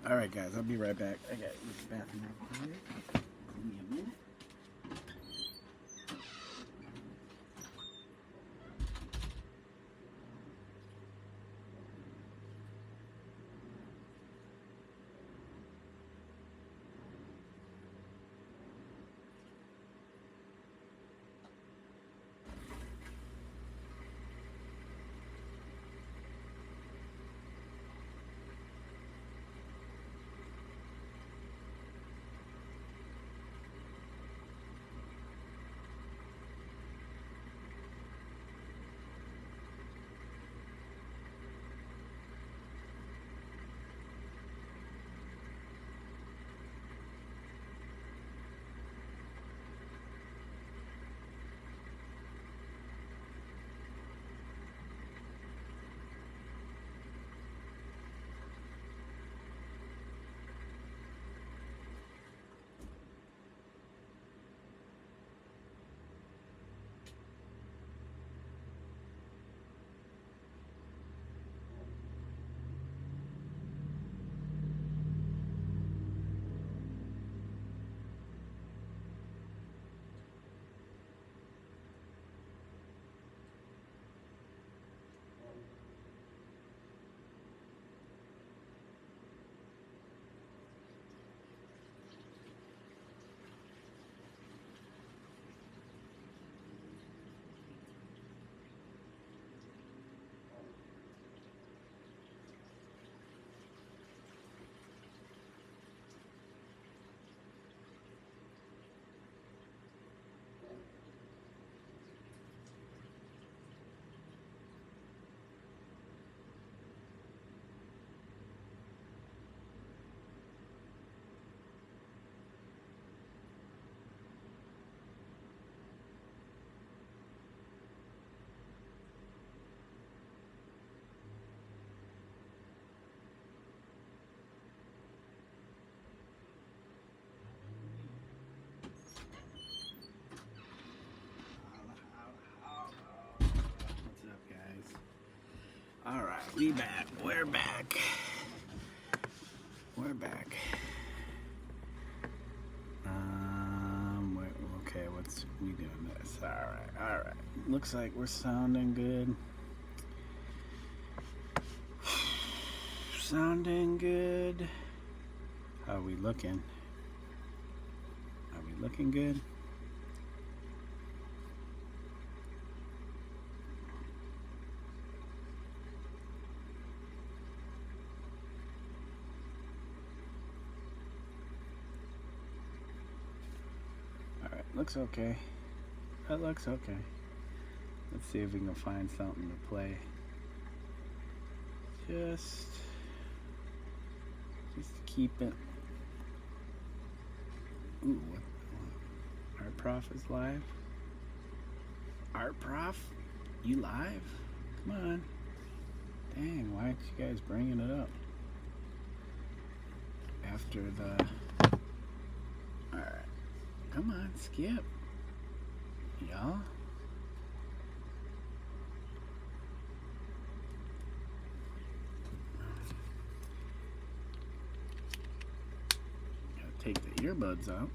Alright guys, I'll be right back. I gotta use the bathroom real quick. Give me a minute. Alright, we back. We're back. We're back. Okay, what's we doing this? Alright. Looks like we're sounding good. Sounding good. How are we looking? Are we looking good? Looks okay. That looks okay. Let's see if we can find something to play. Just keep it. Ooh, what? Art Prof is live. Art Prof, you live? Come on. Dang, why aren't you guys bringing it up? After the. Alright. Come on, skip. Y'all. Gotta take the earbuds out.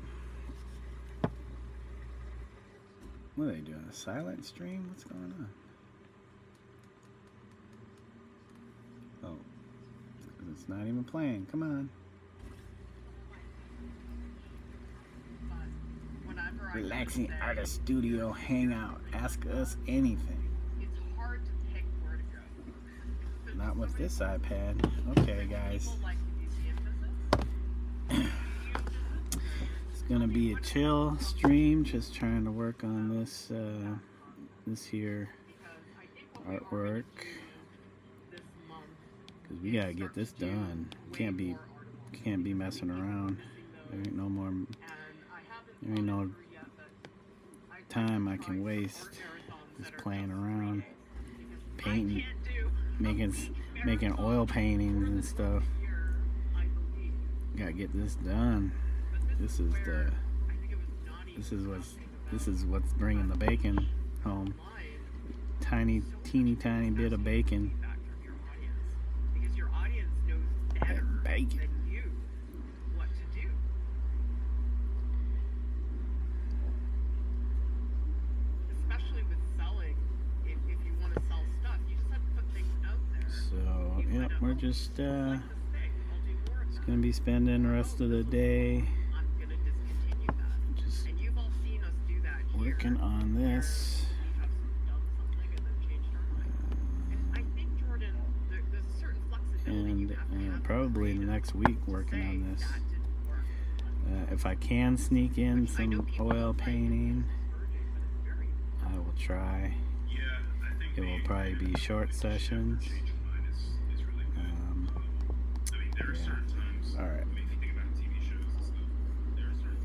What are they doing? A silent stream? What's going on? Oh. It's not even playing. Come on. Relaxing Artist Studio Hangout. Ask us anything. It's hard to pick where to go. Not with this iPad. Okay, guys. It's gonna be a chill stream. Just trying to work on this this here artwork. Cause we gotta get this done. Can't be messing around. There ain't no more. There ain't no time I can waste just playing around, painting, making oil paintings and stuff. Gotta get this done. This is what's bringing the bacon home. Teeny tiny bit of bacon. That bacon. yep, we're just gonna be spending the rest of the day just working on this. And probably the next week working on this. If I can sneak in some oil painting, I will try. It will probably be short sessions. Yeah. Alright.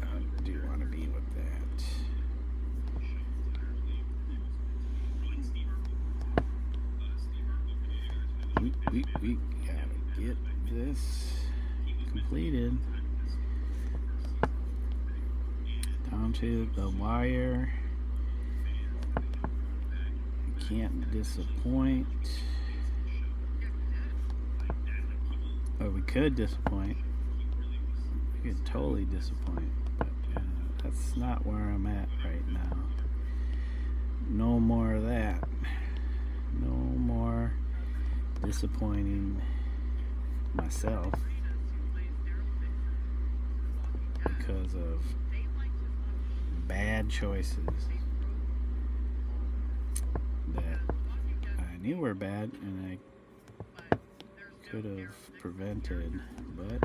I do want to be with that. We gotta get this completed. Down to the wire. Can't disappoint. Or we could disappoint. We could totally disappoint. But that's not where I'm at right now. No more of that. No more disappointing myself because of bad choices that I knew were bad and I could have prevented, but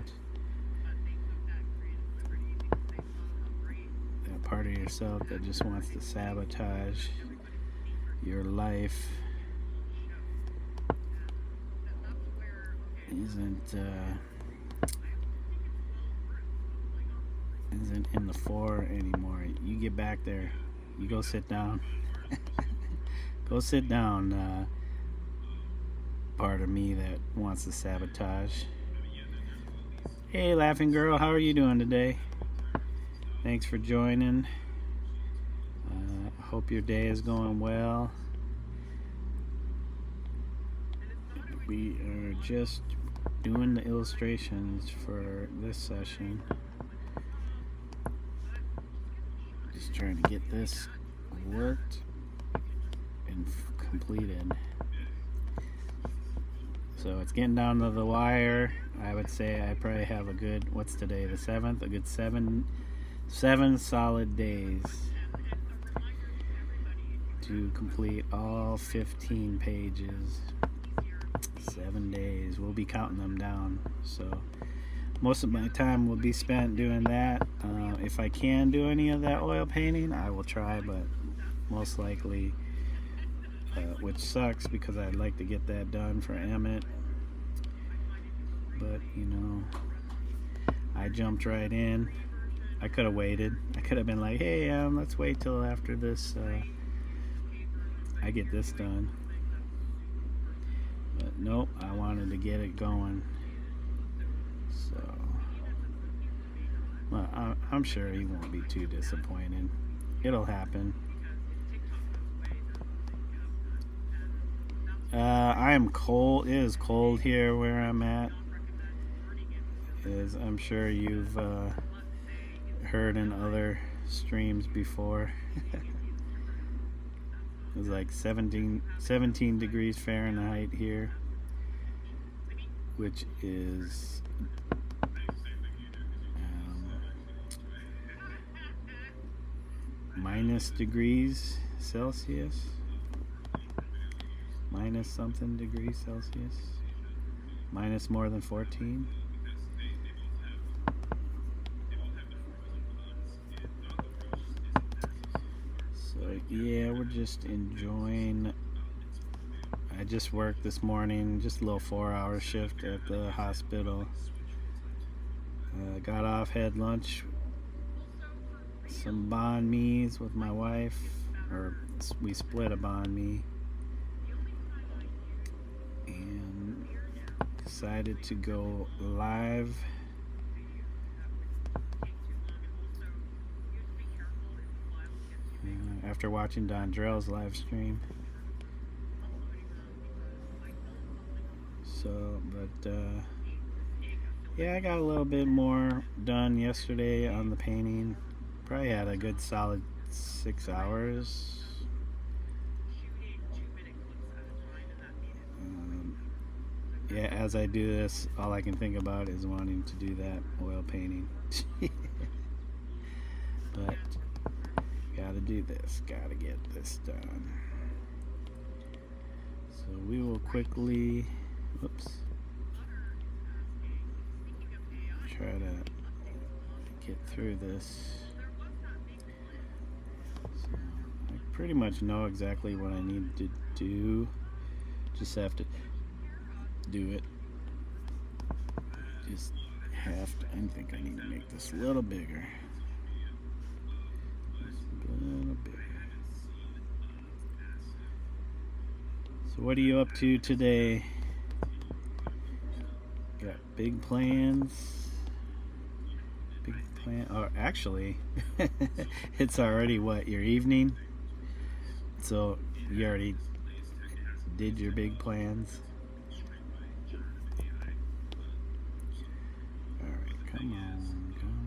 that part of yourself that just wants to sabotage your life isn't in the fore anymore. You get back there, you go sit down. Go sit down, part of me that wants to sabotage. Hey laughing girl, how are you doing today? Thanks for joining. Hope your day is going well. We are just doing the illustrations for this session. Just trying to get this worked and completed. So it's getting down to the wire. I would say I probably have a good, what's today, the 7th? A good seven solid days to complete all 15 pages. 7 days. We'll be counting them down. So most of my time will be spent doing that. If I can do any of that oil painting, I will try, but most likely, which sucks because I'd like to get that done for Emmett. But, you know, I jumped right in. I could have waited. I could have been like, hey, let's wait till after this, I get this done. But nope, I wanted to get it going. So, well, I'm sure he won't be too disappointed. It'll happen. I am cold. It is cold here where I'm at. As I'm sure you've heard in other streams before. It's like 17 degrees Fahrenheit here, which is minus degrees Celsius, minus something degrees Celsius, minus more than 14. So yeah, we're just enjoying. I just worked this morning, just a little 4-hour shift at the hospital. Got off, had lunch, some banh mi's with my wife, or we split a banh mi, and decided to go live. After watching Dondrell's live stream. So, but yeah, I got a little bit more done yesterday on the painting. Probably had a good solid 6 hours. Yeah, as I do this, all I can think about is wanting to do that oil painting. But gotta do this, gotta get this done. So we will quickly, oops, try to get through this. So I pretty much know exactly what I need to do. Just have to do it. Just have to. I think I need to make this a little bigger. Just a little bigger. So what are you up to today? Got big plans? Big plan? Oh, actually, it's already what, your evening? So you already did your big plans? Alright, come on, come on.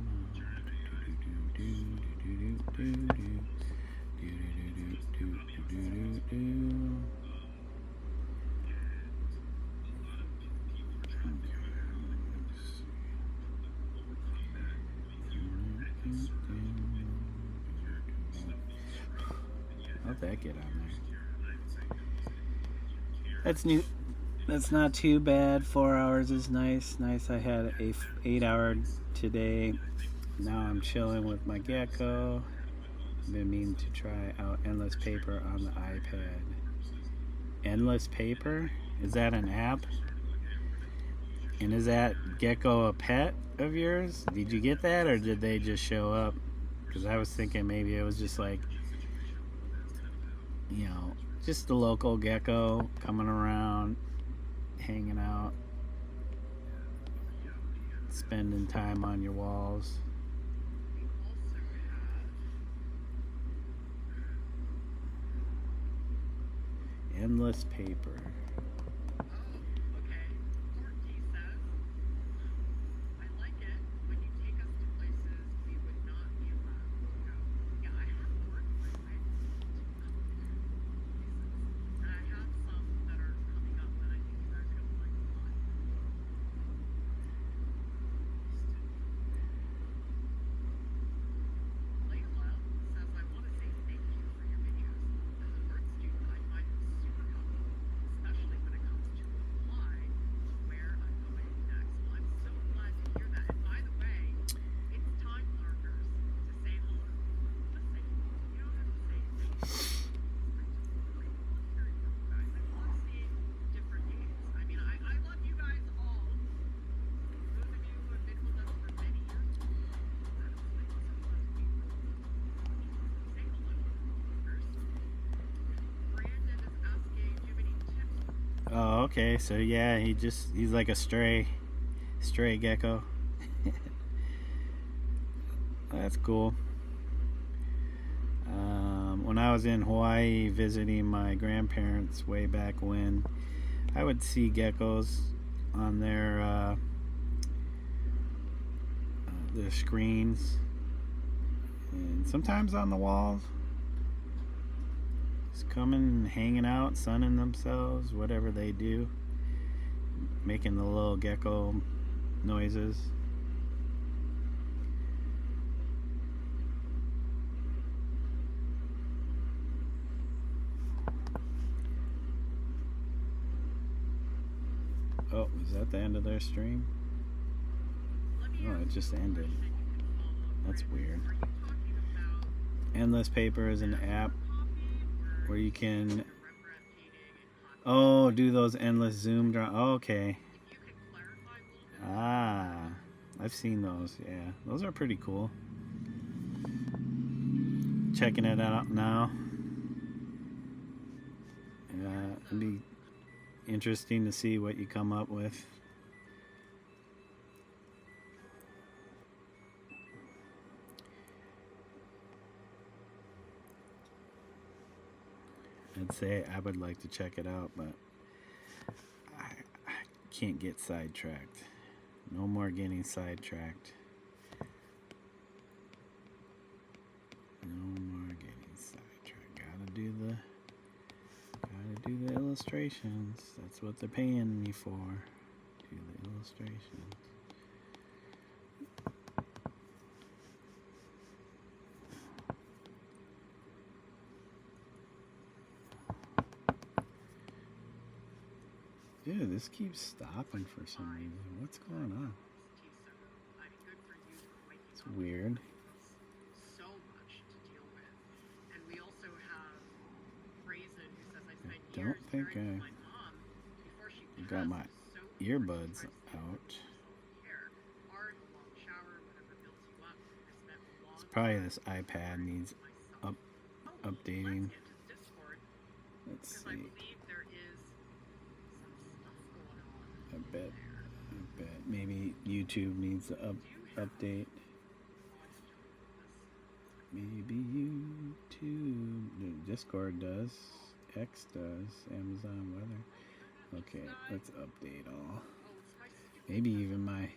How'd that get on there? That's new. That's not too bad. 4 hours is nice. Nice. I had a 8-hour today. Now I'm chilling with my gecko. I've been meaning to try out Endless Paper on the iPad. Endless Paper? Is that an app? And is that gecko a pet of yours? Did you get that, or did they just show up? Because I was thinking maybe it was just like, you know, just the local gecko coming around, hanging out, spending time on your walls. Endless Paper. Oh, okay. So yeah, he's like a stray gecko. That's cool. When I was in Hawaii visiting my grandparents way back when, I would see geckos on their screens, and sometimes on the walls. Just coming, hanging out, sunning themselves, whatever they do, making the little gecko noises. Oh, is that the end of their stream? Oh, it just ended. That's weird. Endless Paper is an app where you can do those endless zoom draw. Oh, okay. I've seen those. Yeah, those are pretty cool. Checking it out now. It'd be interesting to see what you come up with. I'd say I would like to check it out, but I can't get sidetracked. No more getting sidetracked. No more getting sidetracked. Gotta do the illustrations. That's what they're paying me for. to the illustrations. Dude, this keeps stopping for some reason. What's going on? It's weird. So much to deal with. And we also have Raisin who says I spent Don't years think caring I for my mom before she got my passed, so earbuds tries to out. self-care. Art, a long shower, whatever builds you up. I spent a long It's probably time this iPad needs myself. updating. Let's get to Discord Let's because I see. believe there is some stuff going on I bet. there. I bet maybe YouTube needs to update. Maybe YouTube. No, Discord does. X does. Amazon Weather. Okay, let's update all. Maybe even my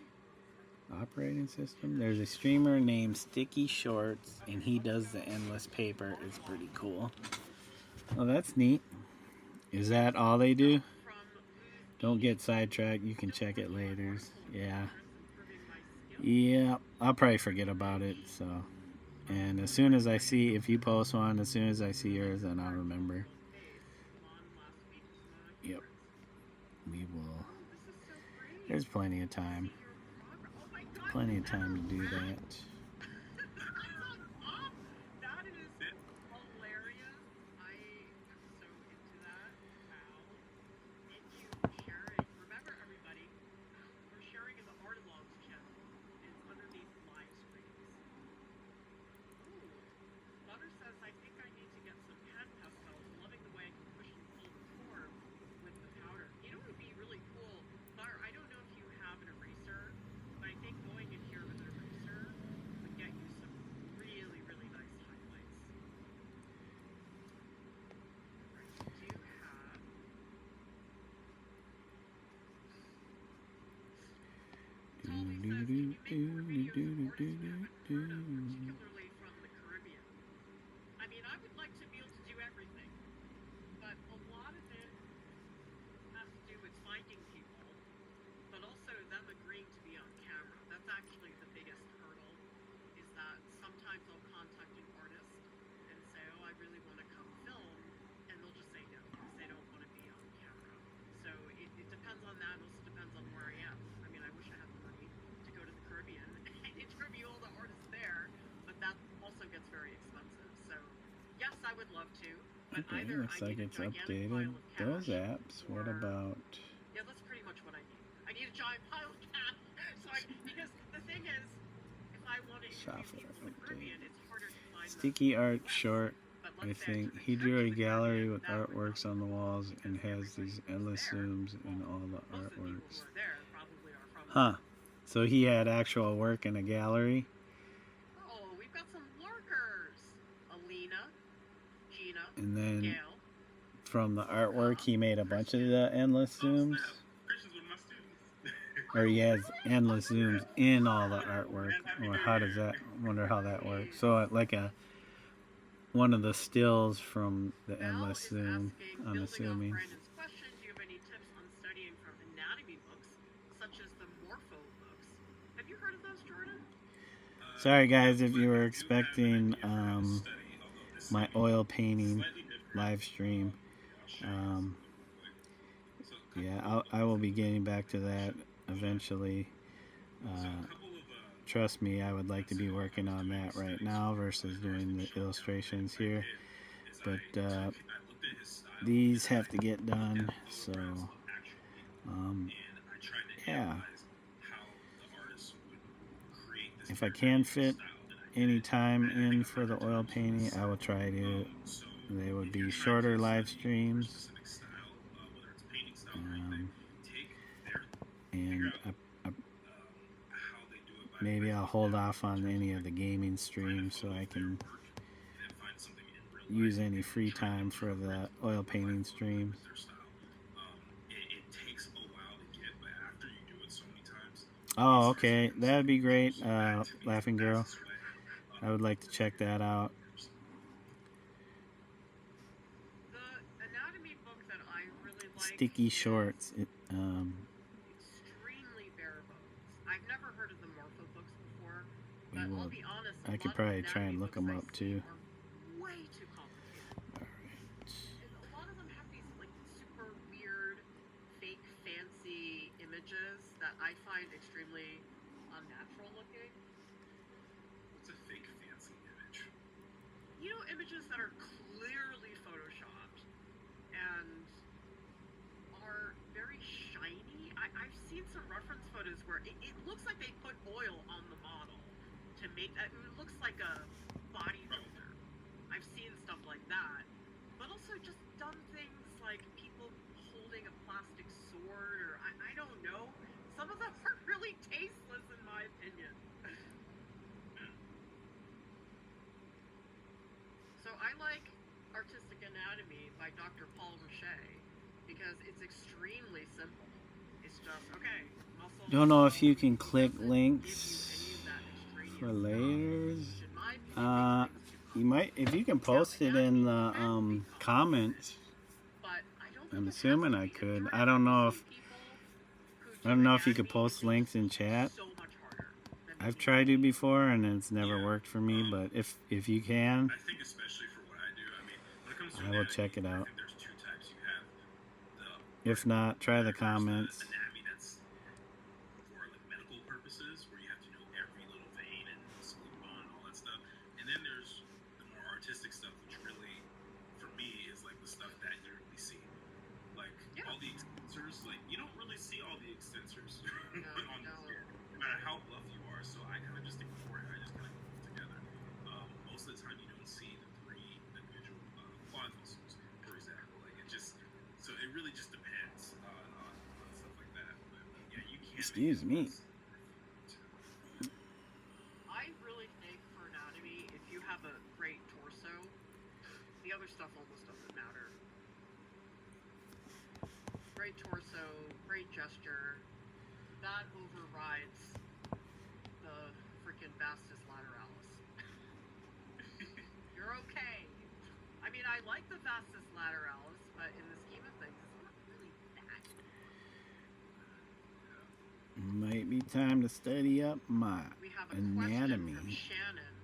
operating system. There's a streamer named Sticky Shorts, and he does the endless paper. It's pretty cool. Oh, that's neat. Is that all they do? Don't get sidetracked. You can check it later. Yeah. Yeah, I'll probably forget about it. So, and as soon as I see, if you post one, as soon as I see yours, then I'll remember. Yep. We will. There's plenty of time. Plenty of time to do that. That is hilarious. I am so into that. Wow. Thank you for sharing. Remember, everybody, we're sharing in the Art Logs channel. It's underneath live streams. Ooh. Butter says, I think I need to get some pen pastels. Loving the way I can push and pull the form with the powder. You know what would be really cool? Butter, I don't know if you have an eraser, but I think going in here with an eraser would get you some really, really nice highlights. Alright, we do have... Tolly says, can you make more videos of artists you haven't heard of, particularly from the Caribbean? I mean, I would like to be able to do everything, but a lot of it has to do with finding people, but also them agreeing to be on camera. That's actually the biggest hurdle, is that sometimes I'll contact an artist and say, oh, I really want to come film, and they'll just say no, because they don't want to be on camera. So it depends on that, and also depends on where I am. I mean, I wish I had the money to go to the Caribbean and interview all the artists there, but that also gets very expensive. So yes, I would love to. But Okay, either looks I like need a it's gigantic updated. pile of cash, Those apps. What or- about? Yeah, that's pretty much what I need. I need a giant pile of cash. Because the thing is, if I want to interview Software people in the Caribbean, it's harder to find them. Sticky Art Short. But I let's say think took a he trip drew to a the gallery Caribbean, with that would artworks not on the be walls possible and because has these everybody endless who's there, zooms in well, all the most of the people artworks. who are there probably are from... Huh. So he had actual work in a gallery. Oh, we've got some lurkers. Alina, Gina, And then Gail. from the artwork, he made a bunch of the endless zooms. Or he has endless zooms in all the artwork. Or how does that? Wonder how that works. So like one of the stills from the Mel endless is zoom, asking, I'm building assuming. off Brandon's question, do you have any tips on studying from anatomy books, such as the Morpho books? Have you heard of those, Jordan? Sorry guys if you were expecting my oil painting live stream. Yeah, I will be getting back to that eventually. Trust me, I would like to be working on that right now versus doing the illustrations here. But these have to get done, so yeah. If I can fit any time in for the oil painting, I will try to. They would be shorter live streams. And maybe I'll hold off on any of the gaming streams so I can use any free time for the oil painting streams. Oh, okay. That'd be great, Laughing Girl. I would like to check that out. The anatomy book that I really like Sticky Shorts. Extreme I But will. I'll be honest, I could probably try and look them up too. are way too complicated. Alright. And a lot of them have these like super weird, fake, fancy images that I find extremely unnatural looking. What's a fake fancy image? You know, images that are clearly photoshopped and are very shiny. I've seen some reference photos where it looks like they put oil on the model to make that. It looks like a bodybuilder. I've seen stuff like that, but also just dumb things like people holding a plastic sword, or I don't know. Some of them are really tasteless in my opinion. So I like Artistic Anatomy by Dr. Paul Roche because it's extremely simple. It's just, okay, muscle. Don't know if you can click doesn't links give you any of that extraneous for stuff, layers. which in my opinion makes things too You might, if you can post it in the comments. But I don't I'm think it has assuming to I be. could. There I are don't know some if people who I don't do know if you could anatomy post links in chat. so much harder than I've me. tried to before and it's never Yeah. worked for me. But if you can, I think especially for what I do, I mean, when it comes to I will anatomy, check it I out. think there's two types. You have the If not, try the there's comments. anatomy that's for like medical purposes, where you have to know every little vein and skin bone and all that stuff. And then there's the more artistic stuff, which really, for me, is like the stuff that you really see. Like Yeah. all the extensors, like you don't really see all the extensors No, on no. the no matter how buff you are. So I kind of just ignore it. I just kind of put them together. Most of the time, you don't see the three individual quad muscles, for example. Like it just, so it really just depends on stuff like that. But yeah, you can't. Excuse me. I really think for anatomy, if you have a great torso, the other stuff almost doesn't matter. Great torso, great gesture, that overrides the freaking vastus lateralis. You're okay. I mean, I like the vastus lateralis, but in the scheme of things, it's not really that. Might be time to study up my We have a anatomy. question from Shannon.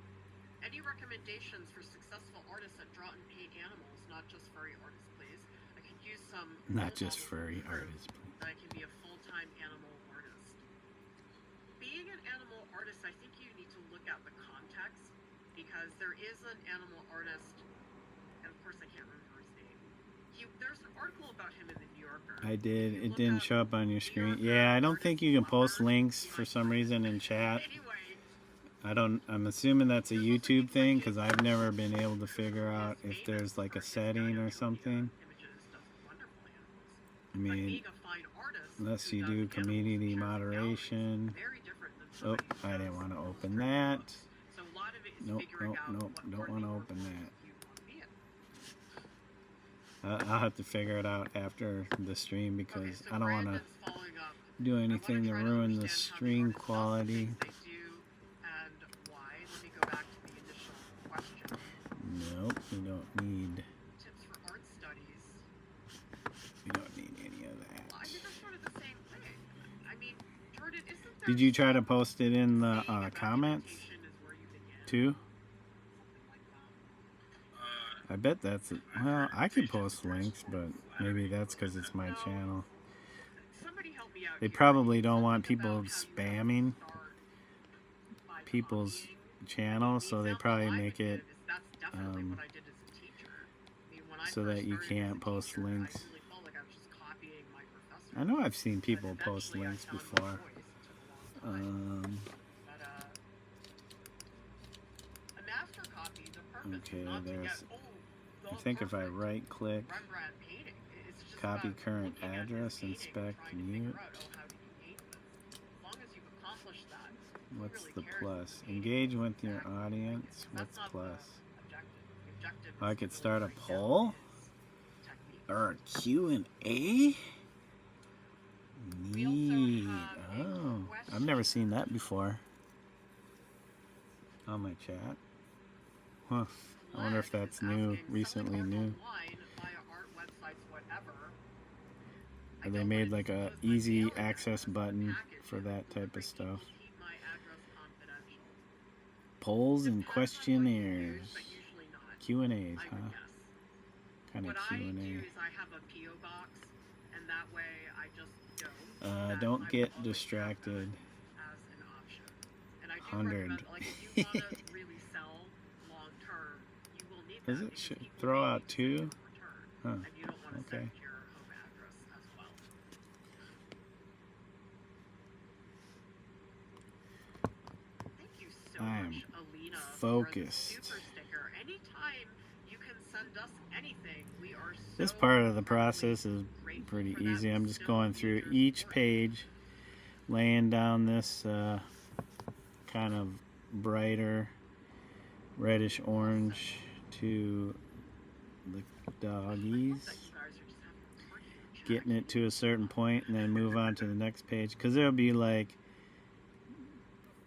Any recommendations for successful artists that draw and paint animals, not just furry artists, please? I could use some Not role just models furry to prove artists, please. that I can be a full-time animal artist. Being an animal artist, I think you need to look at the context, because there is an animal artist, and of course I can't remember his name. There's an article about him in the New Yorker. I did. You It look didn't up show up on your New screen. Yorker Yeah, I don't artist think you can post Lover, links you for might some find it. reason in chat. Anyway, I'm assuming that's a YouTube thing because I've never been able to figure out if there's like a setting or something. I mean, unless you do community moderation. Oh, I didn't want to open that. Nope, nope, nope. Don't want to open that. I'll have to figure it out after the stream because I don't want to do anything to ruin the stream quality. Nope, we don't need. Tips for art studies. We don't need any of I that. mean, they're sort of the same thing. I mean, Jordan, isn't there Did you try to some post it in the saying that comments imitation is where you begin? too? Something like that. I bet that's it. Well, I could post links, but maybe that's because it's my channel. Somebody help me out They here. probably don't Something want people about how you have to spamming start by people's copying. channel, so they probably make it That's definitely what I did as a teacher. I mean, when I so first that you started as a can't post teacher, links. I really felt like I was just copying my professor. I know I've seen But people post eventually I links found my before. voice. It took a long time. But a master copy, the purpose Okay, is not to there's. get, the I think if I perfect right click, Rembrandt painting. It's just copy about current looking at this address, painting and inspect, trying to figure mute. out, oh, how do you paint this? As long as you've accomplished that, who What's really the cares plus? if the painting Engage is with your exactly audience. That's What's not plus? the objective. The objective I is could to start a really break down poll his technique. or a Q&A. We also Neat. have a Oh, I've never seen that before on my chat. Huh. I wonder if that's new, recently new. Or they made like a easy access button for that type of stuff. polls and Depends on what you use, questionnaires. but usually not. Q&As, I would huh? guess. Kind of What I do Q&A. is I have a PO box, and that way I just know that Don't I get will always distracted. have that as an option. And I do 100. recommend, like, if you want to really sell long term, you will need Does that it because people throw may out need to send you 2? a return, Huh. and you don't want to Okay. send your home address as well. Thank you so I'm much, Alina, focused. for the super sticker. Anytime you can send us anything, we are so This part of the incredibly process is grateful pretty for that. easy. We I'm just still going need through your each support. page, laying down this kind of brighter reddish orange to the I love doggies, that you guys are just having a party in chat. getting it to a certain point, and then move on to the next page, because there'll be like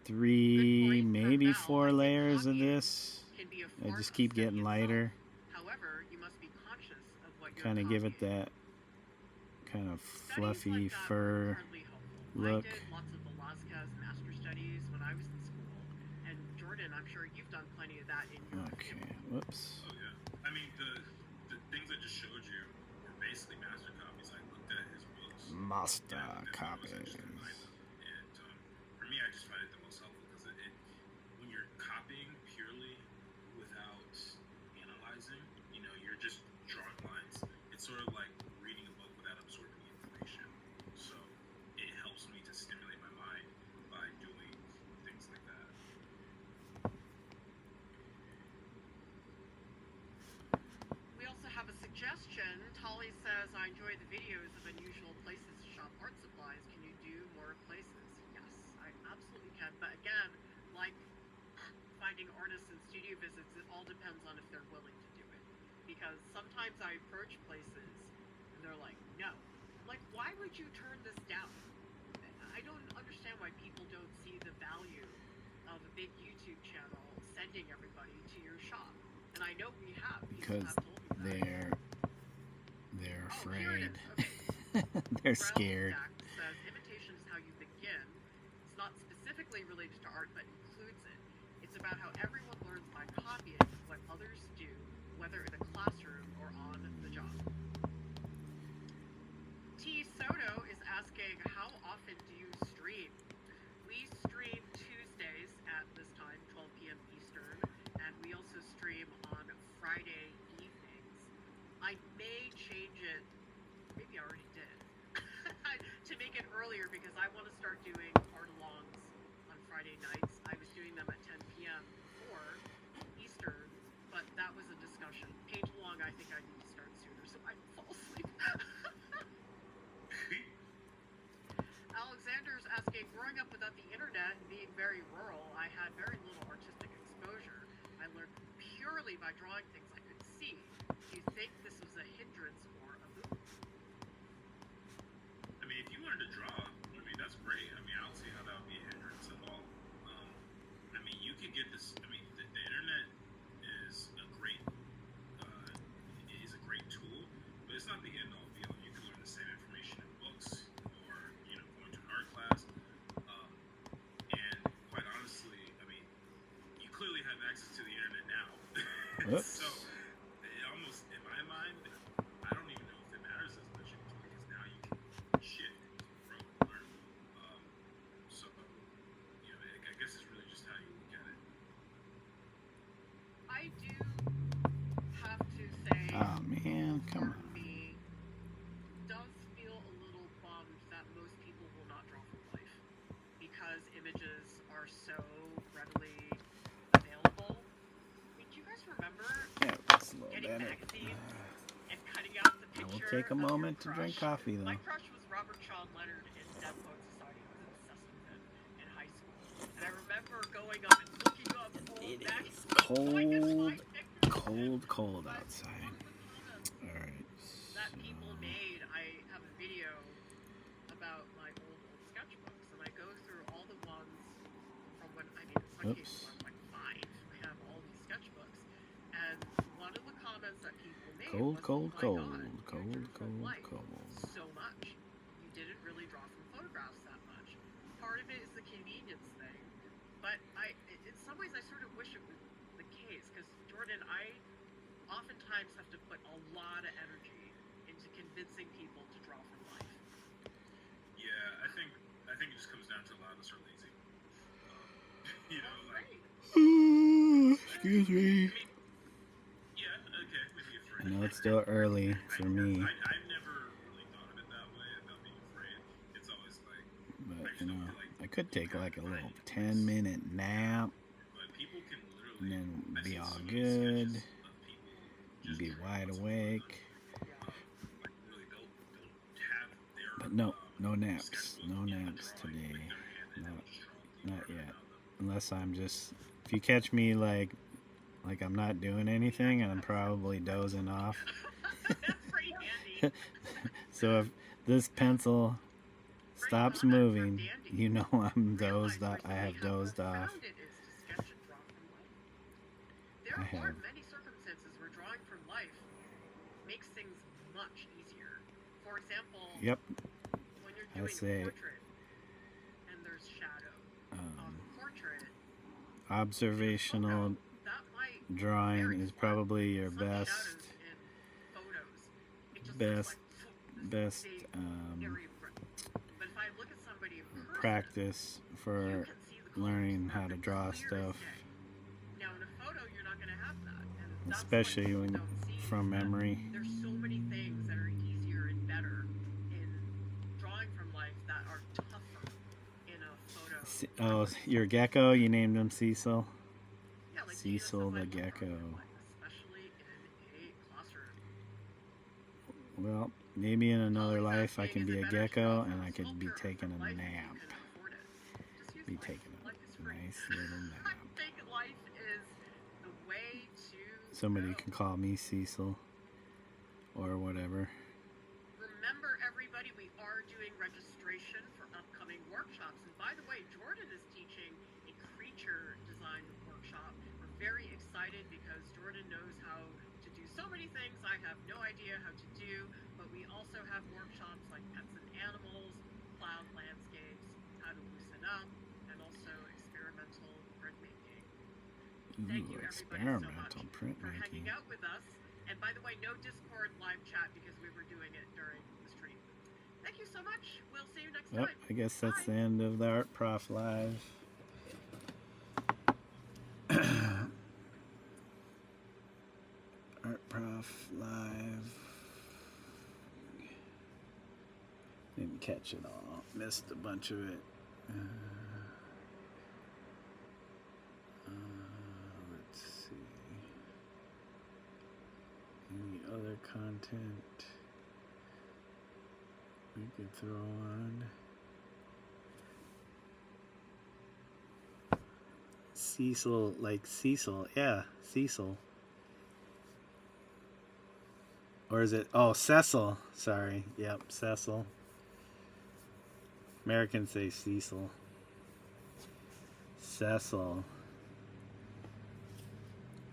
3, maybe 4 layers of this. Can be a I form just of keep study getting itself. lighter, However, you must be conscious of what you're kind of give it copying. that kind of Studies fluffy like that are fur incredibly helpful. look. I did lots of Velasquez master studies when I was in school, and Jordan, I'm sure you've done plenty of that in your Okay, field. whoops. Oh yeah. I mean the things I just showed you were basically master copies. I looked at his books. Master and I looked at the copies. notes, I just combined them. And for me, I just find it the most helpful because it when you're copying purely without analyzing, you know, you're just drawing lines. It's sort of like reading a book without absorbing the information. So it helps me to stimulate my mind by doing things like that. We also have a suggestion. Tolly says, I enjoy the videos of unusual places to shop art supplies. Can you do more places? Yes, I absolutely can. But again, like finding artists and studio visits, it all depends on if they're willing to do it. Because sometimes I approach places and they're like, no. Like, why would you turn this down? I don't understand why people don't see the value of a big YouTube channel sending everybody to your shop. And I know we have. People Because have told me that. they're Oh, here it afraid. is. Okay. They're scared. Brown Stack says, imitation is how you begin. It's not specifically related to art, but includes it. It's about how everyone learns by copying what others do, whether in a classroom or on the job. T. Soto is asking, how often do you stream? We stream Tuesdays at this time, 12 p.m. Eastern, and we also stream on Friday evenings. I may change it, maybe I already did, to make it earlier because I want to start doing art-alongs on Friday nights. I was doing them at 10 p.m. before Eastern, but that was a discussion. Paint-along, I think I need to start sooner so I can fall asleep. Alexander's asking, growing up without the internet and being very rural, I had very little artistic exposure. I learned purely by drawing things I could see. Do you think this was a hindrance or a boon? I mean, if you learn to draw, I mean, that's great. I mean, I don't see how that would be a hindrance at all. I mean, you can get this. I mean, the internet is a great tool, but it's not the end all be all. You can learn the same information in books or going to an art class. And quite honestly, I mean, you clearly have access to the internet now. So it almost, in my mind, I don't even know if it matters as much anymore because now you can shift, grow, and learn. So I guess it's really just how you look at it. I do have to say, Oh man, come for on. me, does feel a little bummed that most people will not draw from life because images are so readily available. I mean, do you guys remember Yeah, that's a little getting better. magazines and cutting out the I will picture take a of your moment to drink crush? coffee though. My crush was Robert Sean Leonard in Dead Poet Society. I was obsessed with him in high school. And I remember going up and looking up It back is so I could find pictures of him. cold But outside. one of the comments Alright, that people made, I have a video about my old sketchbooks, and I go through all the ones from when, I mean, in some cases I was like 5. I have all these sketchbooks, and one of the comments that people made was, cold, oh my God, you cold, drew from cold, life cold. so much. You didn't really draw from photographs that much. Part of it is the convenience thing, but in some ways ways, I sort of wish it was the case, because Jordan, I oftentimes have to put a lot of energy into convincing people to draw from life. Yeah, I think it just comes down to a lot of us are lazy. You know, like. Excuse me. Yeah, okay, maybe afraid. I know it's still early for me, I've never really thought of it that way about being afraid. It's always like, but I just don't feel like I could take like a little time. 10-minute nap But people can and literally, then I've be seen all so many good, sketches of people just be drawing wide what's in front of awake. them. Like really, they'll have their But no naps, sketchbook no in the naps drawing today, with their hand, and they'll just draw the not art yet. around them. Unless I'm just, if you catch me like I'm not doing anything and I'm probably dozing off. That's pretty handy. So if this pencil stops moving, you know I'm dozed off. I have dozed off. There I are have. many circumstances where drawing from life makes things much easier. For example, Yep. when you're I doing say, a portrait and there's shadow on the portrait, observational that might drawing is probably your some best shadows in photos. It just looks like best area of bright. But if I look at somebody in person, practice you for can see the learning how to colors draw clear as stuff, day. Now in a photo, you're not going to have that, and that's especially what when people don't see, from that memory. there's so many things that are easier and better in drawing from life that are tougher in a photo. Oh, your gecko, you named him Cecil? Yeah, like Cecil the gecko. Especially in a classroom. Well, maybe in another life I can be a gecko and I could be taking a nap. Be taking a nice little nap. I think life is the way to Somebody go. can call me Cecil or whatever. Remember, everybody, we are doing registration for upcoming workshops. And by the way, Jordan is teaching a creature design workshop. We're very excited because Jordan knows how to do so many things I have no idea how to do. But we also have workshops like pets and animals, cloud landscapes, how to loosen up, and also experimental printmaking. Thank you, everybody, so much for hanging out with us. And by the way, no Discord live chat because we were doing it during the stream. Thank you so much. We'll see you next time. I guess that's the end of the Art Prof Live. Art Prof Live. Didn't catch it all. Missed a bunch of it. Let's see. Any other content we could throw on? Cecil, like Cecil. Yeah, Cecil. Or is it? Oh, Cecil. Sorry. Yep, Cecil. Americans say Cecil. Cecil.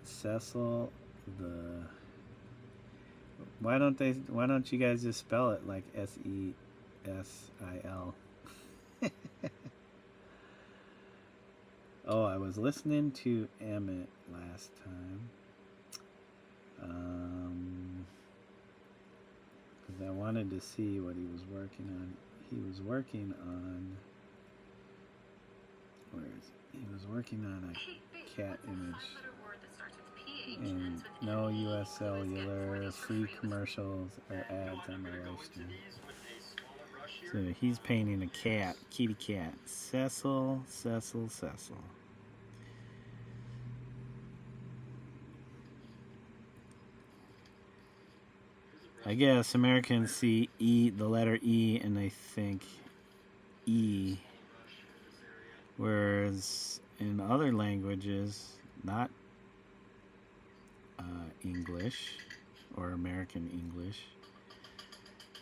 Cecil the. Why don't you guys just spell it like Sesil? Oh, I was listening to Emmett last time. Because I wanted to see what he was working on. He was working on. Where is it? He was working on a cat image. And no US cellular, free commercials or ads on my live stream. So he's painting a cat, kitty cat. Cecil. I guess Americans see E, the letter E, and they think E. Whereas in other languages, not English or American English,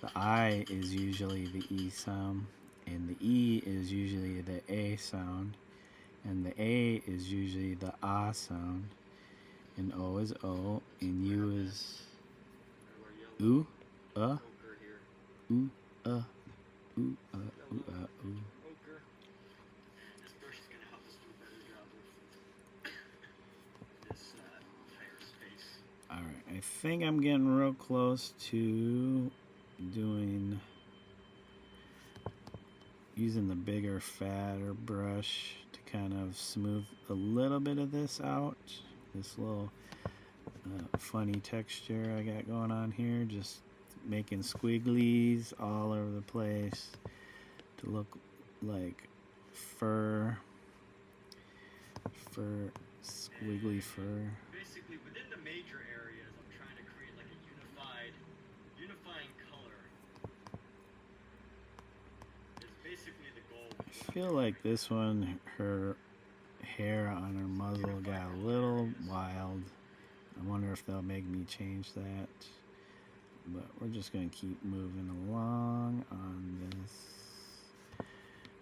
the I is usually the E sound, and the E is usually the A sound, and the A is usually the Ah sound, and O is O, and U is oo, ooh, ooh, ooh, ooh. think I'm getting real close to using the bigger, fatter brush to kind of smooth a little bit of this out. This little funny texture I got going on here, just making squigglies all over the place to look like fur, squiggly fur. Basically, within the major areas, I'm trying to create like a unifying color. It's basically the goal. I feel like this one, her hair on her muzzle got a little wild. I wonder if they'll make me change that. But we're just going to keep moving along on this.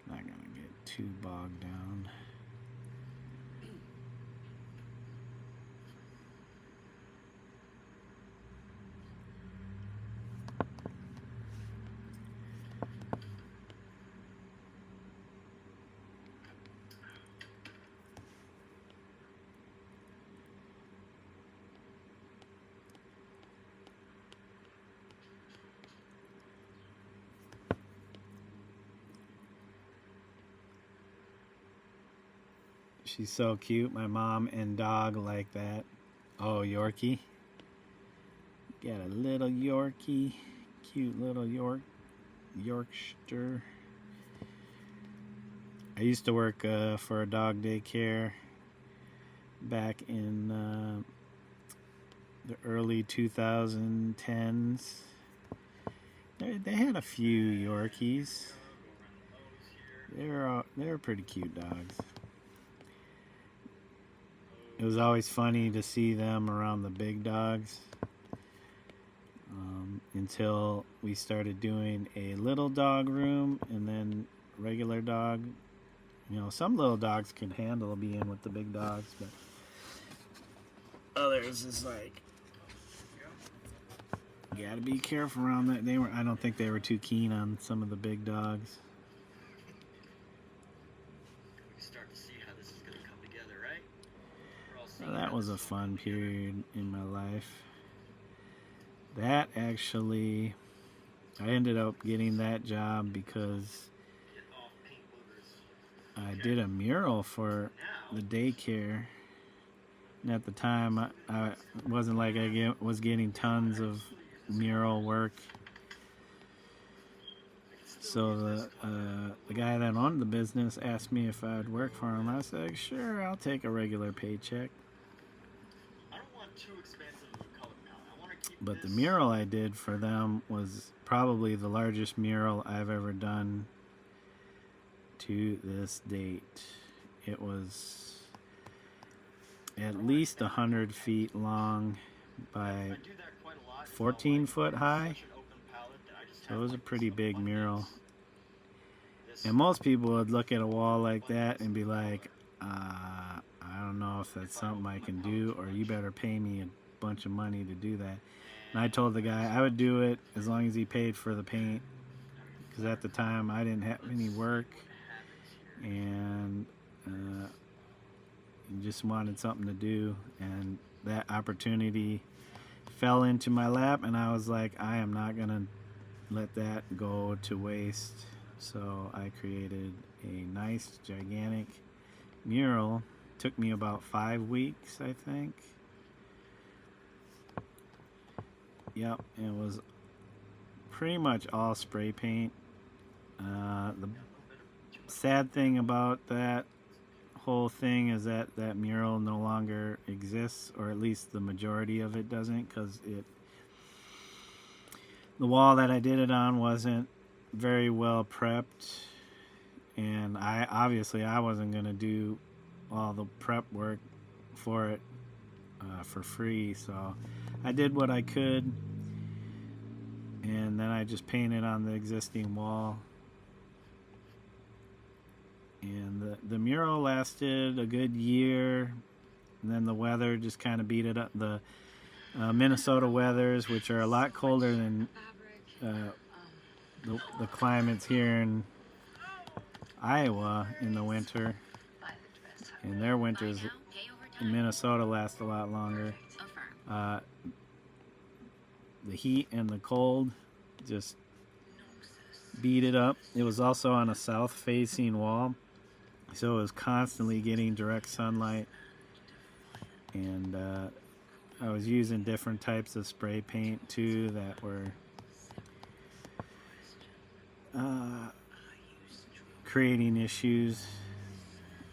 Not going to get too bogged down. She's so cute. My mom and dog like that. Oh, Yorkie. Got a little Yorkie. Cute little Yorkshire. I used to work for a dog daycare back in the early 2010s. They had a few Yorkies. They were pretty cute dogs. It was always funny to see them around the big dogs until we started doing a little dog room and then regular dog. You know, some little dogs can handle being with the big dogs, but others is like, you gotta be careful around that. I don't think they were too keen on some of the big dogs. Well, that was a fun period in my life. That actually, I ended up getting that job because I did a mural for the daycare. And at the time, I wasn't like I was getting tons of mural work. So the guy that owned the business asked me if I'd work for him. I said, sure, I'll take a regular paycheck. But the mural I did for them was probably the largest mural I've ever done to this date. It was at least 100 feet long by 14 foot high. So it was a pretty big mural. And most people would look at a wall like that and be like, I don't know if that's something I can do, or you better pay me a bunch of money to do that. And I told the guy I would do it as long as he paid for the paint, because at the time I didn't have any work and just wanted something to do, and that opportunity fell into my lap, and I was like, I am not gonna let that go to waste. So I created a nice gigantic mural. Took me about 5 weeks, I think. Yep, it was pretty much all spray paint. The sad thing about that whole thing is that that mural no longer exists, or at least the majority of it doesn't, because the wall that I did it on wasn't very well prepped, and I wasn't gonna do all the prep work for it for free, so I did what I could, and then I just painted on the existing wall. And the mural lasted a good year, and then the weather just kind of beat it up. The Minnesota weathers, which are a lot colder than the climates here in Iowa in the winter, and their winters in Minnesota last a lot longer. the heat and the cold just beat it up. It was also on a south facing wall, so it was constantly getting direct sunlight. And I was using different types of spray paint too that were creating issues.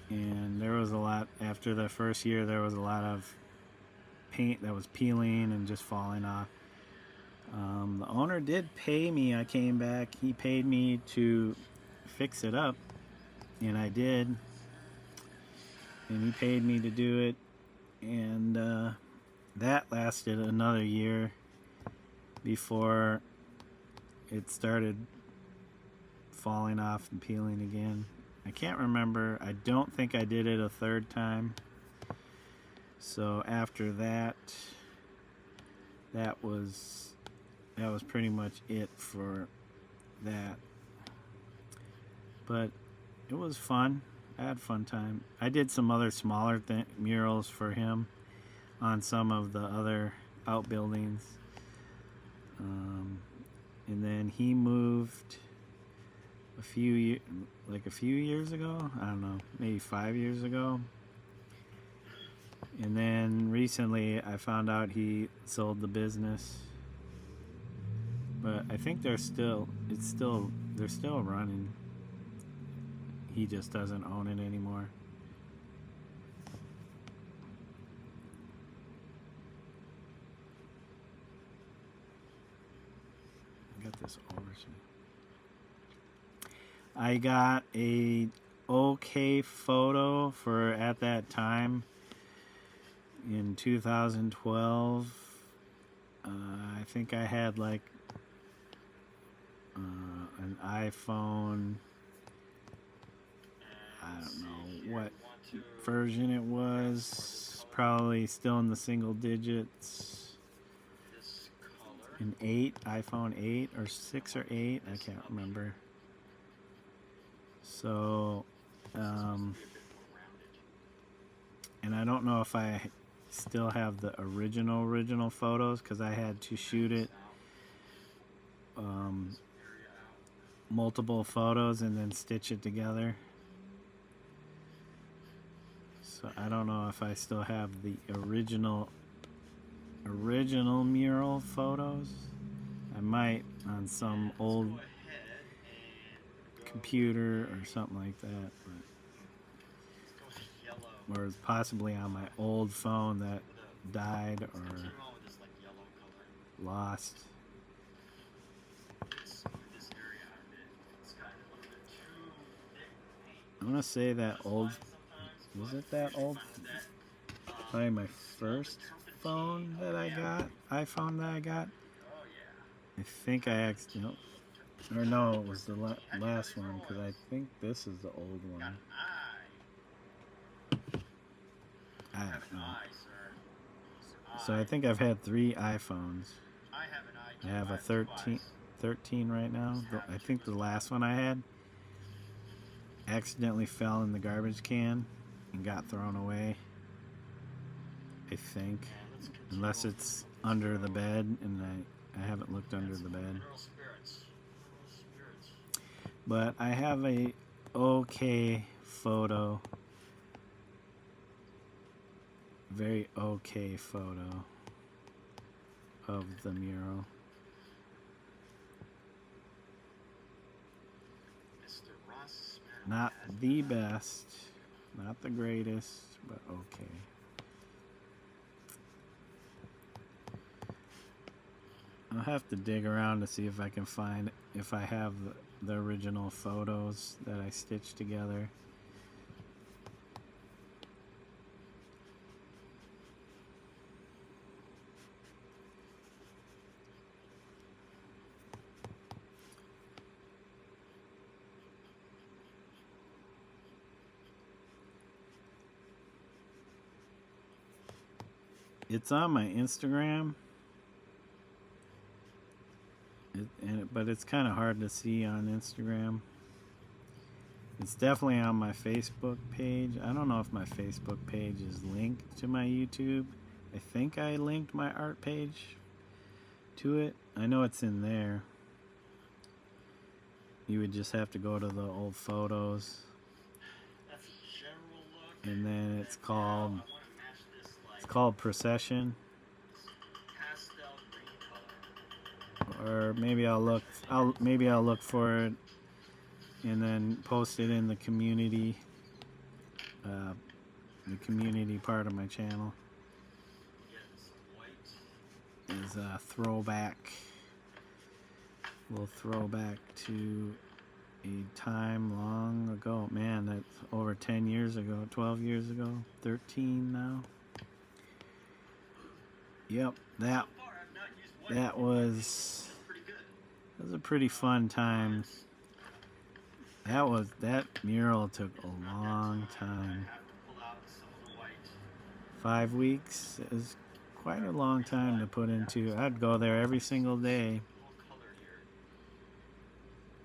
And there was a lot, after the first year, there was a lot of paint that was peeling and just falling off. The owner did pay me. I came back, he paid me to fix it up, and I did. And he paid me to do it, and that lasted another year before it started falling off and peeling again. I can't remember. I don't think I did it a third time. So after that, that was pretty much it for that. But it was fun. I had a fun time. I did some other smaller murals for him on some of the other outbuildings. And then he moved a few years ago. I don't know, maybe 5 years ago. And then recently I found out he sold the business. But I think they're still running. He just doesn't own it anymore. I got this overseas. I got a okay photo for at that time in 2012. I think I had like an iPhone. I don't know what version it was. Probably still in the single digits. An 8, iPhone 8 or 6 or 8. I can't remember. So, and I don't know if I still have the original photos because I had to shoot it multiple photos and then stitch it together. So I don't know if I still have the original mural photos. I might on some old computer or something like that, or possibly on my old phone that died or lost. I'm gonna say that old. Was it that old? Probably my first phone that I got. iPhone that I got. I think I accidentally. Or no, it was the last one because I think this is the old one. I don't know. So I think I've had 3 iPhones. I have a 13 right now. I think the last one I had accidentally fell in the garbage can and got thrown away. I think. Unless it's under the bed, and I haven't looked under the bed. But I have a okay photo. Very okay photo of the mural. Not the best, not the greatest, but okay. I'll have to dig around to see if I can find if I have the original photos that I stitched together. It's on my Instagram. But it's kind of hard to see on Instagram. It's definitely on my Facebook page. I don't know if my Facebook page is linked to my YouTube. I think I linked my art page, to it. I know it's in there. You would just have to go to the old photos, That's a general look. and then it's Now called I want to match this like it's called Procession. pastel green color. Or maybe I'll look for it and then post it in the community part of my channel. Get some white. Is a throwback, little throwback to a time long ago. Man, that's over 10 years ago, 12 years ago, 13 now. Yep, that So far, I've not used white. that was Pretty good. that was a pretty fun time. That mural took a long time. I have to pull out some of the white. 5 weeks is quite a long time to put into. I'd go there every single day. Little color here.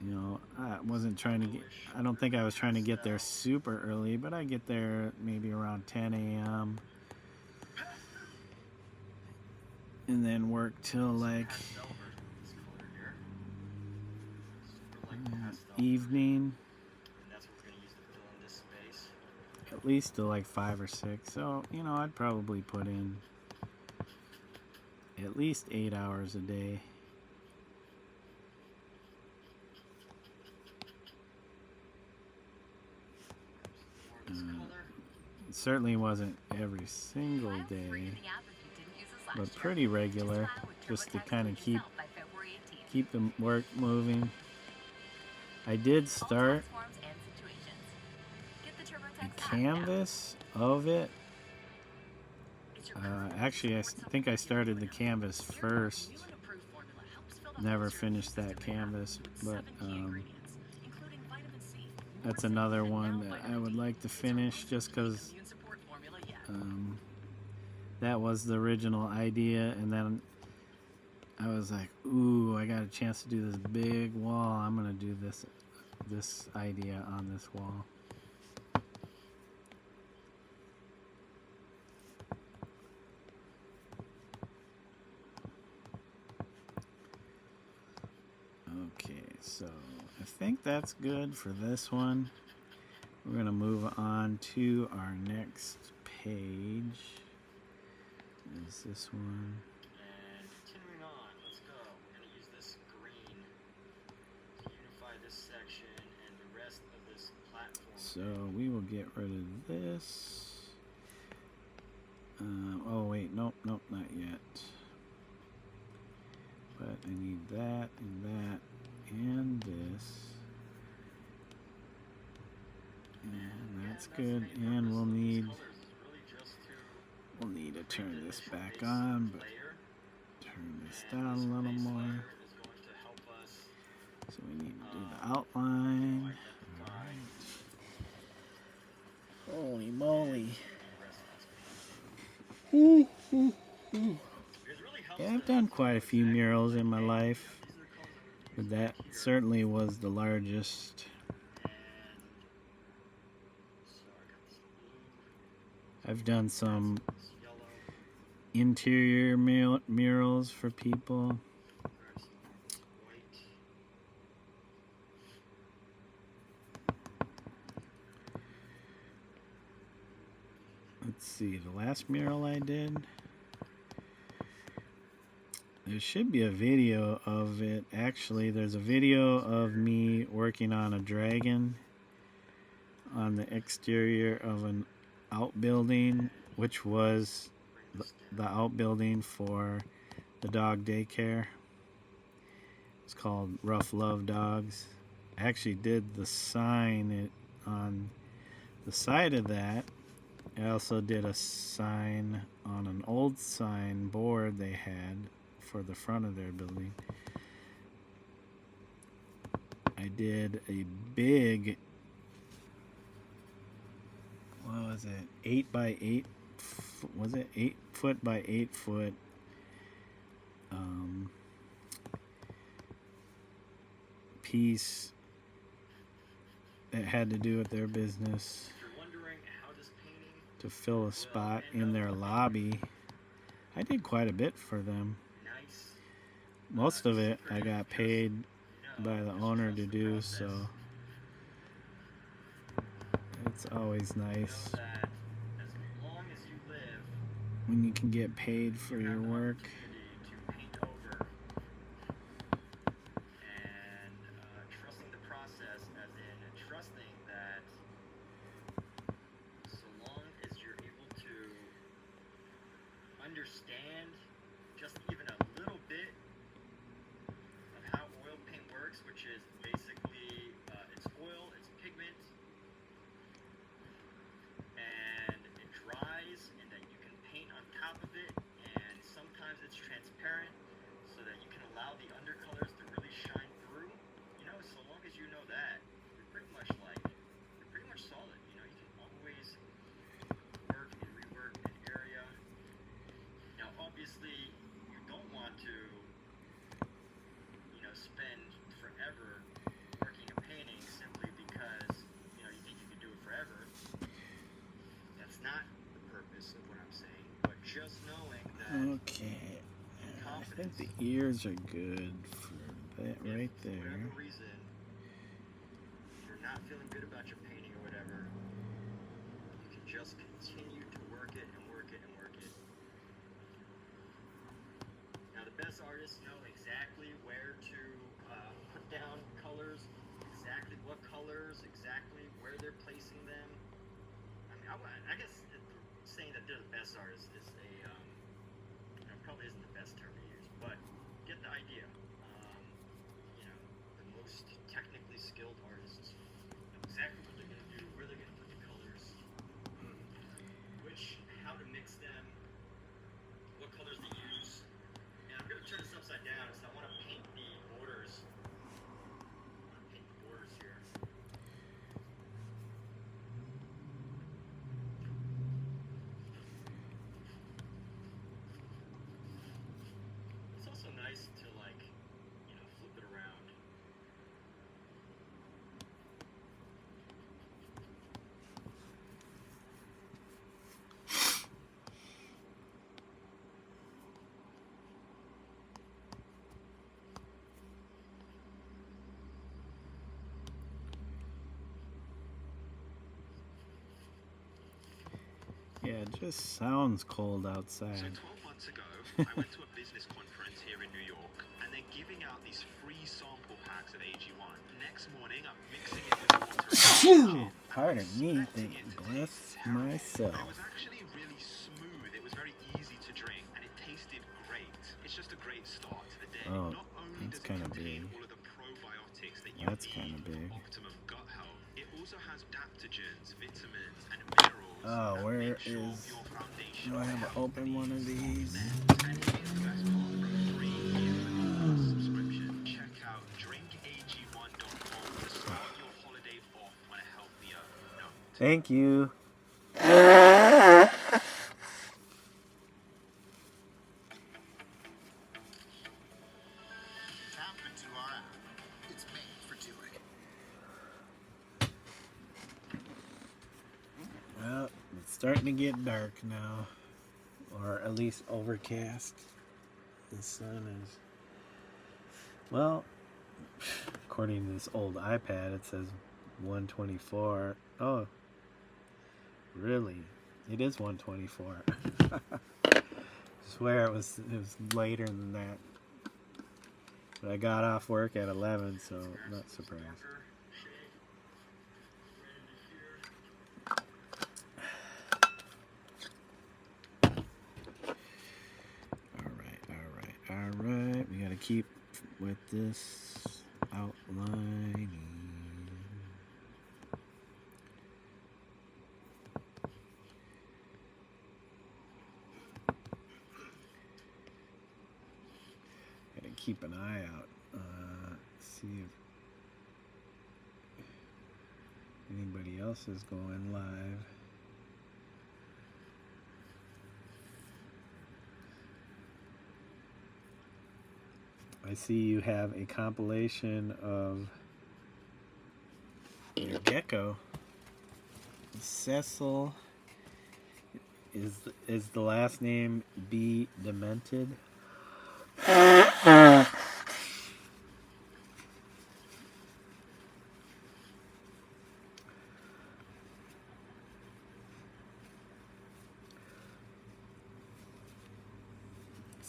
You know, I wasn't trying to get, I don't think I was trying to get there super early, but I get there maybe around 10 a.m. and then work till like Pastel version of this color here. Super light pastel. evening, And that's what we're going to use to fill in this space. at least till like 5 or 6. So, you know, I'd probably put in at least 8 hours a day. More of this color. It certainly wasn't every single day, but pretty regular, just to kind of keep the work moving. I did start a canvas of it. Actually, I think I started the canvas first. Never finished that canvas, but that's another one that I would like to finish, just because that was the original idea, and then I was like, ooh, I got a chance to do this big wall. I'm gonna do this idea on this wall. Okay, so I think that's good for this one. We're gonna move on to our next page. Is this one? And continuing on, let's go. We're going to use this green to unify this section and the rest of this platform. So we will get rid of this. Oh wait, nope, not yet. But I need that and that and this. And that's good. And we'll need to turn this back on, but turn this down a little more. So we need to do the outline. Alright. Holy moly. Yeah, I've done quite a few murals in my life, but that certainly was the largest. I've done some interior murals for people. Let's see, the last mural I did, there should be a video of it. Actually, there's a video of me working on a dragon on the exterior of an outbuilding, which was the outbuilding for the dog daycare. It's called Rough Love Dogs. I actually did the sign on the side of that. I also did a sign on an old sign board they had for the front of their building. I did a big, what was it, 8 by 8, was it 8 foot by 8 foot piece that had to do with their business to fill a spot in their lobby. I did quite a bit for them. most of it I got paid by the owner to do, so it's always nice that as long as you live, when you can get paid for you your have the work. opportunity to paint over and trusting the process, as in trusting that so long as you're able to understand just even a little bit of how oil paint works, which is basically it's oil, it's pigment, and it dries, and that you can paint on top of it, and sometimes it's transparent so that you can allow the undercolors to really shine through. You know, so long as you know that, you're pretty much solid. You know, you can always work and rework an area. Now, obviously, you don't want to, spend forever working a painting simply because, you think you can do it forever. That's not the purpose of what I'm saying, but just knowing that Okay, I think the ears are good for that right for there. whatever reason, you're not feeling good about your painting or whatever, you can just continue to work it and work it and work it. Now, the best artists know exactly where to put down colors, exactly what colors, exactly where they're placing them. I mean, I guess saying that they're the best artists is probably isn't the best term to use, but get the idea. The most technically skilled artists know exactly what they're going to do, where they're going to put the colors, how to mix them, what colors to use. And I'm going to turn this upside down because I want to paint the borders. Here. It's also nice to flip it around. Yeah, it just sounds cold outside. So 12 months ago, I went to a business conference here in New York, and they're giving out these free sample packs of AG1. Next morning, I'm mixing it with water. Phew! Pardon me, thank bless myself. It was actually really smooth. It was very easy to drink, and it tasted great. It's just a great start to the day. Oh, Not only that's does it kind of contain big. all of the probiotics that you That's need kind of big. for optimum gut health, it also has adaptogens, vitamins, and minerals. Oh, that where make sure is... your foundation Do I have to open one of these? and here's the best part, for a free year subscription. Check out drinkag1.com to start your holiday off on a healthier note. Thank you. Tap into our app. It's made for doing. Well, it's starting to get dark now. Or at least overcast. The sun is... Well, according to this old iPad, it says 124. Oh, really? It is 124. I swear it was later than that. But I got off work at 11, so I'm not surprised. Alright, we gotta keep with this outlining. Gotta keep an eye out, see if anybody else is going live. I see you have a compilation of your gecko. Cecil, is the last name be demented?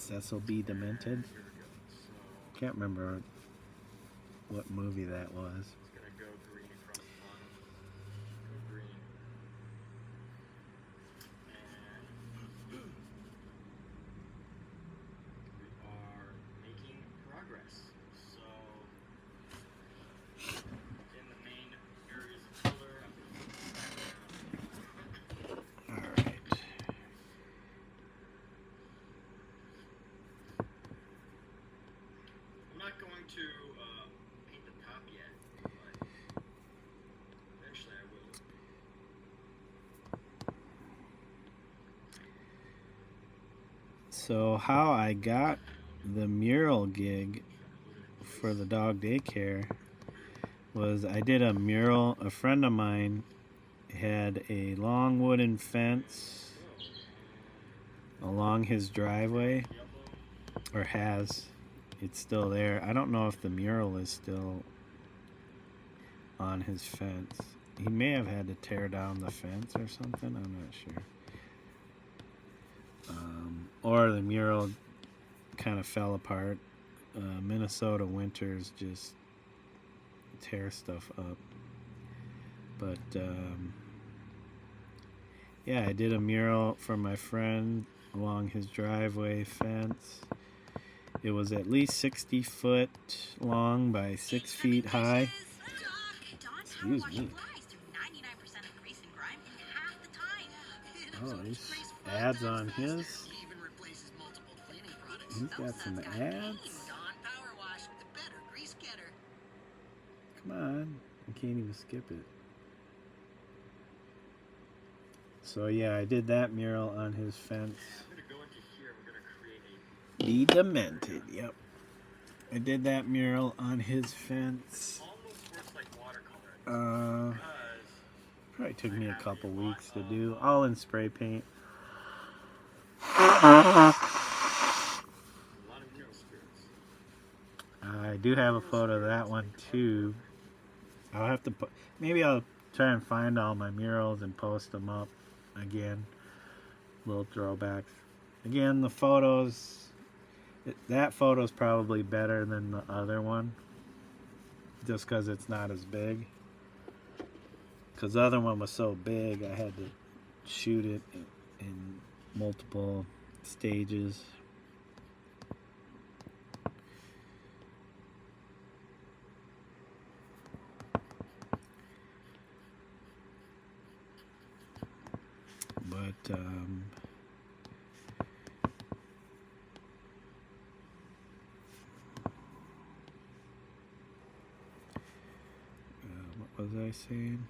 Cecil B. Demented. Here we go. So Can't remember what movie that was. it's gonna go green across the bottom. Go green. And we are making progress. So in the main areas of color, Alright. I'm not going to paint the top yet, but eventually I will. So how I got the mural gig for the dog daycare was I did a mural. A friend of mine had a long wooden fence along his driveway, or has. It's still there. I don't know if the mural is still on his fence. He may have had to tear down the fence or something. I'm not sure. Or the mural kind of fell apart. Minnesota winters just tear stuff up. But yeah, I did a mural for my friend along his driveway fence. It was at least 60 foot long by 6 feet high. Excuse me. Oh, there's ads on his. He's got some ads. Come on. I can't even skip it. So yeah, I did that mural on his fence. I'm gonna go into here. We're gonna create a Be Demented. Yep. I did that mural on his fence. almost works like watercolor. Because Probably took me a couple weeks to do, all in spray paint. a lot of mural spirits. I do have a photo of that one too. I'll have to put, maybe I'll try and find all my murals and post them up again. Little throwbacks. Again, the photos, that photo's probably better than the other one. Just because it's not as big. Because the other one was so big, I had to shoot it in multiple stages. But what was I saying?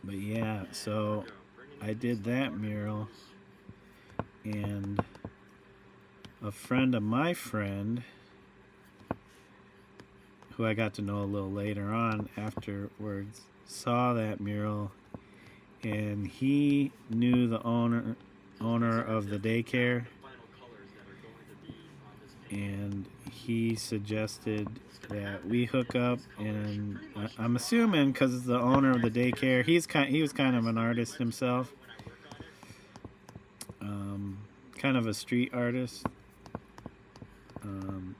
But yeah, so I did that mural, and a friend of my friend, who I got to know a little later on afterwards, saw that mural, and he knew the owner of the daycare, and he suggested that we hook up. And I'm assuming because the owner of the daycare, he was kind of an artist himself, kind of a street artist,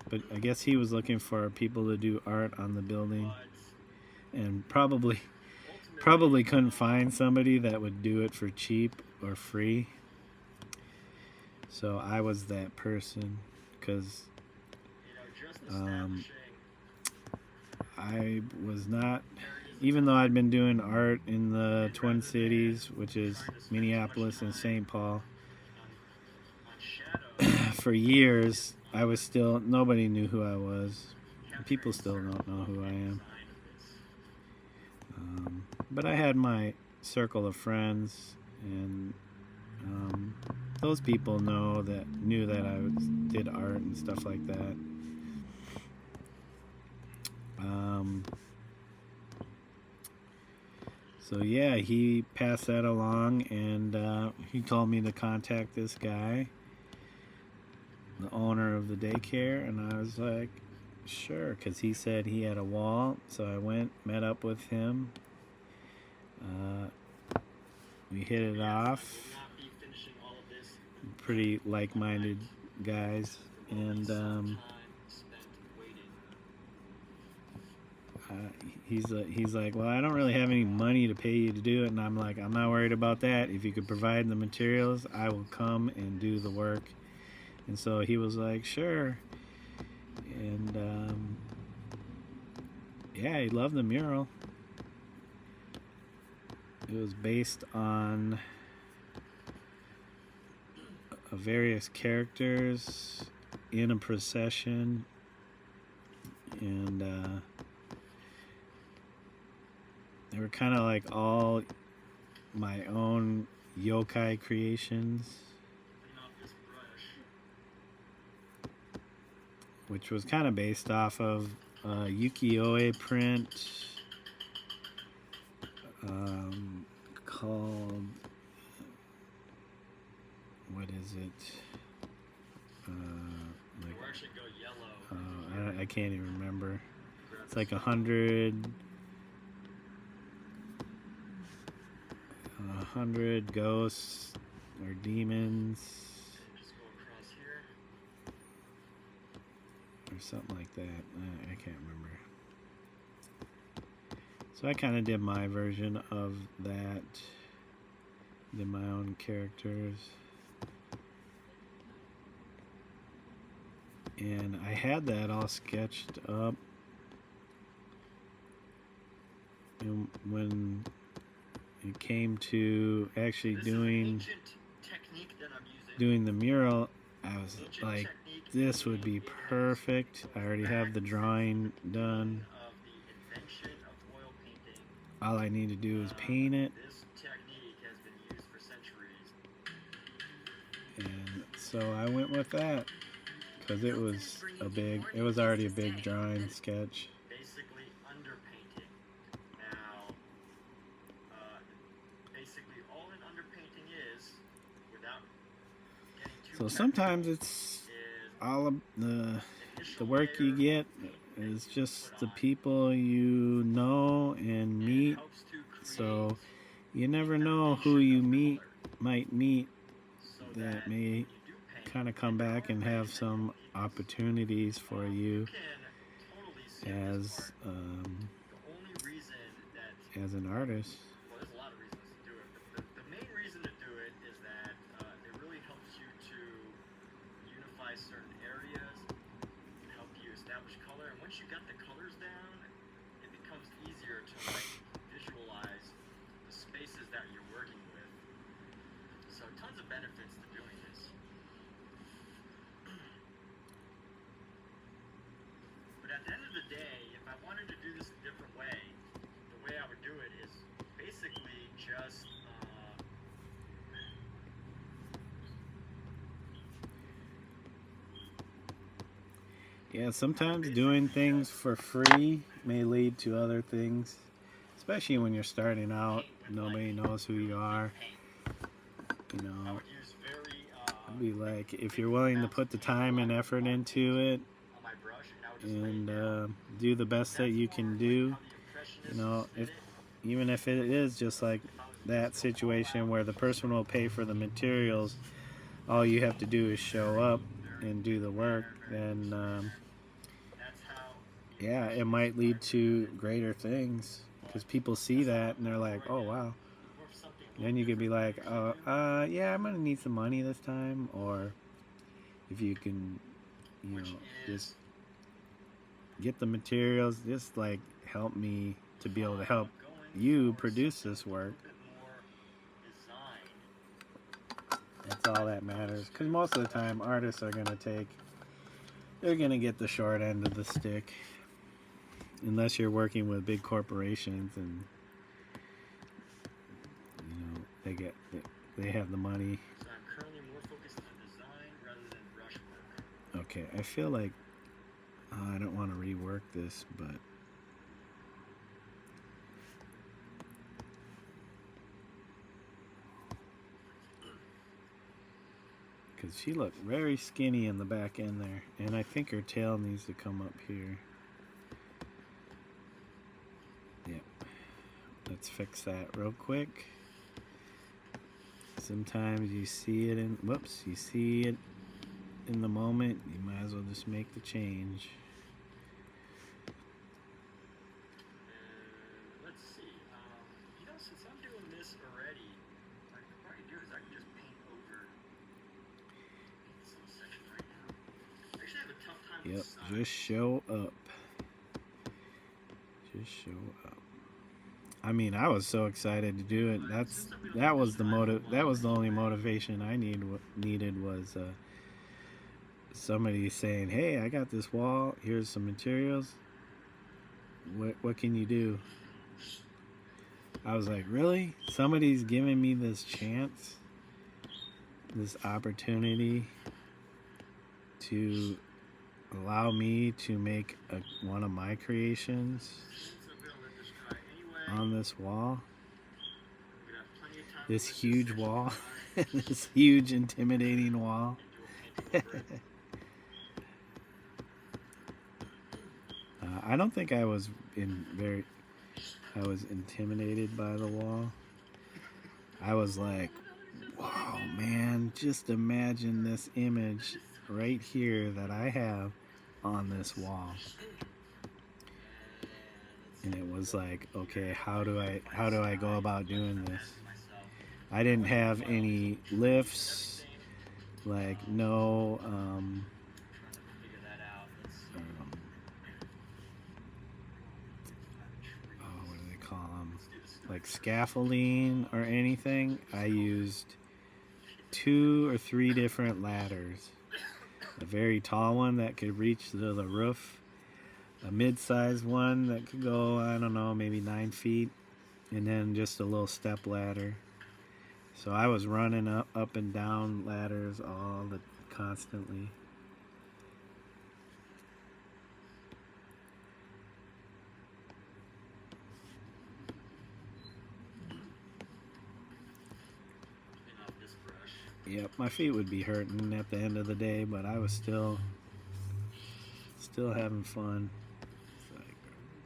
but I guess he was looking for people to do art on the building, and probably couldn't find somebody that would do it for cheap or free. So I was that person, because I was not, even though I'd been doing art in the Twin Cities, which is Minneapolis and St. Paul, for years, I was still, nobody knew who I was. People still don't know who I am. But I had my circle of friends, and those people knew that I did art and stuff like that. So yeah, he passed that along, and he told me to contact this guy, the owner of the daycare, and I was like, sure, because he said he had a wall. So I went, met up with him, we hit it off. Will not be finishing all of this. Pretty like-minded guys, and Time spent waiting. he's like, well, I don't really have any money to pay you to do it, and I'm like, I'm not worried about that. If you could provide the materials, I will come and do the work. And so he was like, sure. And yeah, he loved the mural. It was based on various characters in a procession, and they were kind of like all my own yokai creations, Clean off this brush. which was kind of based off of ukiyo-e print called, what is it? Like, We're actually go yellow. I can't even remember. It's like 100 ghosts or demons Just go across here. or something like that. I can't remember. So I kind of did my version of that. Did my own characters. And I had that all sketched up. And when it came to actually This is an doing ancient technique that I'm using. the mural, I was Ancient like, technique this would be perfect. I already have the drawing done. of the invention of oil painting. All I need to do is paint it. This technique has been used for centuries. And so I went with that because it was already a big drawing sketch. Basically underpainting. Now, basically all an underpainting is, without getting too So sometimes it's is all of the initial work you layer get is just the people you know and meet. helps to So create you never know who you might meet so that when may you do paint, kind of come back and have some opportunities for you you can totally see this as part. The only reason that as an artist. well, there's a lot of reasons to do it, but the main reason to do it is that it really helps you to unify certain areas, help you establish color, and once you got the colors down, it becomes easier to like visualize the spaces that you're working with. So tons of benefits to doing this. But at the end of the day, if I wanted to do this a different way, the way I would do it is basically just Yeah, sometimes doing things for free may lead to other things, especially when you're starting out. Nobody knows who you are. You I know, would use very it'd be like if you're willing to put the time and effort into it on my brush, and I would just lay it and down. do the best that you can do. How the impressionists You know, did if it. even if it is just like that situation where the person will pay for the materials, all you have to do is show up and do the work, then That's how yeah, it might lead to greater things because people see that and they're like, oh wow. more of something. Then you could be like, oh, yeah, I'm gonna need some money this time, or if you can, you know, just get the materials, just like help me to be able to help you produce this work. That's all that matters. Because most of the time, artists are they're gonna get the short end of the stick, unless you're working with big corporations and you know they have the money. So I'm currently more focused on design rather than brush work. Okay, I feel like I don't want to rework this, but because she looked very skinny in the back end there, and I think her tail needs to come up here. Yep. Let's fix that real quick. Sometimes you see it in, whoops, you see it in the moment, you might as well just make the change. Let's see. You know, since I'm doing this already, what I could probably do is I can just paint over this little section right now. I actually have a tough time with Yep, size. just show up. Just show up. I mean, I was so excited to do it. That was the only motivation I needed was somebody saying, "Hey, I got this wall. Here's some materials. What can you do?" I was like, "Really? Somebody's giving me this chance, this opportunity to allow me to make one of my creations on this wall, this huge wall, this huge intimidating wall." I don't think I was intimidated by the wall. I was like, wow, man, just imagine this image right here that I have on this wall. And it was like, okay, how do I go about doing this? I didn't have any lifts, like no what do they call them? Like scaffolding or anything. I used 2 or 3 different ladders. A very tall one that could reach to the roof, a mid-sized one that could go, I don't know, maybe 9 feet, and then just a little step ladder. So I was running up and down ladders constantly. Yep, my feet would be hurting at the end of the day, but I was still having fun. It's like,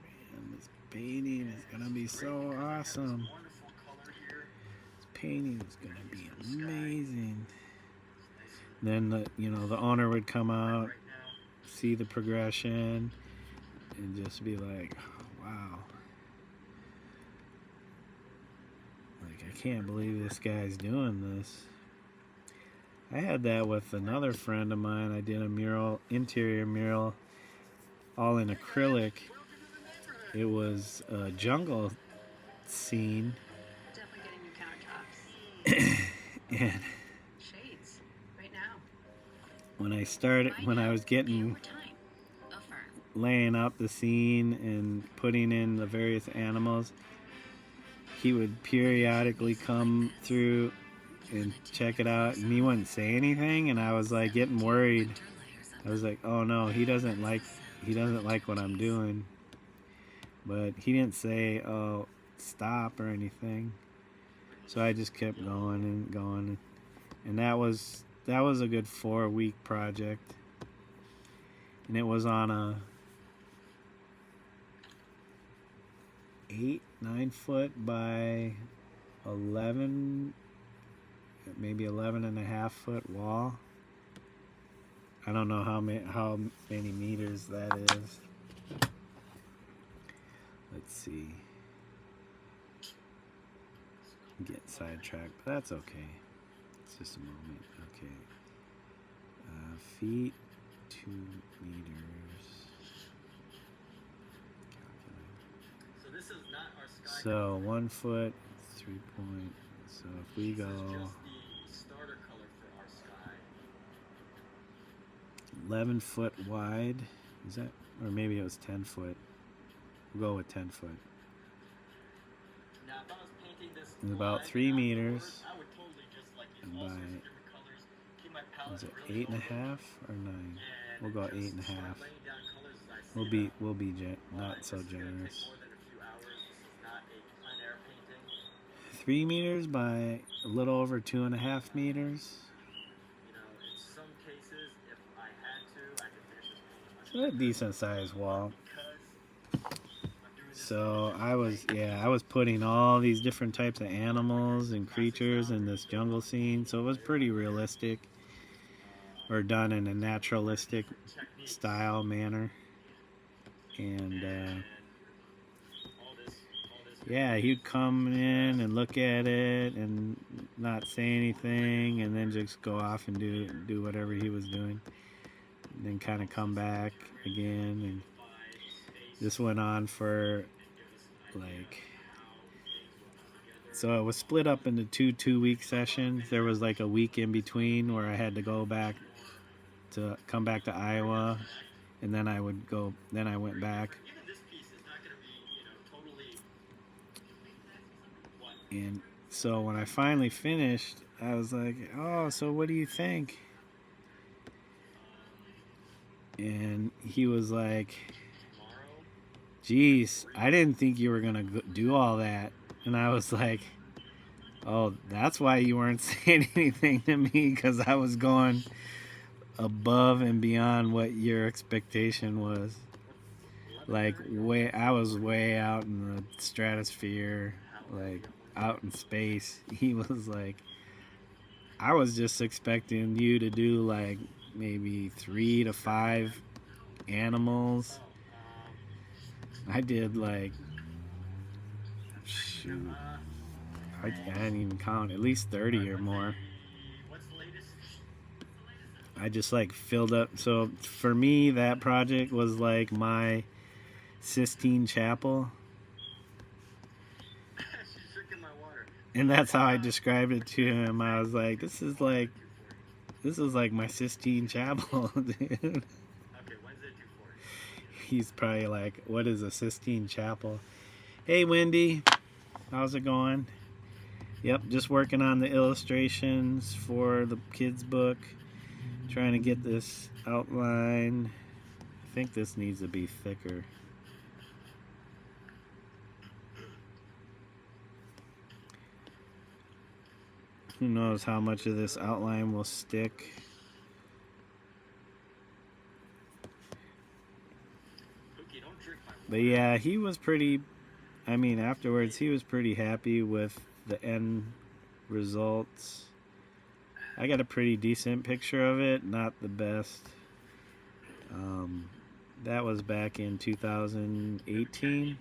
man, this painting is gonna be so awesome. This painting is gonna be amazing. Then the owner would come out, see the progression, and just be like, oh, wow. Like, I can't believe this guy's doing this. I had that with another friend of mine. I did a mural, interior mural, all in acrylic. It was a jungle scene. Definitely getting new countertops. And Shades. Right now. when I was getting laying out the scene and putting in the various animals, he would periodically come through and check it out, and he wouldn't say anything, and I was like getting worried. I was like, oh no, he doesn't like what I'm doing. But he didn't say, oh, stop or anything. So I just kept going and going, and that was a good 4-week project, and it was on a 9 foot by 11, maybe 11.5 foot wall. I don't know how many meters that is. Let's see. I'm getting sidetracked, but that's okay. It's just a moment. Okay. Feet, 2 meters. So this is not our sky. So 1 foot, 3 point. So if we go This is just the starter color for our sky. 11 foot wide, is that, or maybe it was 10 foot. We'll go with 10 foot. Now, if I was painting this It's about live 3 outdoors, meters. I would totally just like use And all by, sorts of different colors, keep my palette is it really 8.5 or 9? and We'll go just 8.5. start laying down colors as I see We'll be them. not so This is gonna take generous. more than a few hours. This is not a plein air painting. 3 meters by a little over 2.5 meters. You know, in some cases, if I had to, I could finish this painting much So a decent sized wall. because I'm doing So I was putting all these different types of animals and creatures in this jungle scene. So it was pretty realistic, or done in a naturalistic style manner. And yeah, he'd come in and look at it and not say anything, and then just go off and do whatever he was doing, and then kind of come back again. And this went on for like, so it was split up into two-week sessions. There was like a week in between where I had to come back to Iowa, and then I went back. And so when I finally finished, I was like, oh, so what do you think? And he was like, geez, I didn't think you were going to do all that. And I was like, oh, that's why you weren't saying anything to me, because I was going above and beyond what your expectation was. Like, I was way out in the stratosphere, like out in space. He was like, I was just expecting you to do like maybe 3 to 5 animals. I did like, shoot, I didn't even count, at least 30 or more. I just like filled up. So for me, that project was like my Sistine Chapel. And that's how I described it to him. I was like, this is like my Sistine Chapel, dude. He's probably like, what is a Sistine Chapel? Hey, Wendy, how's it going? Yep, just working on the illustrations for the kids' book. Trying to get this outline. I think this needs to be thicker. Who knows how much of this outline will stick. But yeah, he was pretty, I mean, afterwards he was pretty happy with the end results. I got a pretty decent picture of it, not the best. That was back in 2018.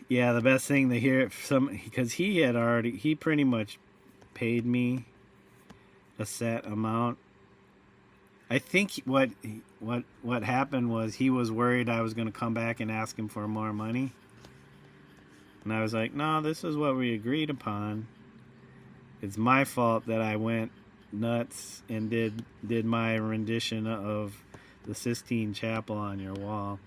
Yeah, the best thing to hear because he pretty much paid me a set amount. I think what happened was he was worried I was going to come back and ask him for more money. And I was like, no, this is what we agreed upon. It's my fault that I went nuts and did my rendition of the Sistine Chapel on your wall.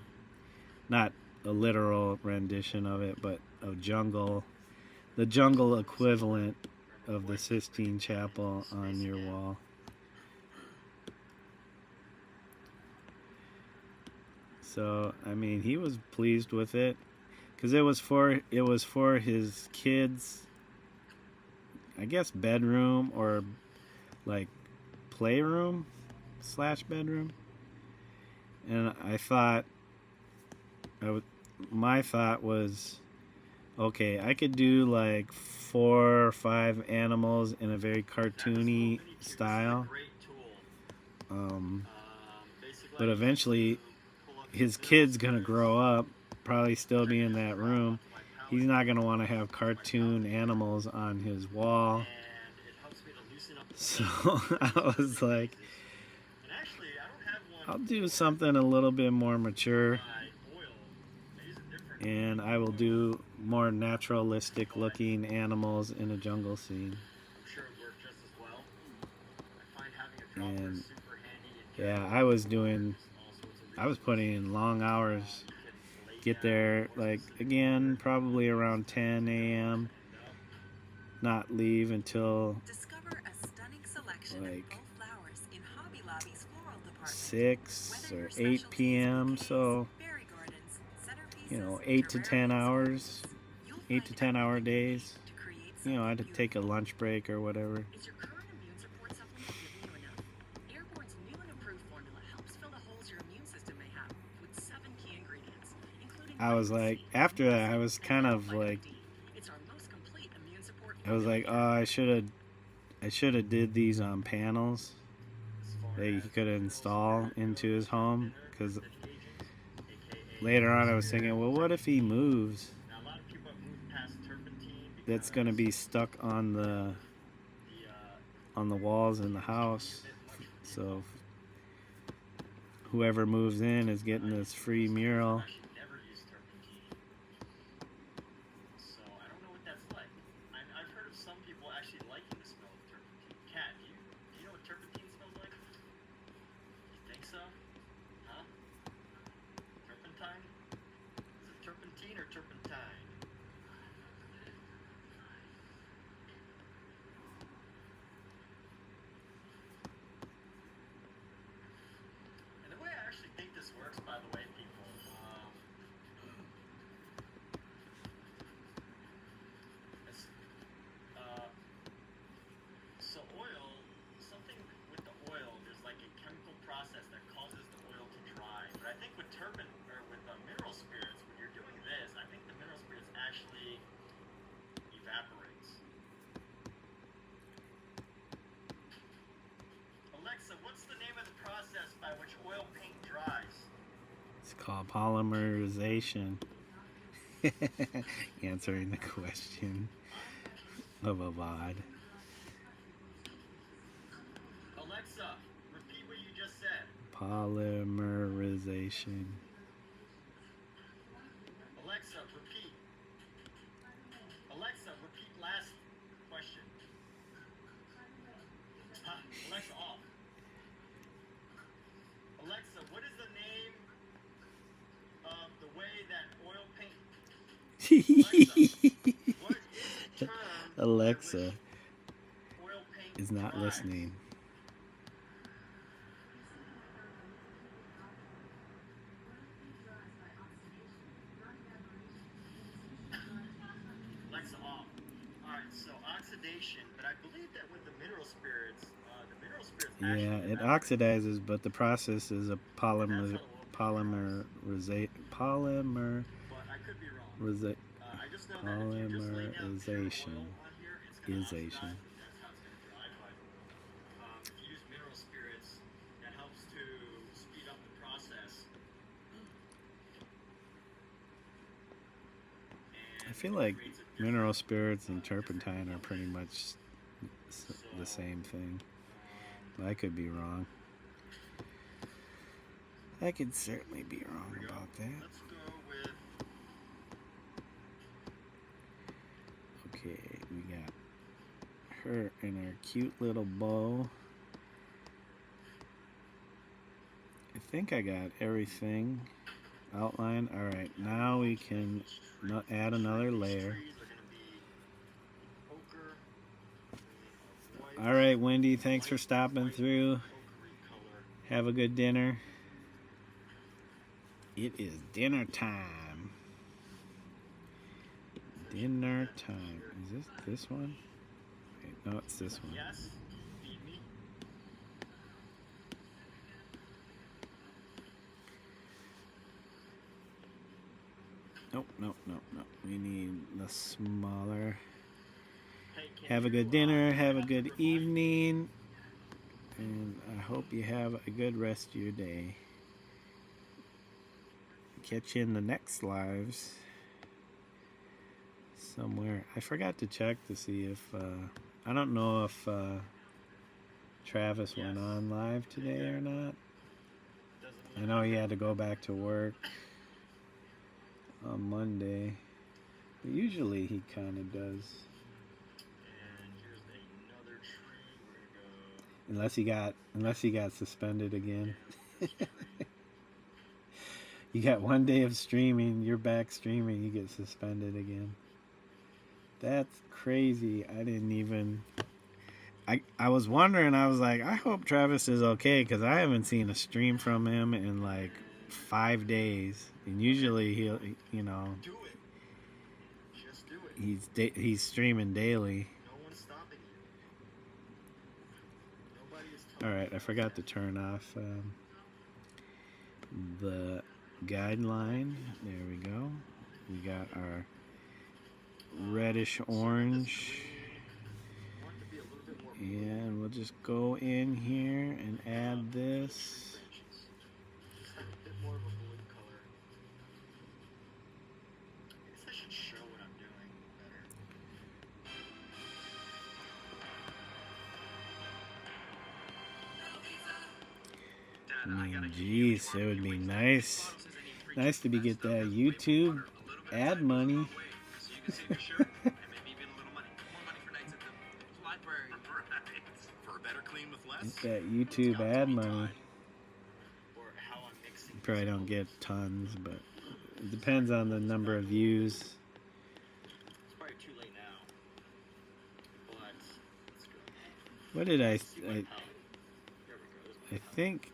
Not a literal rendition of it, but the jungle equivalent of the Sistine Chapel on your wall. So, I mean, he was pleased with it because it was for his kids, I guess, bedroom or like playroom / bedroom. And I thought, my thought was, okay, I could do like 4 or 5 animals in a very cartoony style. But eventually his kid's gonna grow up, probably still be in that room. He's not gonna want to have cartoon animals on his wall. So I was like, I'll do something a little bit more mature, and I will do more naturalistic looking animals in a jungle scene. And yeah, I was putting in long hours. Get there, like, again, probably around 10 a.m. Not leave until like 6 or 8 p.m. So, 8 to 10 hours, 8 to 10 hour days. you know, I had to take a lunch break or whatever. Is your current immune support supplement giving you enough? Airborne's new and improved formula helps fill the holes your immune system may have with 7 key ingredients, including I was like, after that, I was kind of like, it's our most complete immune support I was like, oh, I should have did these panels that he could install into his home, because later on I was thinking, well, what if he moves? Now, a lot of people have moved past turpentine That's gonna be stuck on the walls in the house. So whoever moves in is getting this free mural. never use turpentine. So I don't know what that's like. I've heard of some people actually liking the smell of turpentine. Kat, do you know what turpentine smells like? You think so? Huh? Turpentine? Is it turpentine or turpentine? And the way I actually think this works, by the way, people, it's, so oil, something with the oil, there's like a chemical process that causes the oil to dry. But I think with mineral spirits, when you're doing this, I think the mineral spirits actually evaporates. Alexa, what's the name of the process by which oil paint dries? It's called polymerization. Answering the question of a VOD. Alexa, repeat what you just said. Polymerization. Alexa, repeat. Alexa, repeat last question. Alexa, off. Alexa, what is the name of the way that oil paint... Alexa, what is the term Alexa by which oil paint is not dries? listening. Alexa, off. Alright, so oxidation, but I believe that with the mineral spirits Yeah, it evaporate. oxidizes, but the process is a polymerization. But I could be wrong. I just know that if you just lay down pure oil Polymerization. on here, it's going to Isation. oxidize, and that's how it's going to dry. But if you use mineral spirits, that helps to speed up the process. I feel like mineral spirits and turpentine are pretty much the same thing. I could be wrong. I could certainly be wrong about that. Let's go with Okay, we got her in her cute little bow. I think I got everything outlined. Alright, now we can add another layer. Alright, Wendy, thanks for stopping through. Have a good dinner. It is dinner time. Dinner time. Is this one? Wait, no, it's this one. yes, feed me. Nope. We need the smaller. Hey, can Have a you, good dinner. Have a adjust good the mic? evening. And I hope you have a good rest of your day. Catch you in the next lives. Somewhere. I forgot to check to see if I don't know if Travis went on live today or not. I know he had to go back to work on Monday, but usually he kind of does, And here's another tree. We're gonna go. unless he got suspended again. You got one day of streaming, you're back streaming, you get suspended again. That's crazy. I didn't even... I was wondering, I was like, I hope Travis is okay, because I haven't seen a stream from him in like 5 days. And usually he'll, you know... Do it. Just do it. he's streaming daily. No one's stopping you. Nobody is All telling right, I forgot to turn off the guideline. There we go. We got our reddish orange, and we'll just go in here and add this. a bit more of a blue color. I guess I should show what I'm doing better. I mean, geez, it would be nice to get that YouTube ad money. Get that YouTube ad money. Or how I'm mixing. You probably don't get tons, but it depends on the number of views. It's probably too late now. But let's go. What did I There we go. I think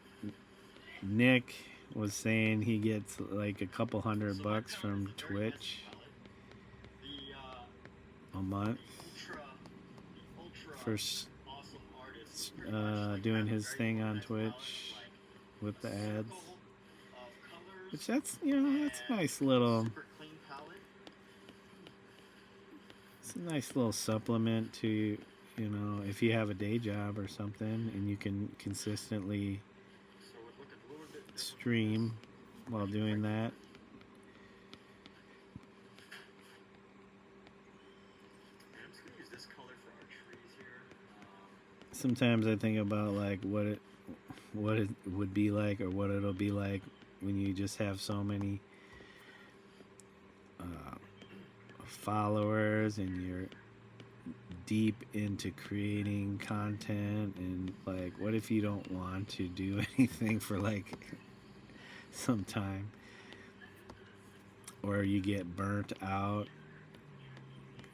Nick was saying he gets like a couple $100 from Twitch The a month ultra for awesome artist doing his thing on Twitch with the ads. Which that's a nice little, super clean palette. it's a nice little supplement to, if you have a day job or something and you can consistently So we're looking a little bit stream while doing that. And I'm just gonna use this color for our trees here. Sometimes I think about like what it would be like, or what it'll be like when you just have so many followers and you're deep into creating content, and like what if you don't want to do anything for like some time, or you get burnt out,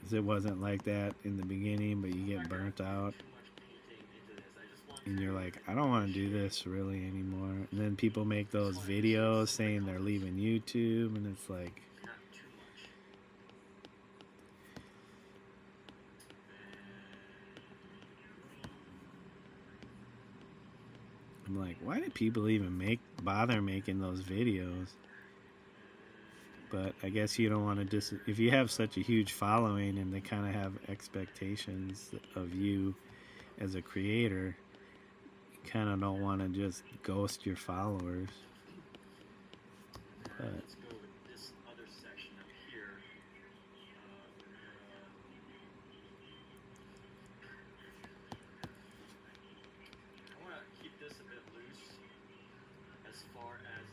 'cause it wasn't like that in the beginning, but you get burnt out and you're like, I don't want to do this really anymore. And then people make those videos saying they're leaving YouTube, and it's like, Not too much. I'm like, why do people even bother making those videos? But I guess you don't want to if you have such a huge following and they kind of have expectations of you as a creator, you kind of don't want to just ghost your followers. But Let's go with this other section up here. I want to keep this a bit loose as far as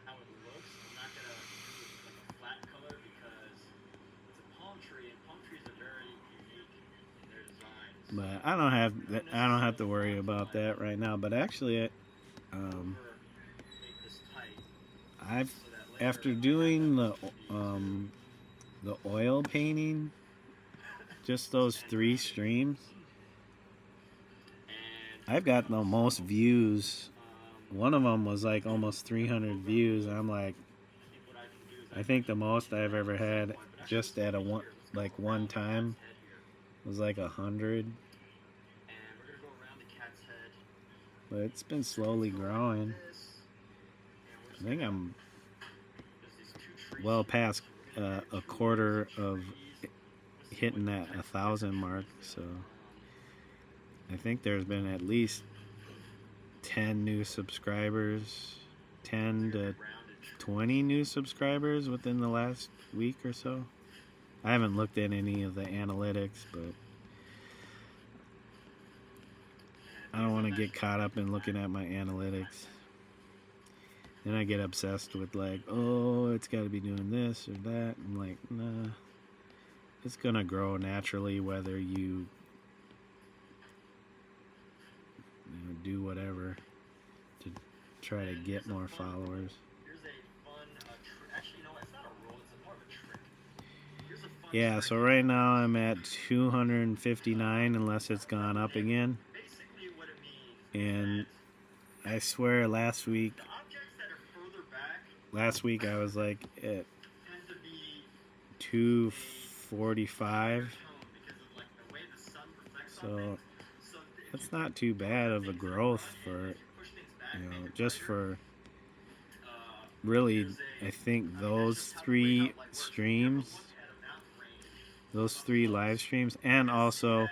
how it looks. I'm not going to do like a flat color because it's a palm tree, and palm trees are very unique in their designs. But I don't have to worry about that right now. But actually, Make this tight I've so that later after doing the oil painting, just those 3 streams, and I've got the most views. One of them was like almost 300 views. I'm like, what I can do is I think the most I've ever had just at one time was like 100. and we're gonna go around the cat's head. But it's been slowly growing. This, and we're I just think gonna- I'm there's these 2 trees. well past a quarter of hitting that 1,000 mark. So I think there's been at least 10 new subscribers, 10 to 20 new subscribers within the last week or so. I haven't looked at any of the analytics, but I don't want to get caught up in looking at my analytics. Then I get obsessed with like, oh, it's got to be doing this or that. I'm like, nah, it's gonna grow naturally whether you do whatever to try to get more followers. Here's a fun actually, you know what? It's not a roll, it's more of a trick. Here's a fun Yeah, trick. so right now I'm at 259 unless it's gone up again. Basically what it means And I swear last week the objects that are further back I was like at tend to be 245. So that's not too bad of a growth for, just for really, I think those three streams, those three live streams, and also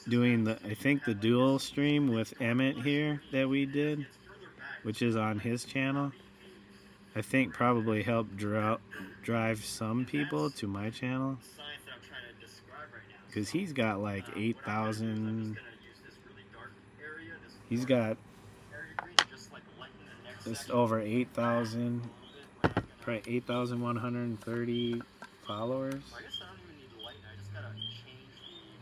doing I think the dual stream with Emmett here that we did, which is on his channel, I think probably helped drive some people to my channel, because he's got like 8,000, he's got just over 8,000, probably 8,130 followers.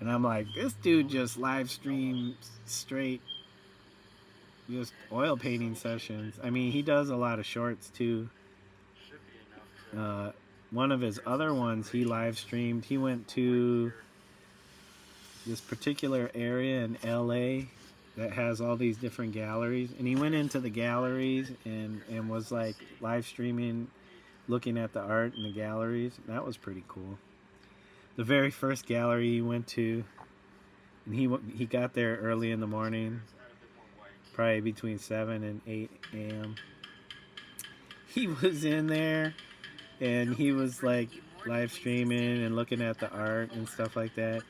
And I'm like, this dude just live streams straight just oil painting sessions. I mean, he does a lot of shorts too. One of his other ones he live streamed, he went to this particular area in LA that has all these different galleries, and he went into the galleries and was like live streaming, looking at the art in the galleries. That was pretty cool. The very first gallery he went to, and he got there early in the morning, probably between 7 and 8 a.m. He was in there and he was like live streaming and looking at the art and stuff like that.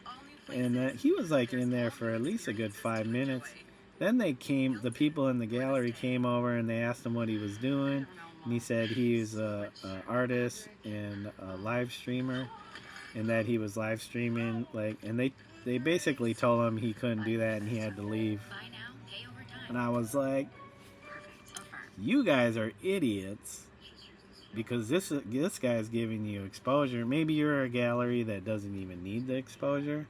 And he was like in there for at least a good 5 minutes. Then the people in the gallery came over and they asked him what he was doing. And he said he's a artist and a live streamer, and that he was live streaming, and they basically told him he couldn't do that and he had to leave. And I was like, you guys are idiots, because this guy's giving you exposure. Maybe you're a gallery that doesn't even need the exposure,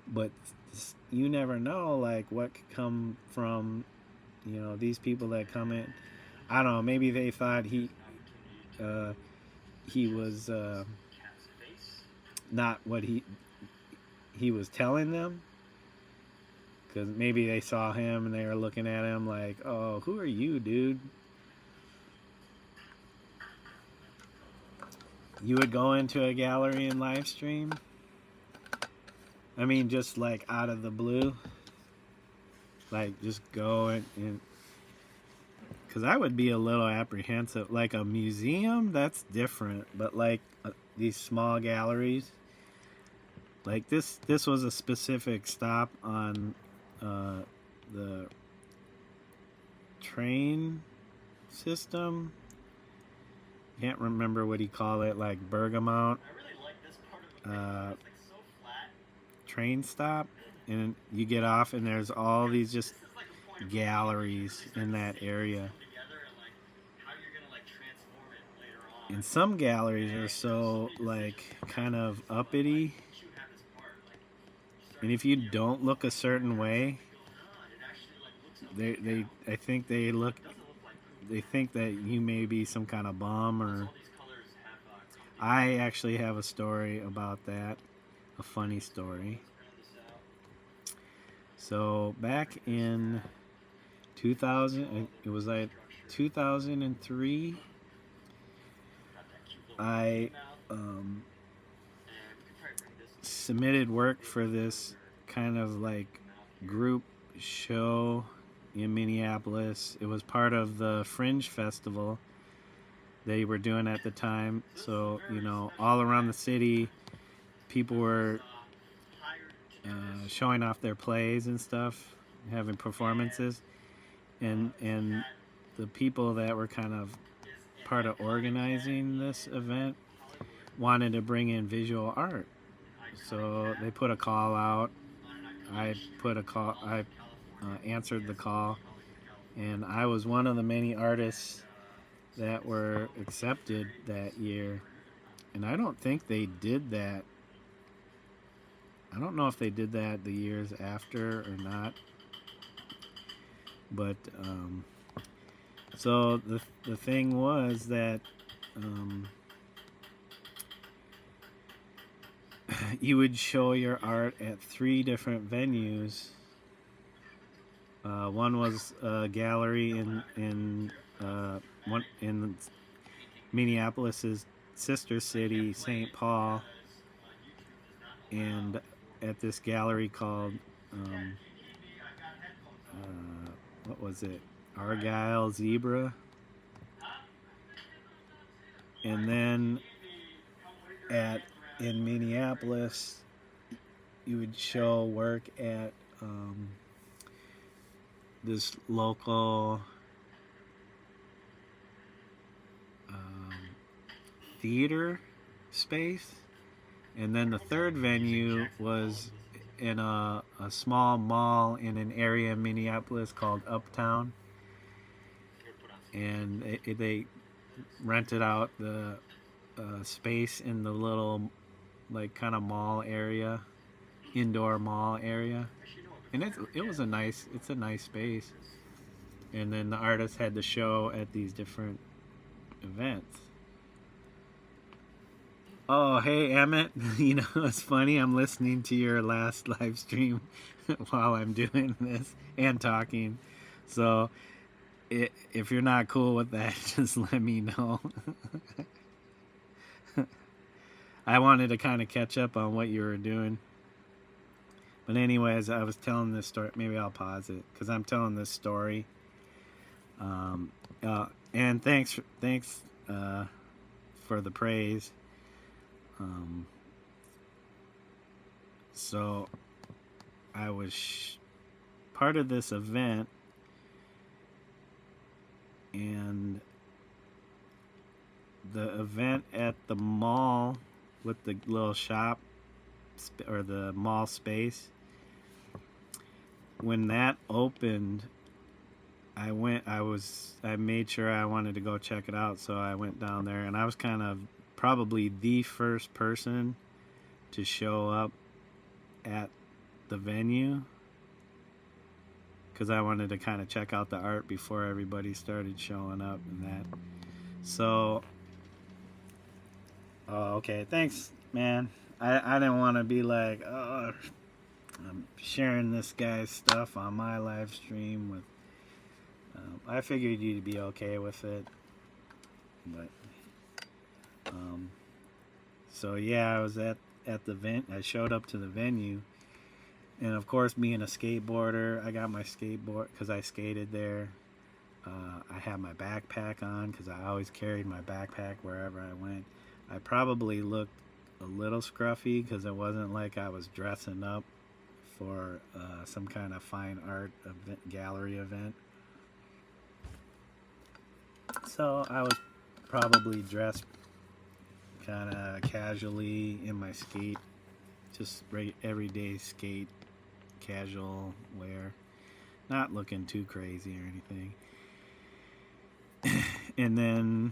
but you never know like what could come from these people that come in. I don't know, maybe they thought he was not what he was telling them, because maybe they saw him and they were looking at him like, oh, who are you, dude? You would go into a gallery and live stream? I mean, just like out of the blue? Like, just go and because I would be a little apprehensive. Like a museum, that's different. But like these small galleries, like this was a specific stop on the train system. Can't remember what he called it, like Bergamot train stop, and you get off and there's all these just galleries in that area. And some galleries are so like kind of uppity, and if you don't look a certain way, they think that you may be some kind of bum. Or I actually have a story about that, a funny story. So back in 2000, it was like 2003, I submitted work for this kind of like group show in Minneapolis. It was part of the Fringe Festival they were doing at the time. So, all around the city, people were showing off their plays and stuff, having performances. And the people that were kind of part of organizing this event wanted to bring in visual art. So they put a call out. I answered the call, and I was one of the many artists that were accepted that year. And I don't think they did that. I don't know if they did that the years after or not. But so the thing was that you would show your art at 3 different venues. One was a gallery in Minneapolis's sister city, St. Paul, and at this gallery called what was it? Argyle Zebra. And then in Minneapolis, you would show work at this local theater space. And then the third venue was in a small mall in an area in Minneapolis called Uptown. And they rented out the space in the little, like, kind of mall area, indoor mall area. And it's a nice space. And then the artists had the show at these different events. Oh, hey, Emmett. You know, it's funny. I'm listening to your last live stream while I'm doing this and talking. So if you're not cool with that, just let me know. I wanted to kind of catch up on what you were doing. But anyways, I was telling this story. Maybe I'll pause it because I'm telling this story. And thanks for the praise. So I was part of this event, and the event at the mall with the little shop or the mall space, when that opened, I made sure I wanted to go check it out, so I went down there, and I was kind of probably the first person to show up at the venue because I wanted to kind of check out the art before everybody started showing up and that. So, okay, thanks, man. I didn't want to be like, oh, I'm sharing this guy's stuff on my live stream with. I figured you'd be okay with it, but so yeah, I was at the event. I showed up to the venue, and of course, being a skateboarder, I got my skateboard because I skated there. I had my backpack on because I always carried my backpack wherever I went. I probably looked a little scruffy because it wasn't like I was dressing up for some kind of fine art event, gallery event. So I was probably dressed kind of casually in my skate, just everyday skate, casual wear, not looking too crazy or anything. And then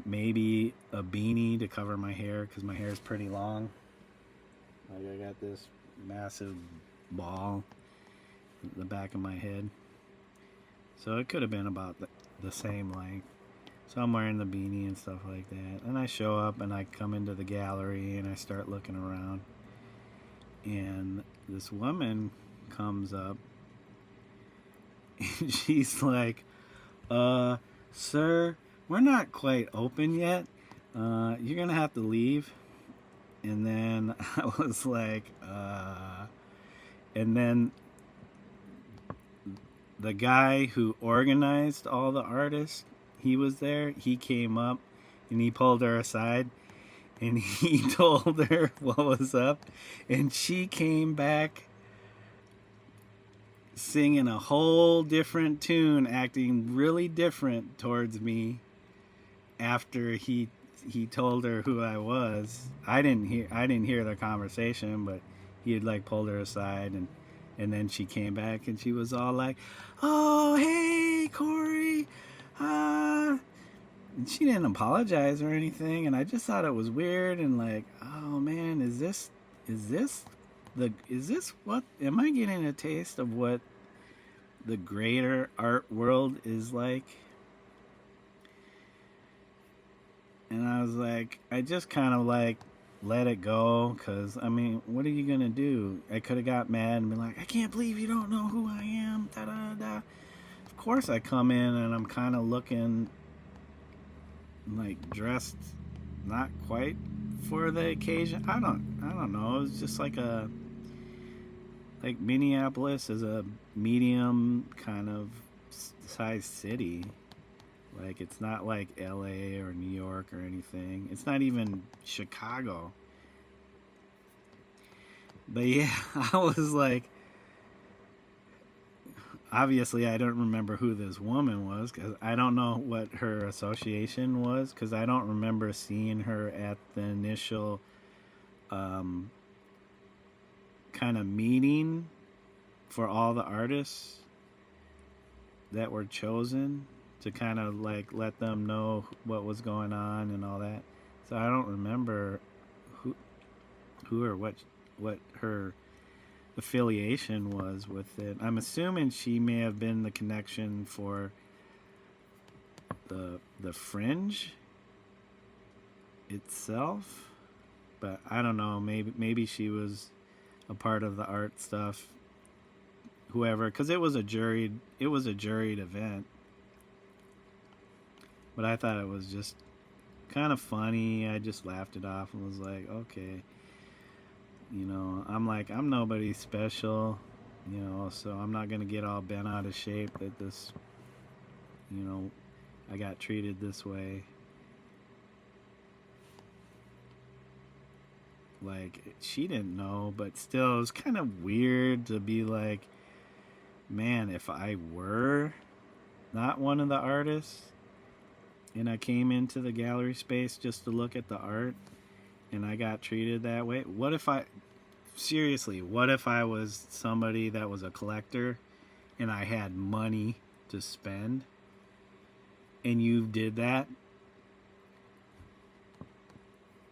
maybe a beanie to cover my hair because my hair is pretty long. Like, I got this massive ball in the back of my head, so it could have been about the same length. So I'm wearing the beanie and stuff like that. And I show up and I come into the gallery and I start looking around. And this woman comes up and she's like, sir, we're not quite open yet. You're going to have to leave. And then I was like, and then the guy who organized all the artists, he was there. He came up and he pulled her aside and he told her what was up, and she came back singing a whole different tune, acting really different towards me after he told her who I was. I didn't hear the conversation, but he had like pulled her aside, and then she came back and she was all like, "Oh, hey, Corey." And she didn't apologize or anything, and I just thought it was weird and like, oh man, is this what, am I getting a taste of what the greater art world is like? And I was like, I just kind of like let it go, because I mean, what are you gonna do? I could have got mad and been like, I can't believe you don't know who I am, da da da. Of course I come in and I'm kind of looking like dressed not quite for the occasion. I don't know. It was just like Minneapolis is a medium kind of sized city. Like, it's not like LA or New York or anything. It's not even Chicago. But yeah, I was like, obviously I don't remember who this woman was, because I don't know what her association was, because I don't remember seeing her at the initial kind of meeting for all the artists that were chosen to kind of like let them know what was going on and all that. So I don't remember who or what her affiliation was with it. I'm assuming she may have been the connection for the Fringe itself, but I don't know. Maybe she was a part of the art stuff. Whoever, because it was a juried event. But I thought it was just kind of funny. I just laughed it off and was like, okay. You know, I'm nobody special, you know, so I'm not going to get all bent out of shape that this, you know, I got treated this way. Like, she didn't know, but still, it was kind of weird to be like, man, if I were not one of the artists and I came into the gallery space just to look at the art and I got treated that way, what if I was somebody that was a collector and I had money to spend and you did that?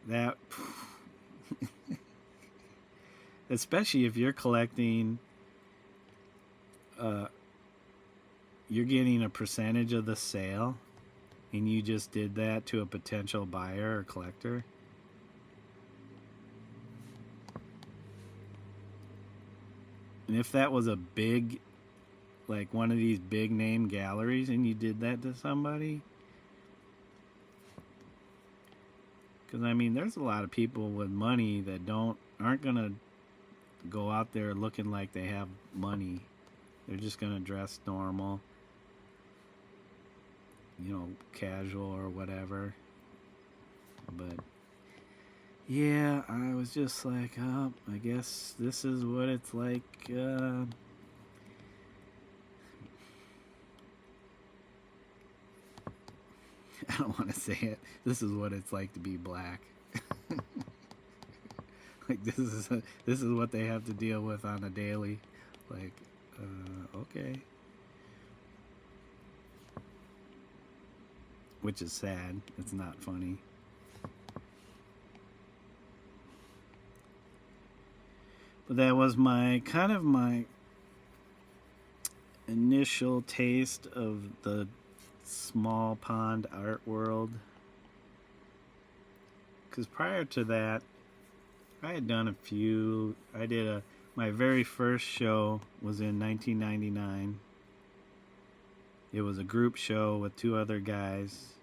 That especially if you're collecting, you're getting a percentage of the sale and you just did that to a potential buyer or collector. And if that was a big, like one of these big name galleries and you did that to somebody, because I mean, there's a lot of people with money that aren't gonna go out there looking like they have money. They're just gonna dress normal, you know, casual or whatever. But yeah, I was just like, oh, I guess this is what it's like. I don't want to say it. This is what it's like to be black. Like, this is what they have to deal with on a daily. Like, okay. Which is sad. It's not funny. But that was my initial taste of the small pond art world. Because prior to that, I had done a few. My very first show was in 1999. It was a group show with two other guys.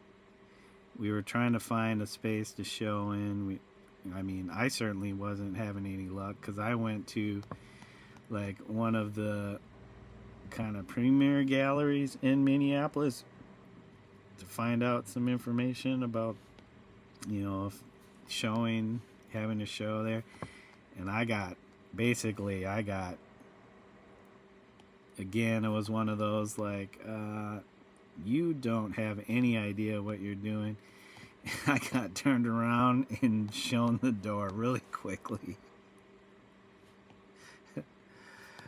We were trying to find a space to show in. I certainly wasn't having any luck, because I went to like one of the kind of premier galleries in Minneapolis to find out some information about, you know, having a show there. And again, it was one of those like, you don't have any idea what you're doing. I got turned around and shown the door really quickly.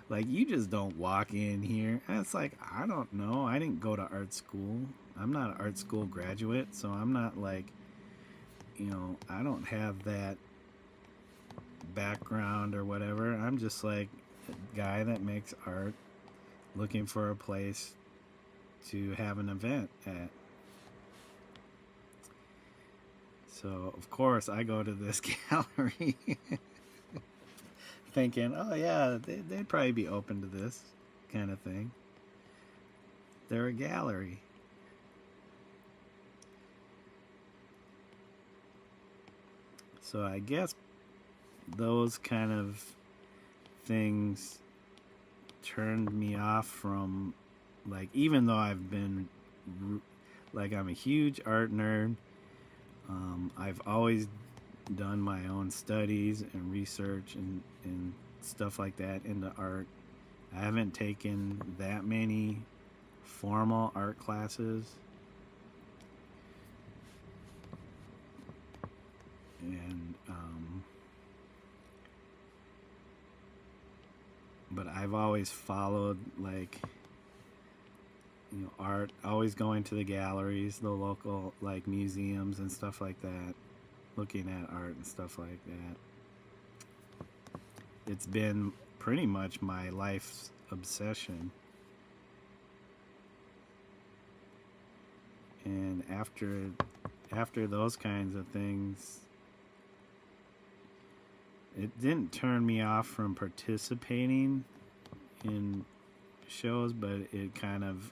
Like, you just don't walk in here. And it's like, I don't know. I didn't go to art school. I'm not an art school graduate, so I'm not like, you know, I don't have that background or whatever. I'm just like a guy that makes art, looking for a place to have an event at. So, of course, I go to this gallery thinking, oh, yeah, they'd probably be open to this kind of thing. They're a gallery. So I guess those kind of things turned me off from, like, even though I've been, like, I'm a huge art nerd. I've always done my own studies and research and stuff like that into art. I haven't taken that many formal art classes. And but I've always followed, like, you know, art, always going to the galleries, the local, like, museums and stuff like that, looking at art and stuff like that. It's been pretty much my life's obsession. And after those kinds of things, it didn't turn me off from participating in shows, but it kind of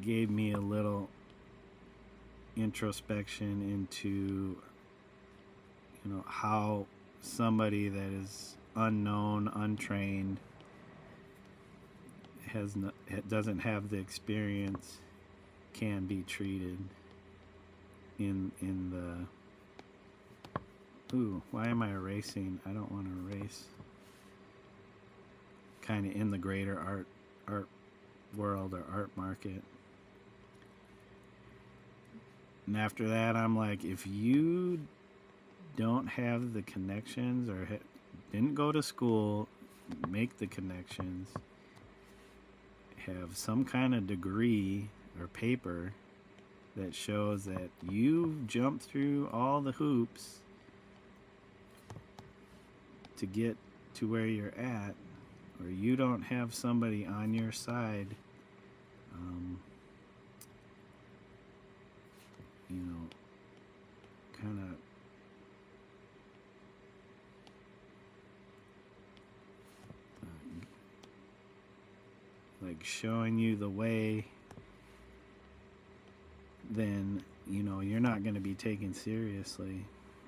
gave me a little introspection into, you know, how somebody that is unknown, untrained, doesn't have the experience, can be treated in the, ooh, why am I erasing? I don't want to erase. Kind of in the greater art world or art market. And after that, I'm like, if you don't have the connections or didn't go to school, make the connections, have some kind of degree or paper that shows that you jumped through all the hoops to get to where you're at, or you don't have somebody on your side, you know, kind of like showing you the way, then, you know, you're not going to be taken seriously,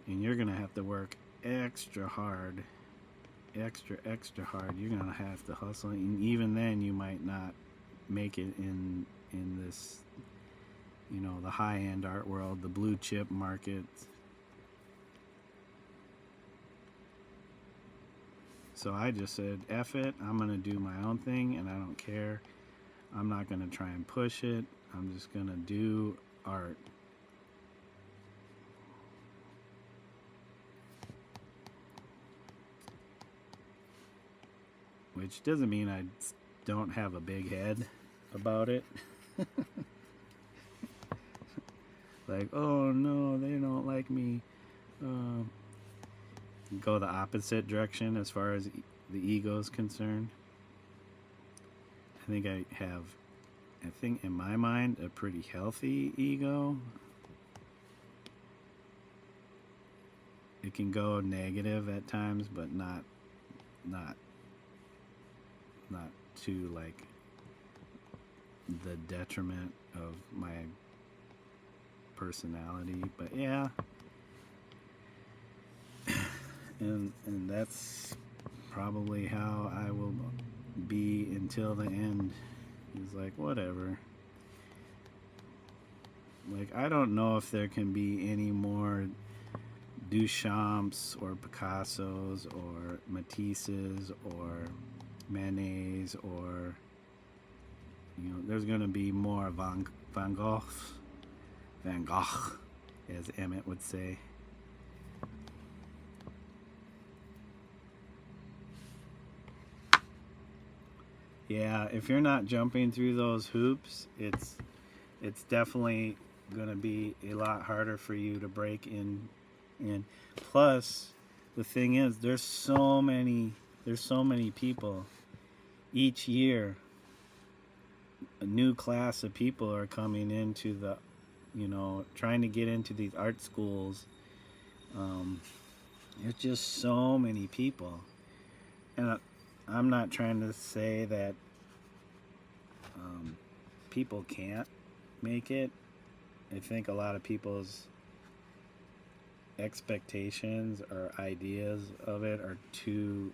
and you're going to have to work extra hard. Extra hard. You're going to have to hustle, and even then you might not make it in this, you know, the high-end art world, the blue chip markets. So I just said, F it, I'm going to do my own thing, and I don't care. I'm not going to try and push it. I'm just going to do art. Which doesn't mean I don't have a big head about it. Like, oh no, they don't like me. Go the opposite direction as far as the ego is concerned. I think in my mind, a pretty healthy ego. It can go negative at times, but not to, like, the detriment of my personality. But yeah, and that's probably how I will be until the end. It's like, whatever. Like, I don't know if there can be any more Duchamps or Picassos or Matisses or Manets, or, you know, there's going to be more Van Gogh, as Emmett would say. Yeah, if you're not jumping through those hoops, it's definitely going to be a lot harder for you to break in. Plus, the thing is, there's so many people each year. A new class of people are coming into the, you know, trying to get into these art schools. There's just so many people, and I'm not trying to say that people can't make it. I think a lot of people's expectations or ideas of it are too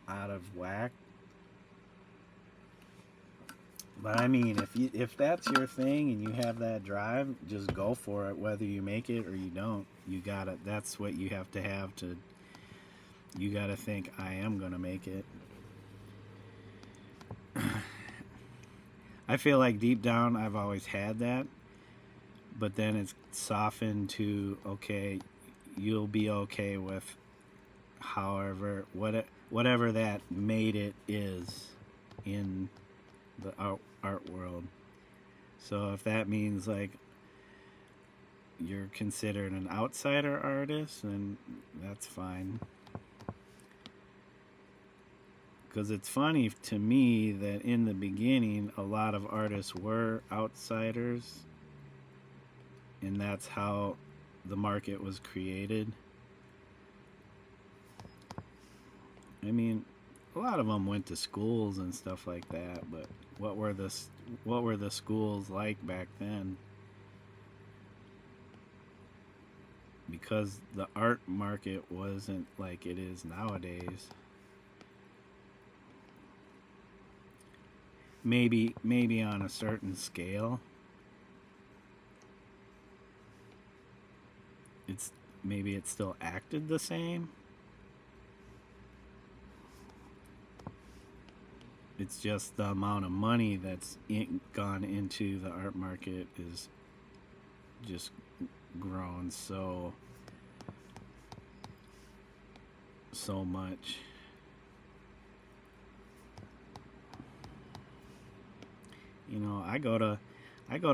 out of whack. But I mean, if that's your thing and you have that drive, just go for it. Whether you make it or you don't, you gotta. That's what you have to. You gotta think, I am gonna make it. I feel like deep down, I've always had that, but then it's softened to, okay, you'll be okay with, whatever that made it is in the art world. So if that means like you're considered an outsider artist, then that's fine. Because it's funny to me that in the beginning a lot of artists were outsiders, and that's how the market was created. I mean, a lot of them went to schools and stuff like that, but what were the schools like back then? Because the art market wasn't like it is nowadays. Maybe on a certain scale. Maybe it still acted the same. It's just the amount of money that's gone into the art market is just grown so much. You know, I go to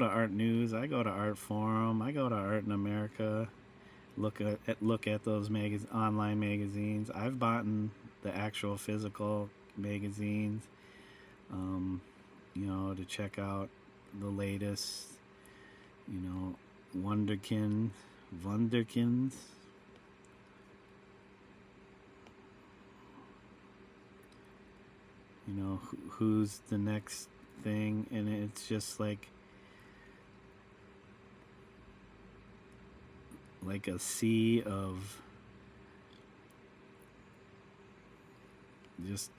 Art News, I go to Art Forum, I go to Art in America, look at those online magazines. I've bought the actual physical magazines, you know, to check out the latest, you know, Wunderkins. You know, who's the next thing, and it's just like a sea of just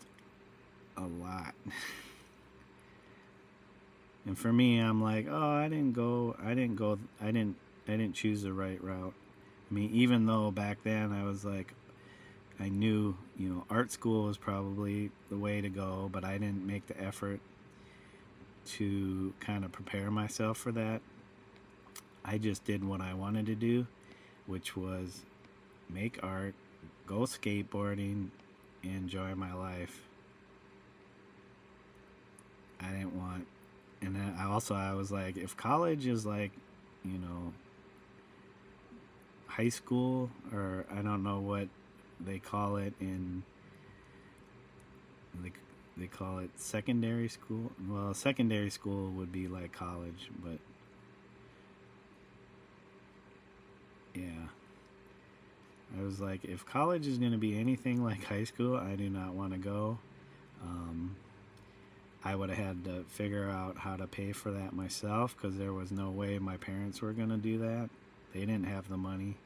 a lot. And for me, I'm like, oh, I didn't choose the right route. I mean, even though back then I was like, I knew, you know, art school was probably the way to go, but I didn't make the effort to kind of prepare myself for that. I just did what I wanted to do, which was make art, go skateboarding, enjoy my life. I didn't want, and then I was like, if college is like, you know, high school, or I don't know what they call it in, they call it secondary school. Well, secondary school would be like college, but yeah. I was like, if college is going to be anything like high school, I do not want to go. I would have had to figure out how to pay for that myself, because there was no way my parents were going to do that. They didn't have the money.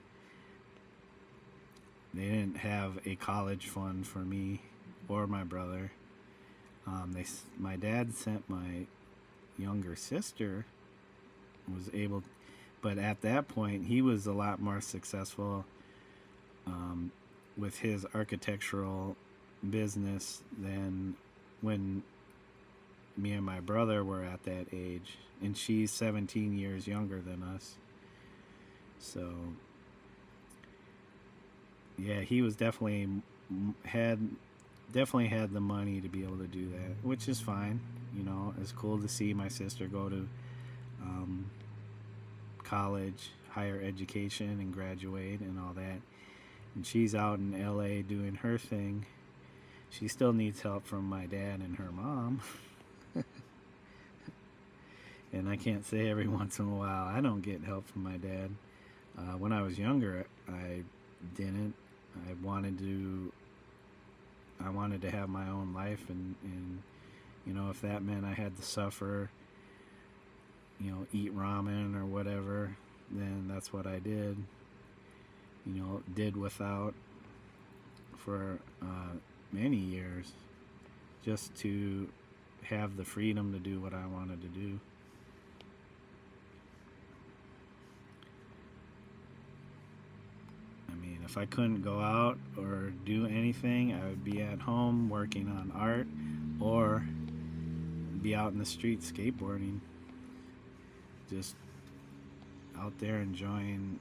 They didn't have a college fund for me or my brother. My dad sent my younger sister, was able, but at that point he was a lot more successful with his architectural business than when me and my brother were at that age, and she's 17 years younger than us. So yeah, he was definitely had the money to be able to do that, which is fine. You know, it's cool to see my sister go to college, higher education, and graduate and all that. And she's out in LA doing her thing. She still needs help from my dad and her mom. And I can't say every once in a while I don't get help from my dad. When I was younger, I didn't. I wanted to have my own life, and you know, if that meant I had to suffer you know, eat ramen or whatever, then that's what I did. You know, did without for many years, just to have the freedom to do what I wanted to do. I mean, if I couldn't go out or do anything, I would be at home working on art or be out in the street skateboarding, just out there enjoying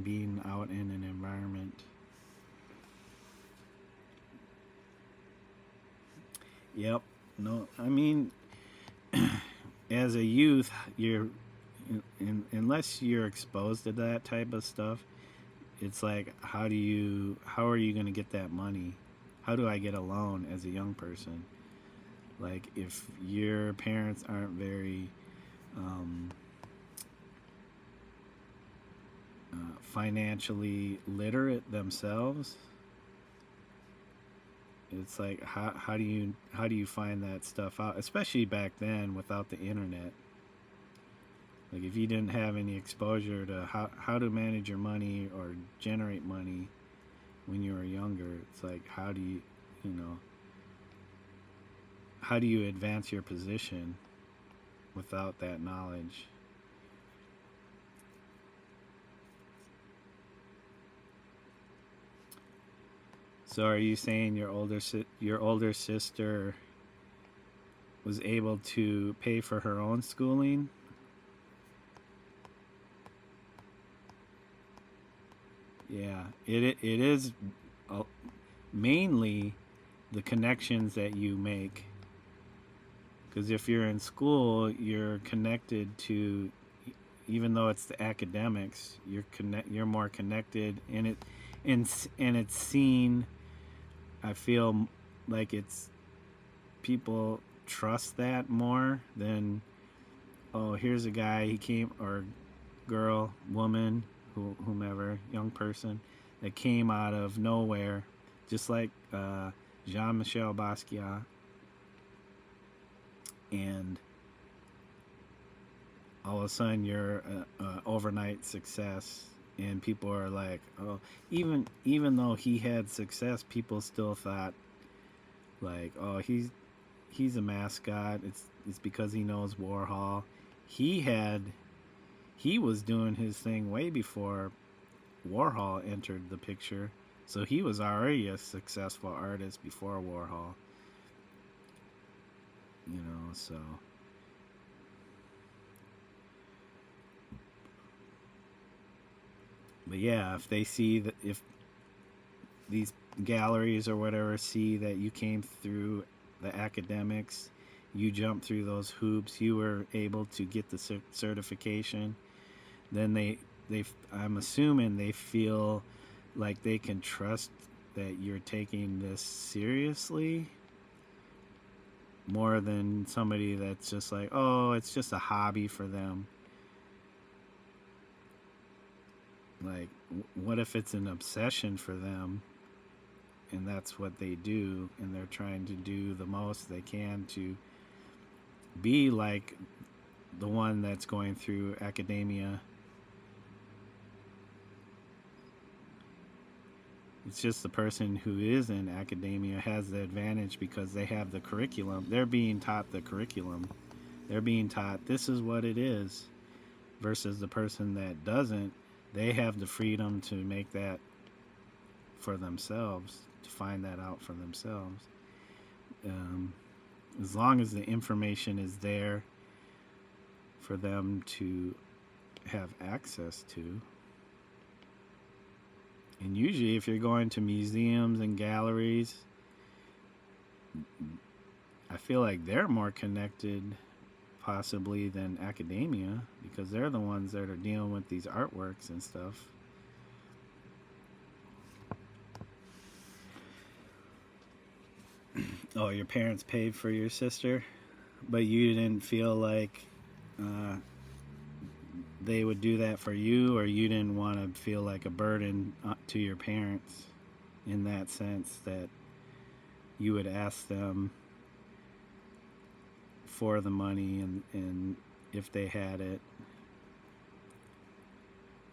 being out in an environment. Yep. No, I mean, as a youth, unless you're exposed to that type of stuff, it's like, how are you going to get that money? How do I get a loan as a young person? Like, if your parents aren't very financially literate themselves, it's like, how do you find that stuff out, especially back then without the internet? Like, if you didn't have any exposure to how to manage your money or generate money when you were younger, it's like, how do you advance your position without that knowledge? So are you saying your older sister was able to pay for her own schooling? Yeah, it is mainly the connections that you make. Because if you're in school, you're connected to, even though it's the academics, you're more connected, and it's seen. I feel like it's, people trust that more than, oh, here's a guy, he came, or girl, woman, whomever, young person that came out of nowhere, just like Jean-Michel Basquiat, and all of a sudden you're an overnight success. And people are like, oh, even though he had success, people still thought, like, oh, he's a mascot. It's because he knows Warhol. He was doing his thing way before Warhol entered the picture, so he was already a successful artist before Warhol. You know, so. But yeah, if they see that, if these galleries or whatever see that you came through the academics, you jumped through those hoops, you were able to get the certification, then I'm assuming they feel like they can trust that you're taking this seriously more than somebody that's just like, oh, it's just a hobby for them. Like, what if it's an obsession for them, and that's what they do, and they're trying to do the most they can to be like the one that's going through academia. It's just the person who is in academia has the advantage because they have the curriculum. They're being taught the curriculum. They're being taught this is what it is, versus the person that doesn't. They have the freedom to make that for themselves, to find that out for themselves. As long as the information is there for them to have access to. And usually if you're going to museums and galleries, I feel like they're more connected possibly than academia, because they're the ones that are dealing with these artworks and stuff. Oh, your parents paid for your sister, but you didn't feel like they would do that for you, or you didn't want to feel like a burden to your parents in that sense, that you would ask them for the money and if they had it.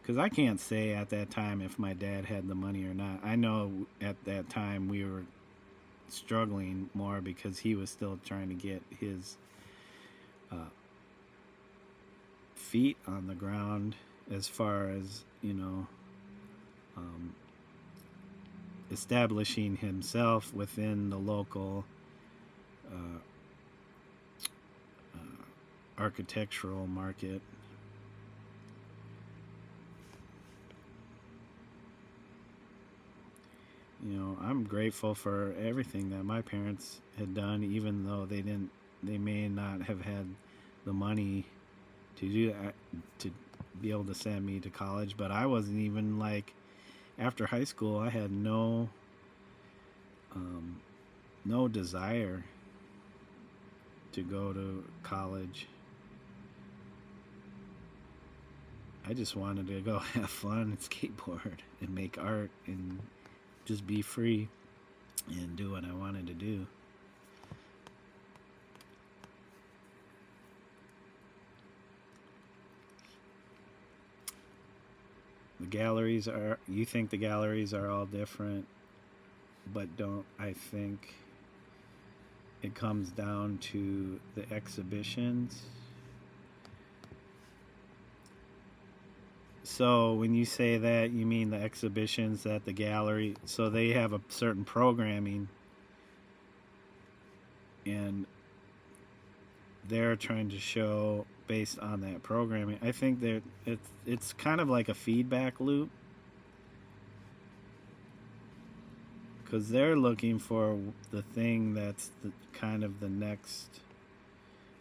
Because I can't say at that time if my dad had the money or not. I know at that time we were struggling more because he was still trying to get his feet on the ground as far as, establishing himself within the local architectural market. I'm grateful for everything that my parents had done, even though they may not have had the money to do that, to be able to send me to college. But I wasn't even like, after high school, I had no desire to go to college. I just wanted to go have fun and skateboard and make art and just be free and do what I wanted to do. You think the galleries are all different, but I think it comes down to the exhibitions. So when you say that, you mean the exhibitions at the gallery, so they have a certain programming and they're trying to show based on that programming. I think that it's kind of like a feedback loop, because they're looking for the thing that's kind of the next.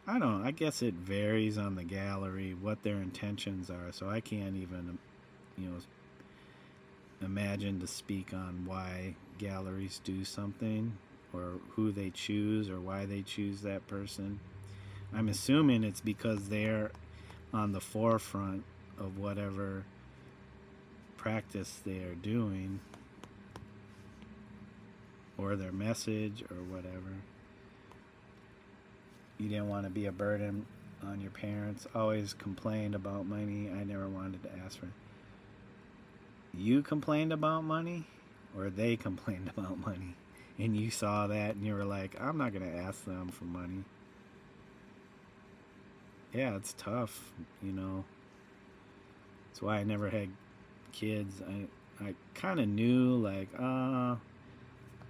I don't know, I guess it varies on the gallery what their intentions are, so I can't even imagine to speak on why galleries do something or who they choose or why they choose that person. I'm assuming it's because they're on the forefront of whatever practice they are doing, or their message or whatever. You didn't want to be a burden on your parents. Always complained about money. I never wanted to ask for it. You complained about money, or they complained about money, and you saw that and you were like, I'm not going to ask them for money. Yeah, it's tough, That's why I never had kids. I kind of knew, like,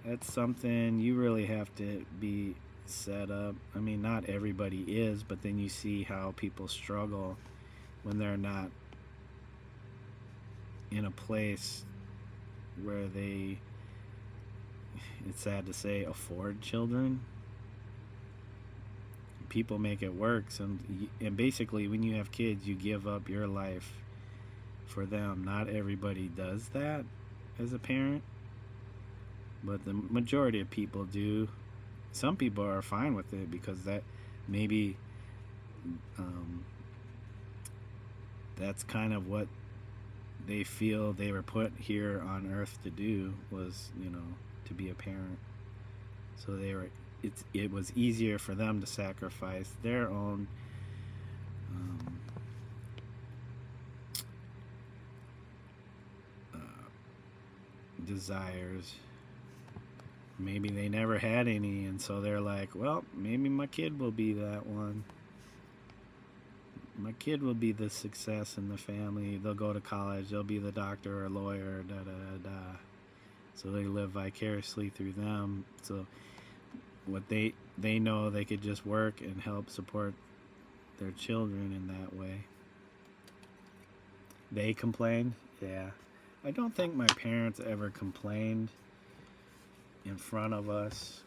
that's something you really have to be set up. I mean, not everybody is, but then you see how people struggle when they're not in a place where they, it's sad to say, afford children. People make it work, and basically when you have kids, you give up your life for them. Not everybody does that as a parent, but the majority of people do. Some people are fine with it because that maybe that's kind of what they feel they were put here on earth to do, was to be a parent. So it was easier for them to sacrifice their own desires. Maybe they never had any, and so they're like, well, maybe my kid will be that one. My kid will be the success in the family. They'll go to college. They'll be the doctor or lawyer, da da da da. So they live vicariously through them. So what they know, they could just work and help support their children in that way. They complained? Yeah. I don't think my parents ever complained in front of us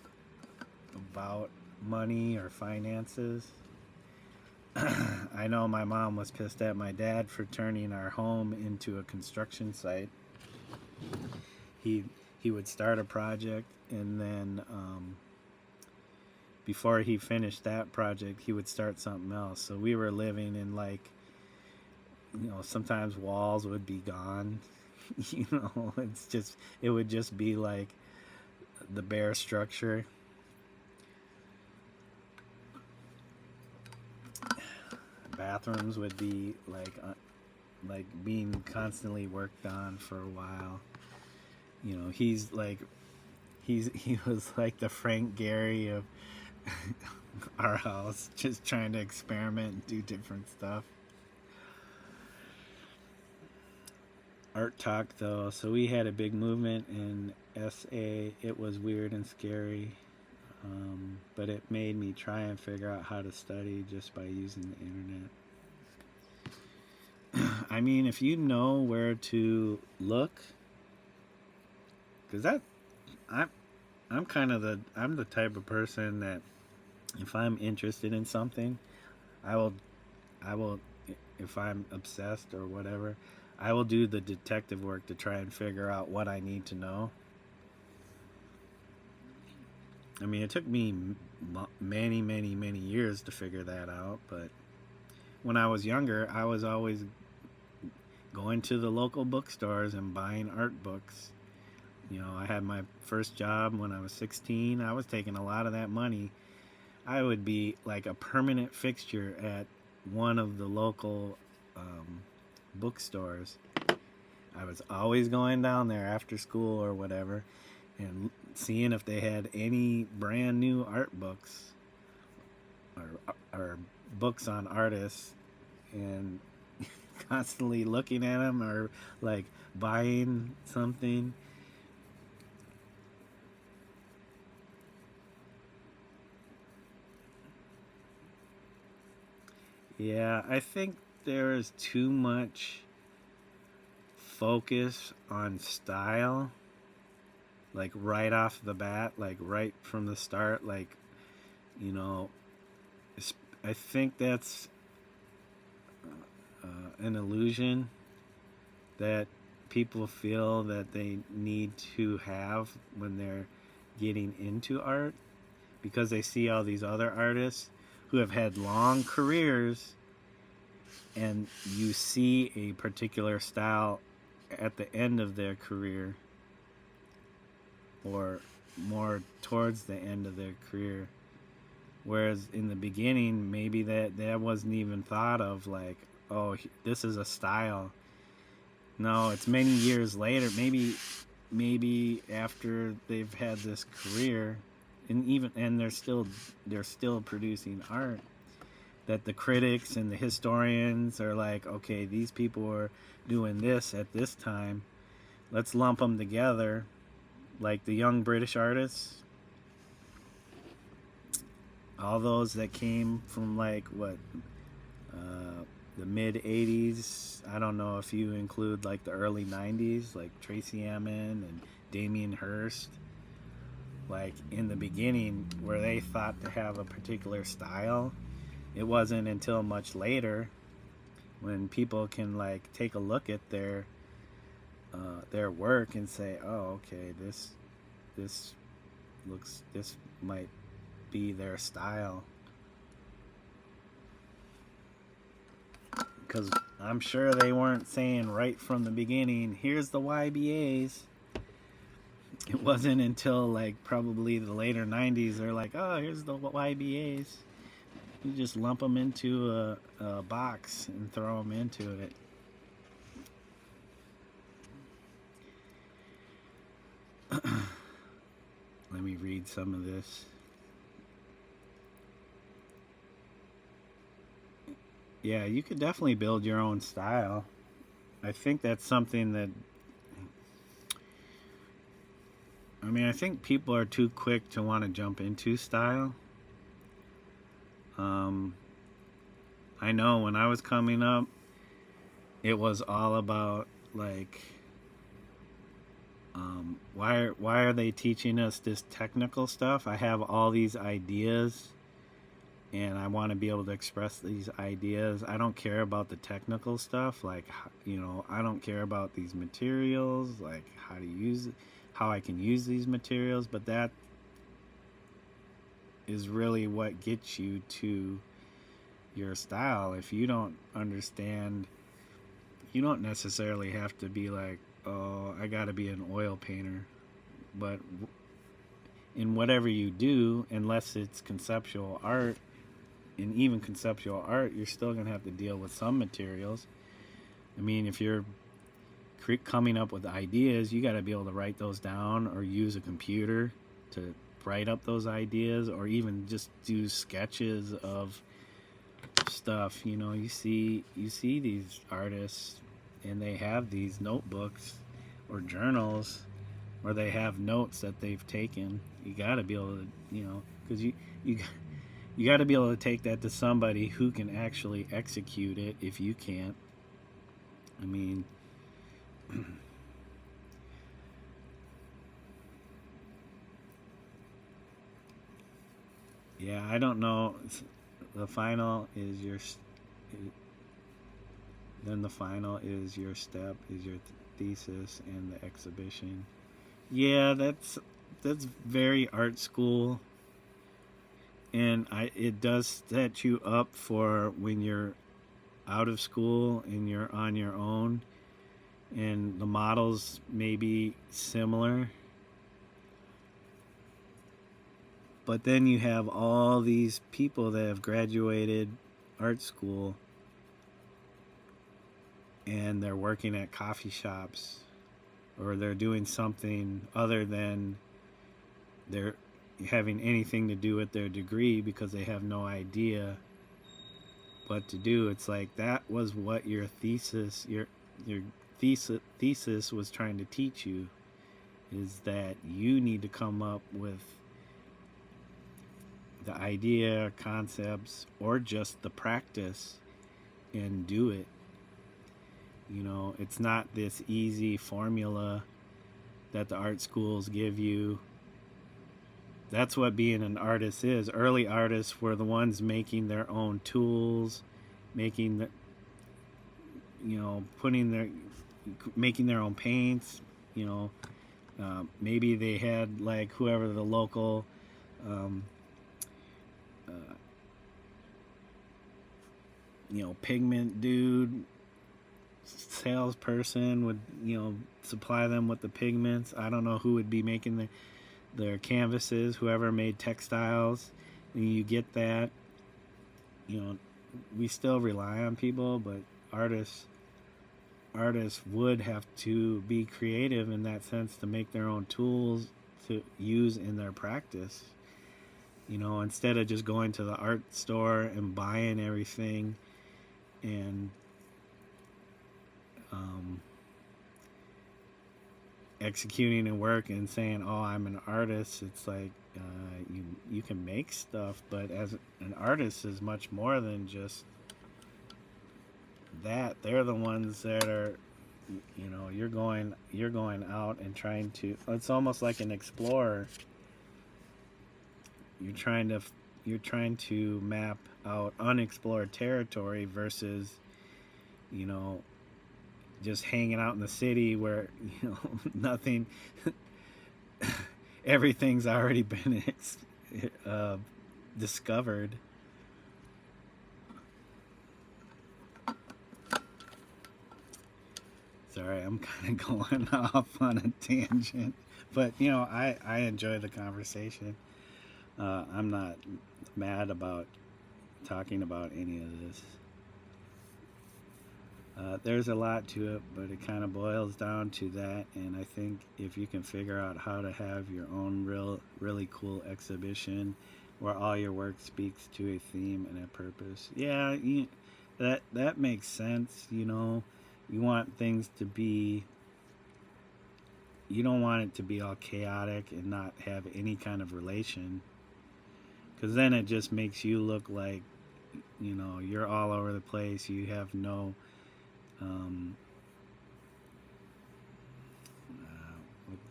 about money or finances. I know my mom was pissed at my dad for turning our home into a construction site. He would start a project, and then before he finished that project, he would start something else. So we were living in, like, sometimes walls would be gone. It would just be like the bare structure. bathrooms would be like being constantly worked on for a while. You know, he was like the Frank Gehry of our house, just trying to experiment and do different stuff. Art talk though, so we had a big movement in SA. It was weird and scary, but it made me try and figure out how to study just by using the internet. I mean, if you know where to look, because I'm the type of person that if I'm interested in something, I will, if I'm obsessed or whatever, I will do the detective work to try and figure out what I need to know. I mean, it took me many, many, many years to figure that out, but when I was younger, I was always going to the local bookstores and buying art books. You know, I had my first job when I was 16. I was taking a lot of that money. I would be like a permanent fixture at one of the local bookstores. I was always going down there after school or whatever and seeing if they had any brand new art books or books on artists, and constantly looking at them or like buying something. Yeah, I think there is too much focus on style, like right off the bat, like right from the start, like, you know, I think that's an illusion that people feel that they need to have when they're getting into art, because they see all these other artists who have had long careers, and you see a particular style at the end of their career or more towards the end of their career, whereas in the beginning maybe that wasn't even thought of, like, oh, this is a style. No, it's many years later, maybe after they've had this career, and they're still producing art, that the critics and the historians are like, okay, these people are doing this at this time, let's lump them together, like the young British artists, all those that came from like the mid 80s. I don't know if you include like the early 90s, like Tracy Emin and Damien Hirst. Like in the beginning, where they thought to have a particular style, it wasn't until much later when people can like take a look at their work and say, oh, okay, this might be their style. Because I'm sure they weren't saying right from the beginning, here's the YBAs. It wasn't until like probably the later 90s they're like, oh, here's the YBAs. You just lump them into a box and throw them into it. Let me read some of this. Yeah, you could definitely build your own style. I think that's something that, I mean, I think people are too quick to want to jump into style. I know when I was coming up, it was all about like, why are they teaching us this technical stuff? I have all these ideas and I want to be able to express these ideas. I don't care about the technical stuff, like, you know, I don't care about these materials, like how I can use these materials, but that is really what gets you to your style. If you don't understand, you don't necessarily have to be like, oh, I gotta be an oil painter, but in whatever you do, unless it's conceptual art, in even conceptual art, you're still going to have to deal with some materials. I mean, if you're coming up with ideas, you got to be able to write those down or use a computer to write up those ideas, or even just do sketches of stuff. You know, you see these artists and they have these notebooks or journals where they have notes that they've taken. You got to be able to, you know, because you got to be able to take that to somebody who can actually execute it if you can't. I mean, yeah, I don't know. The final is your, then the final is your step, is your thesis and the exhibition. Yeah, that's very art school, and it does set you up for when you're out of school and you're on your own, and the models may be similar, but then you have all these people that have graduated art school and they're working at coffee shops, or they're doing something other than they're having anything to do with their degree because they have no idea what to do. It's like that was what your thesis was trying to teach you, is that you need to come up with the idea, concepts, or just the practice and do it. You know, it's not this easy formula that the art schools give you. That's what being an artist is. Early artists were the ones making their own tools, making the, you know, making their own paints. You know, maybe they had like whoever the local you know, pigment dude, salesperson would, you know, supply them with the pigments. I don't know who would be making their canvases, whoever made textiles. And you get that. You know, we still rely on people, but artists would have to be creative in that sense to make their own tools to use in their practice. You know, instead of just going to the art store and buying everything and executing and work and saying, oh, I'm an artist. It's like you can make stuff, but as an artist is much more than just that. They're the ones that are, you know, you're going out and trying to, it's almost like an explorer. You're trying to map out unexplored territory versus, you know, just hanging out in the city where, you know, nothing, everything's already been discovered. Sorry, I'm kind of going off on a tangent, but you know, I enjoy the conversation. I'm not mad about talking about any of this. There's a lot to it, but it kind of boils down to that. And I think if you can figure out how to have your own really cool exhibition where all your work speaks to a theme and a purpose, yeah, that makes sense. You know, you want things to be, you don't want it to be all chaotic and not have any kind of relation, because then it just makes you look like, you know, you're all over the place. You have no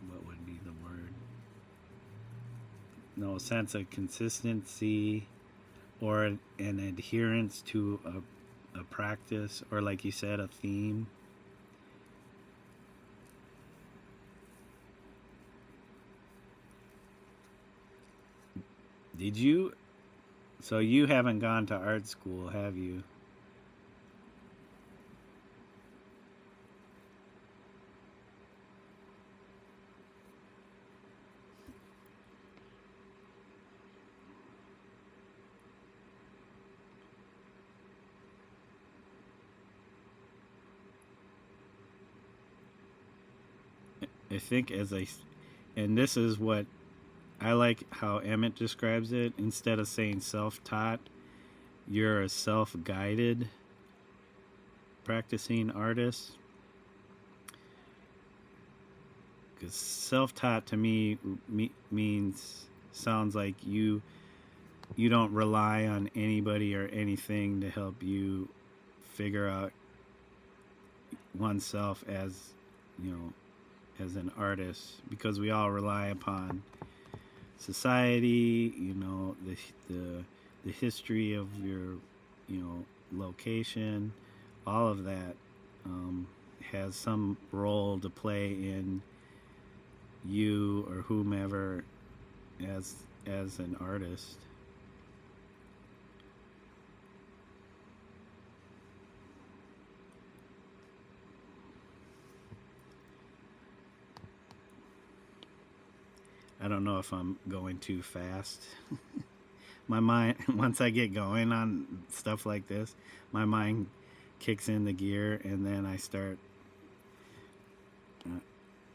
what would be the word? No sense of consistency or an adherence to a practice, or like you said, a theme. Did you? So you haven't gone to art school, have you? I think and this is what I like how Emmett describes it. Instead of saying self-taught, you're a self-guided practicing artist. Because self-taught to me sounds like you don't rely on anybody or anything to help you figure out oneself as, as an artist, because we all rely upon society, the history of your, location, all of that has some role to play in you or whomever as an artist. I don't know if I'm going too fast. My mind, once I get going on stuff like this, my mind kicks in the gear, and then I start,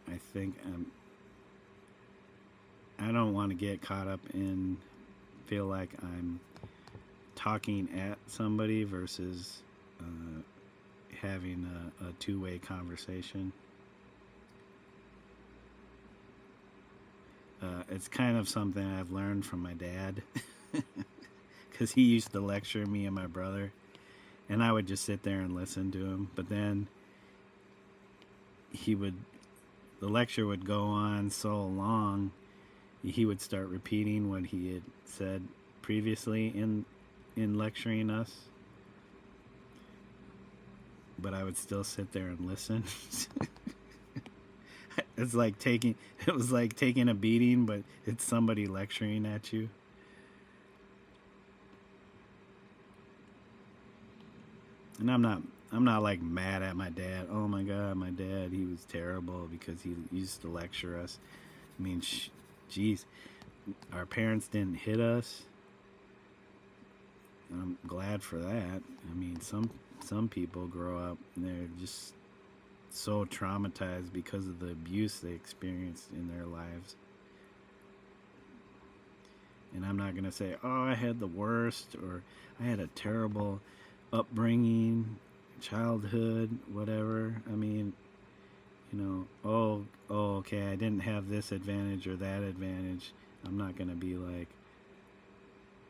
I think I don't want to get caught up in, feel like I'm talking at somebody versus having a two-way conversation. It's kind of something I've learned from my dad, because he used to lecture me and my brother, and I would just sit there and listen to him. But then the lecture would go on so long, he would start repeating what he had said previously in lecturing us. But I would still sit there and listen. It was like taking a beating, but it's somebody lecturing at you. And I'm not like mad at my dad. Oh my God, my dad, he was terrible because he used to lecture us. I mean, geez, our parents didn't hit us. I'm glad for that. I mean, some people grow up and they're just so traumatized because of the abuse they experienced in their lives. And I'm not going to say, oh, I had the worst, or I had a terrible upbringing, childhood, whatever. I mean, okay, I didn't have this advantage or that advantage. I'm not going to be like,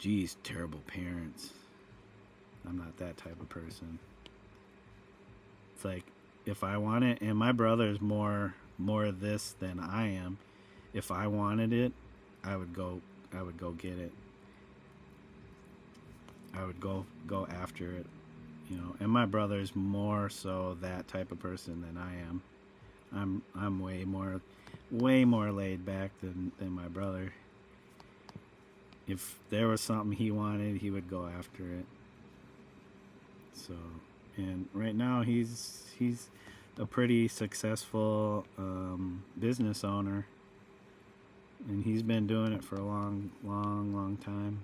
geez, terrible parents. I'm not that type of person. It's like, if I want it, and my brother's more of this than I am. If I wanted it, I would go get it. I would go after it, And my brother's more so that type of person than I am. I'm way more laid back than my brother. If there was something he wanted, he would go after it. So, and right now he's a pretty successful business owner, and he's been doing it for a long time.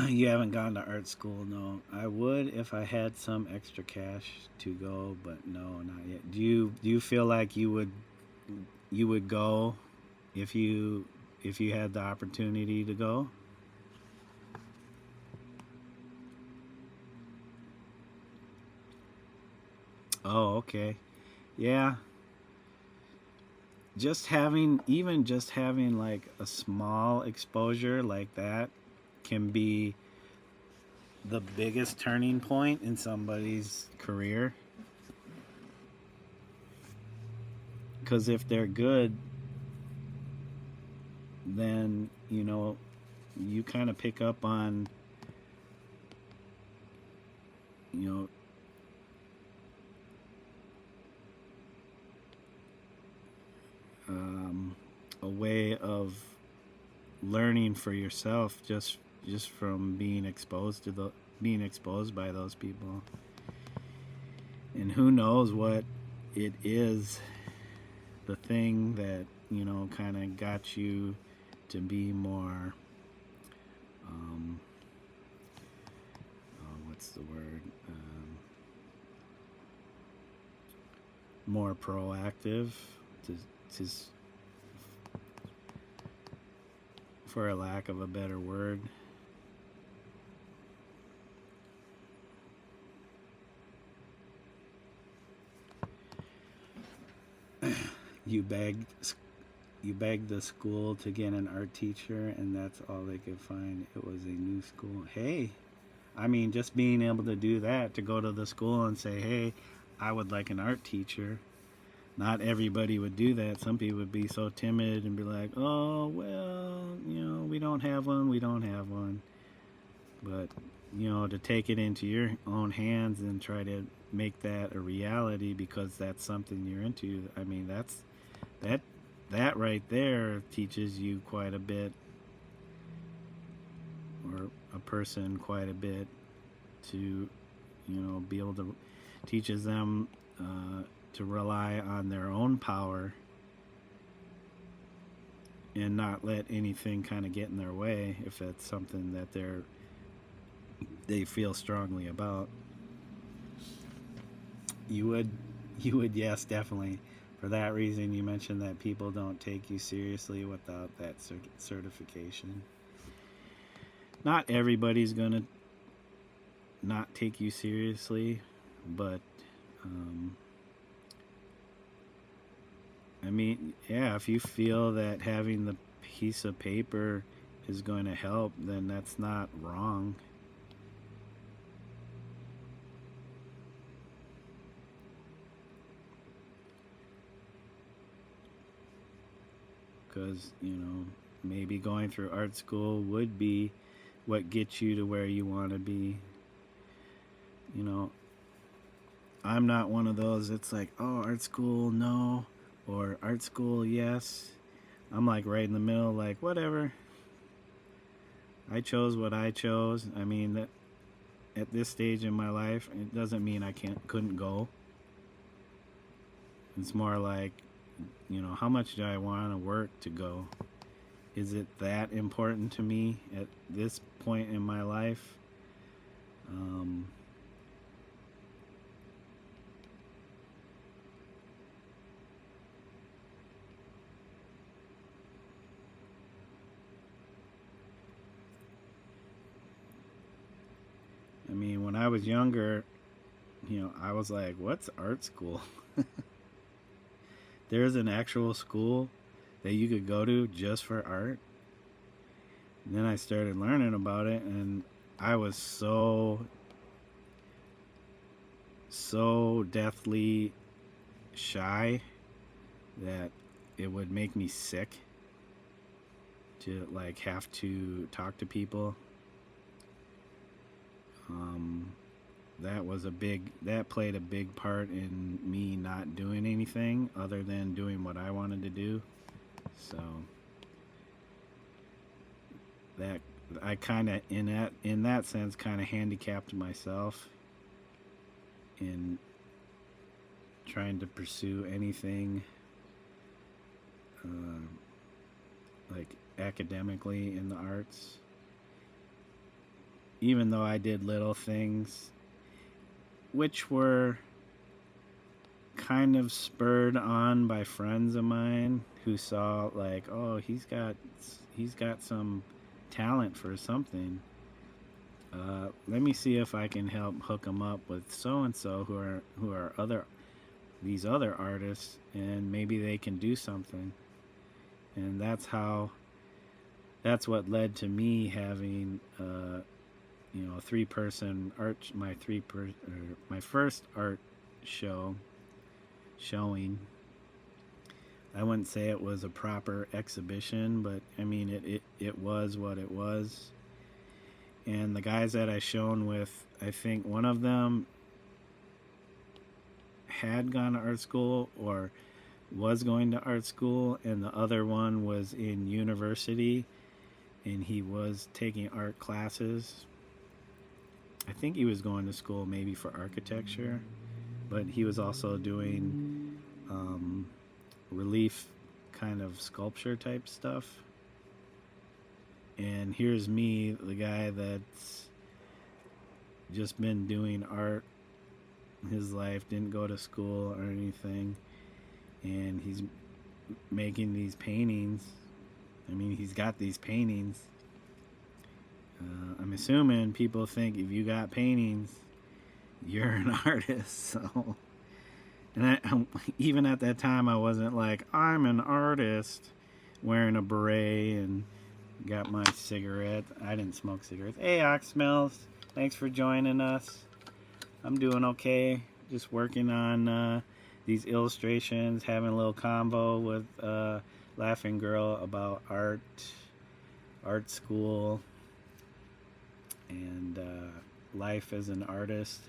You haven't gone to art school? No. I would if I had some extra cash to go, but no, not yet. Do you feel like you would go if you had the opportunity to go? Oh, okay. Yeah. Just having like a small exposure like that can be the biggest turning point in somebody's career. Because if they're good, then, you kind of pick up on, a way of learning for yourself just from being exposed by those people. And who knows what it is, the thing that kind of got you to be more what's the more proactive, to for a lack of a better word. You begged the school to get an art teacher, and that's all they could find. It was a new school. Hey, I mean, just being able to do that, to go to the school and say, hey, I would like an art teacher. Not everybody would do that. Some people would be so timid and be like, oh, well, we don't have one. But, to take it into your own hands and try to make that a reality because that's something you're into, I mean, that right there teaches you quite a bit, or a person quite a bit, to be able to teaches them to rely on their own power and not let anything kind of get in their way if it's something that they feel strongly about. You would, yes, definitely. For that reason, you mentioned that people don't take you seriously without that certification. Not everybody's gonna not take you seriously, but I mean, yeah, if you feel that having the piece of paper is going to help, then that's not wrong. Because, maybe going through art school would be what gets you to where you want to be. I'm not one of those that's like, oh, art school, no, or art school, yes. I'm like right in the middle, like, whatever. I chose what I chose. I mean, that at this stage in my life, it doesn't mean I couldn't go. It's more like, how much do I want to work to go? Is it that important to me at this point in my life? I mean, when I was younger, I was like, what's art school? There's an actual school that you could go to just for art. And then I started learning about it, and I was so deathly shy that it would make me sick to like have to talk to people. That played a big part in me not doing anything other than doing what I wanted to do. So that I kind of in that sense kind of handicapped myself in trying to pursue anything like academically in the arts. Even though I did little things which were kind of spurred on by friends of mine who saw like, oh, he's got some talent for something. Let me see if I can help hook him up with so and so who are these other artists, and maybe they can do something. And that's what led to me having a 3-person art, my first art showing. I wouldn't say it was a proper exhibition, but I mean it was what it was. And the guys that I shown with, I think one of them had gone to art school or was going to art school, and the other one was in university and he was taking art classes. I think he was going to school maybe for architecture, but he was also doing relief kind of sculpture type stuff. And here's me, the guy that's just been doing art his life, didn't go to school or anything, and he's making these paintings. I mean, he's got these paintings. I'm assuming people think if you got paintings, you're an artist. So, and even at that time, I wasn't like, I'm an artist, wearing a beret and got my cigarette. I didn't smoke cigarettes. Hey, Oxsmells, thanks for joining us. I'm doing okay. Just working on these illustrations, having a little convo with Laughing Girl about art school, and life as an artist.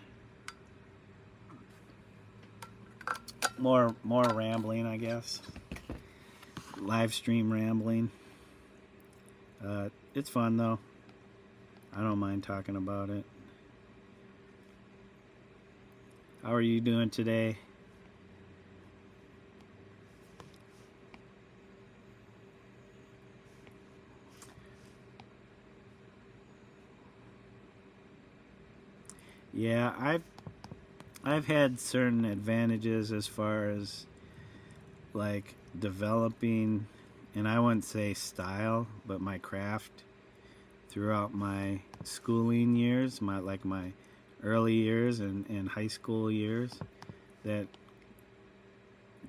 More rambling, I guess. Live stream rambling. It's fun though. I don't mind talking about it. How are you doing today? Yeah, I've had certain advantages as far as like developing, and I wouldn't say style, but my craft throughout my schooling years, my early years and high school years, that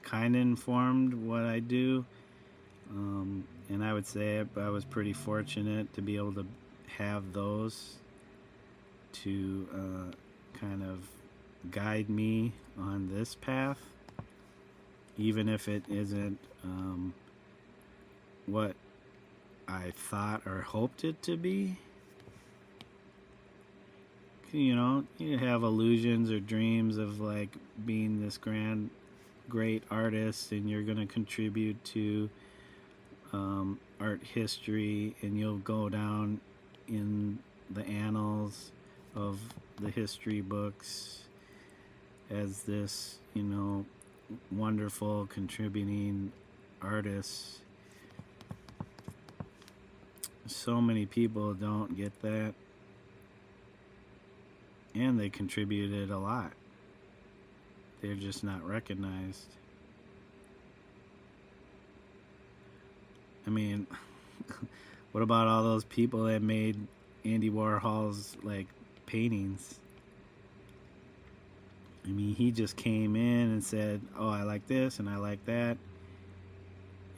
kind of informed what I do. And I would say I was pretty fortunate to be able to have those to kind of guide me on this path, even if it isn't what I thought or hoped it to be. You know, you have illusions or dreams of like being this great artist, and you're going to contribute to art history, and you'll go down in the annals of the history books as this, you know, wonderful contributing artist. So many people don't get that, and they contributed a lot. They're just not recognized. I mean, what about all those people that made Andy Warhol's like paintings? I mean, he just came in and said, oh, I like this and I like that,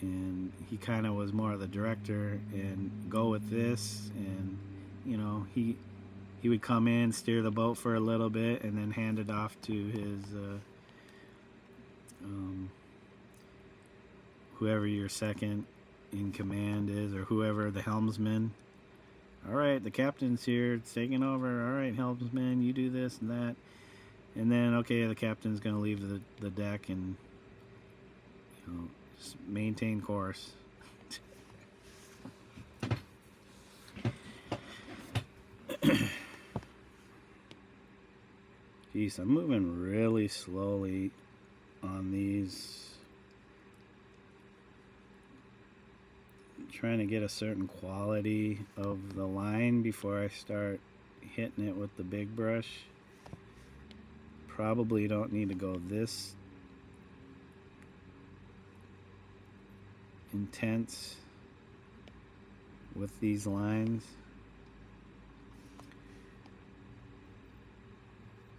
and he kind of was more of the director and go with this, and you know, he would come in, steer the boat for a little bit, and then hand it off to his whoever your second in command is, or whoever the helmsman. All right, the captain's here, it's taking over. All right, helmsman, you do this and that. And then, okay, the captain's going to leave the deck and, you know, just maintain course. Jeez, I'm moving really slowly on these. Trying to get a certain quality of the line before I start hitting it with the big brush. Probably don't need to go this intense with these lines,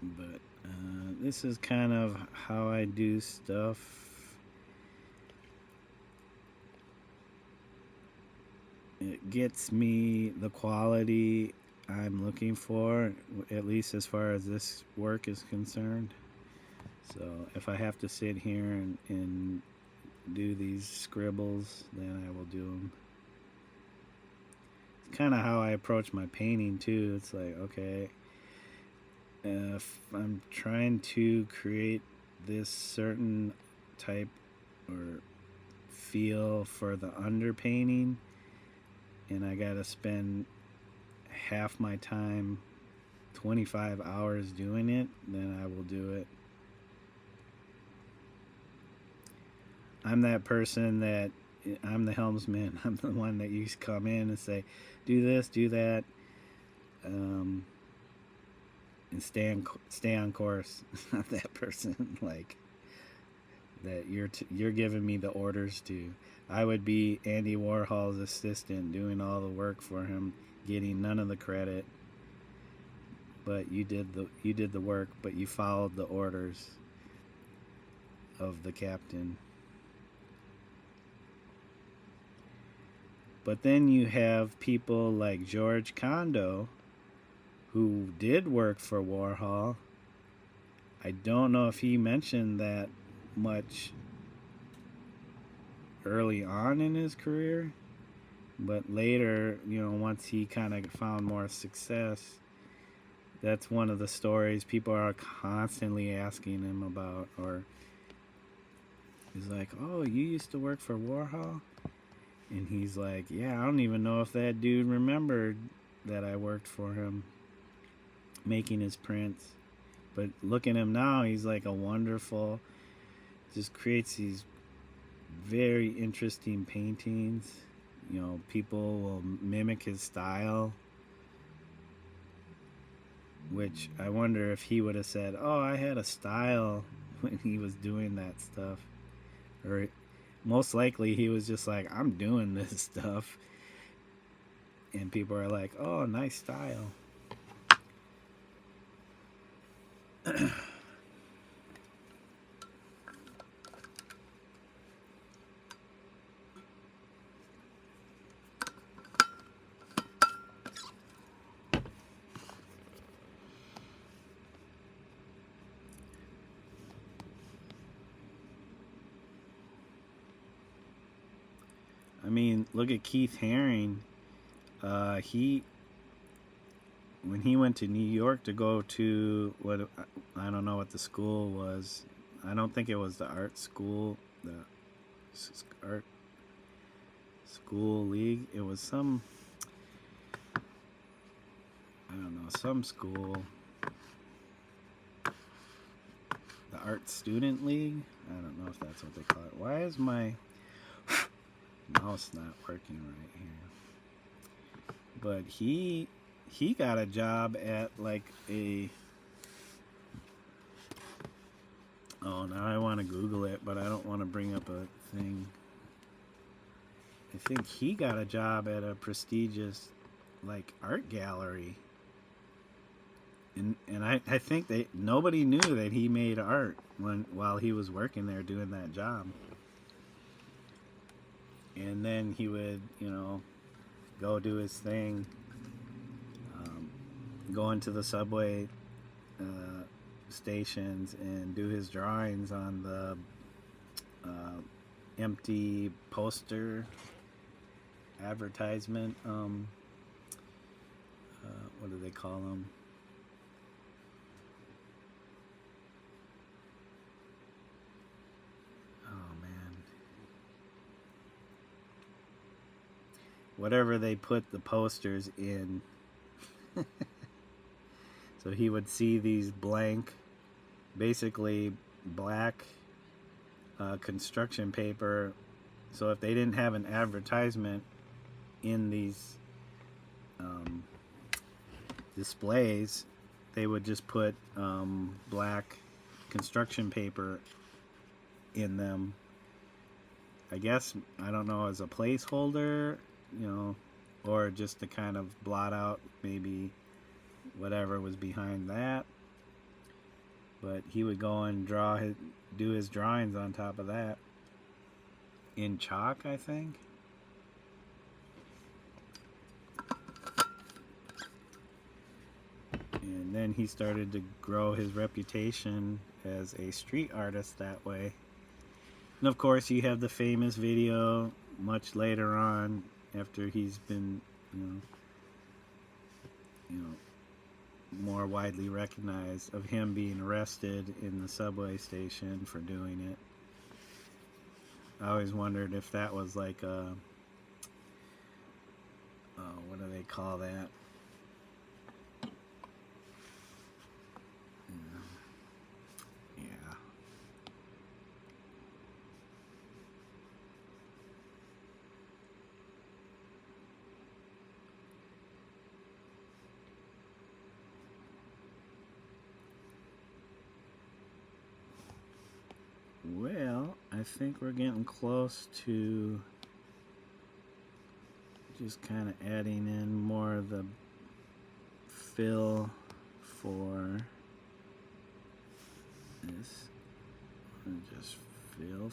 but this is kind of how I do stuff. It gets me the quality I'm looking for, at least as far as this work is concerned. So if I have to sit here and do these scribbles, then I will do them. It's kind of how I approach my painting too. It's like, okay, if I'm trying to create this certain type or feel for the underpainting, and I gotta spend half my time, 25 hours doing it, then I will do it. I'm that person that, I'm the helmsman. I'm the one that you come in and say, do this, do that. and stay on course. Not that person like that you're giving me the orders to. I would be Andy Warhol's assistant, doing all the work for him, getting none of the credit. But you did the work, but you followed the orders of the captain. But then you have people like George Condo, who did work for Warhol. I don't know if he mentioned that much early on in his career, but later, once he kind of found more success, that's one of the stories people are constantly asking him about. Or he's like, oh, you used to work for Warhol? And he's like, yeah, I don't even know if that dude remembered that I worked for him making his prints. But look at him now, he's like a wonderful, just creates these very interesting paintings. People will mimic his style, which I wonder if he would have said, oh, I had a style when he was doing that stuff. Or most likely he was just like, I'm doing this stuff. And people are like, oh, nice style. I mean, look at Keith Haring. When he went to New York to go to what, I don't know what the school was. I don't think it was the art school, the art school league. It was some, I don't know, some school. The art student league. I don't know if that's what they call it. Why is my mouse not working right here? But he got a job at like a, oh, now I want to Google it, but I don't want to bring up a thing. I think he got a job at a prestigious like art gallery, and I think nobody knew that he made art while he was working there doing that job. And then he would, go do his thing, go into the subway stations and do his drawings on the empty poster advertisement. What do they call them? Whatever they put the posters in. So he would see these blank, basically black construction paper. So if they didn't have an advertisement in these displays, they would just put black construction paper in them. I guess, I don't know, as a placeholder, or just to kind of blot out maybe whatever was behind that. But he would go and do his drawings on top of that in chalk, I think. And then he started to grow his reputation as a street artist that way. And of course, you have the famous video much later on, after he's been, more widely recognized, of him being arrested in the subway station for doing it. I always wondered if that was like a, what do they call that? Yeah. think we're getting close to just kind of adding in more of the fill for this. And just fill.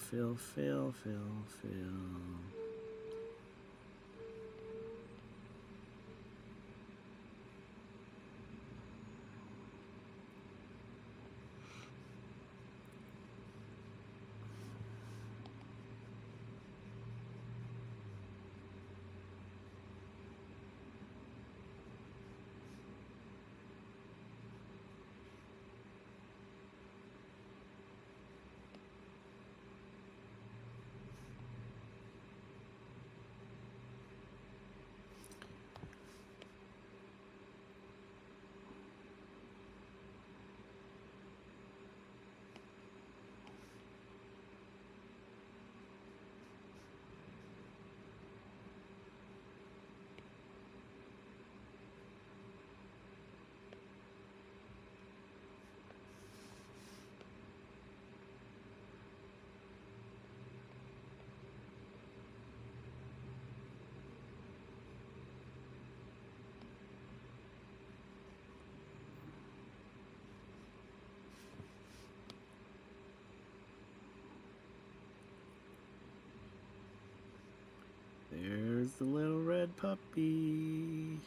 There's the little red puppy.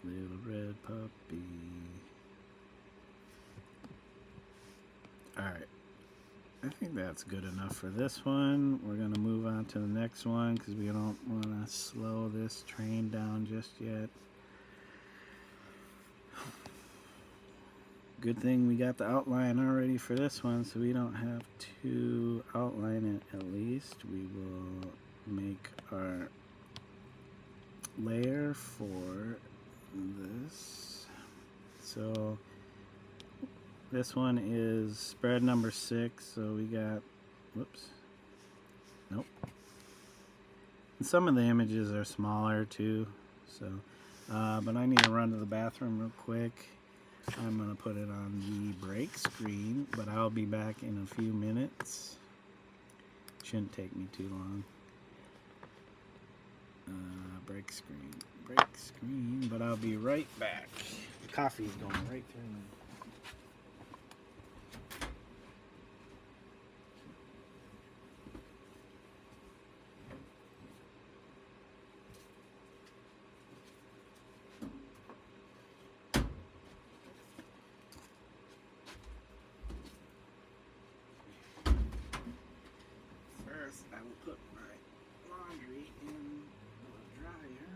Little red puppy. Alright. I think that's good enough for this one. We're going to move on to the next one because we don't want to slow this train down just yet. Good thing we got the outline already for this one, so we don't have to outline it at least. We will make our layer for this. So this one is spread number 6, so we got, whoops, nope. And some of the images are smaller too, so, but I need to run to the bathroom real quick. I'm going to put it on the break screen, but I'll be back in a few minutes. Shouldn't take me too long. Break screen, but I'll be right back. The coffee's going right through me. First, I will put my laundry in the dryer,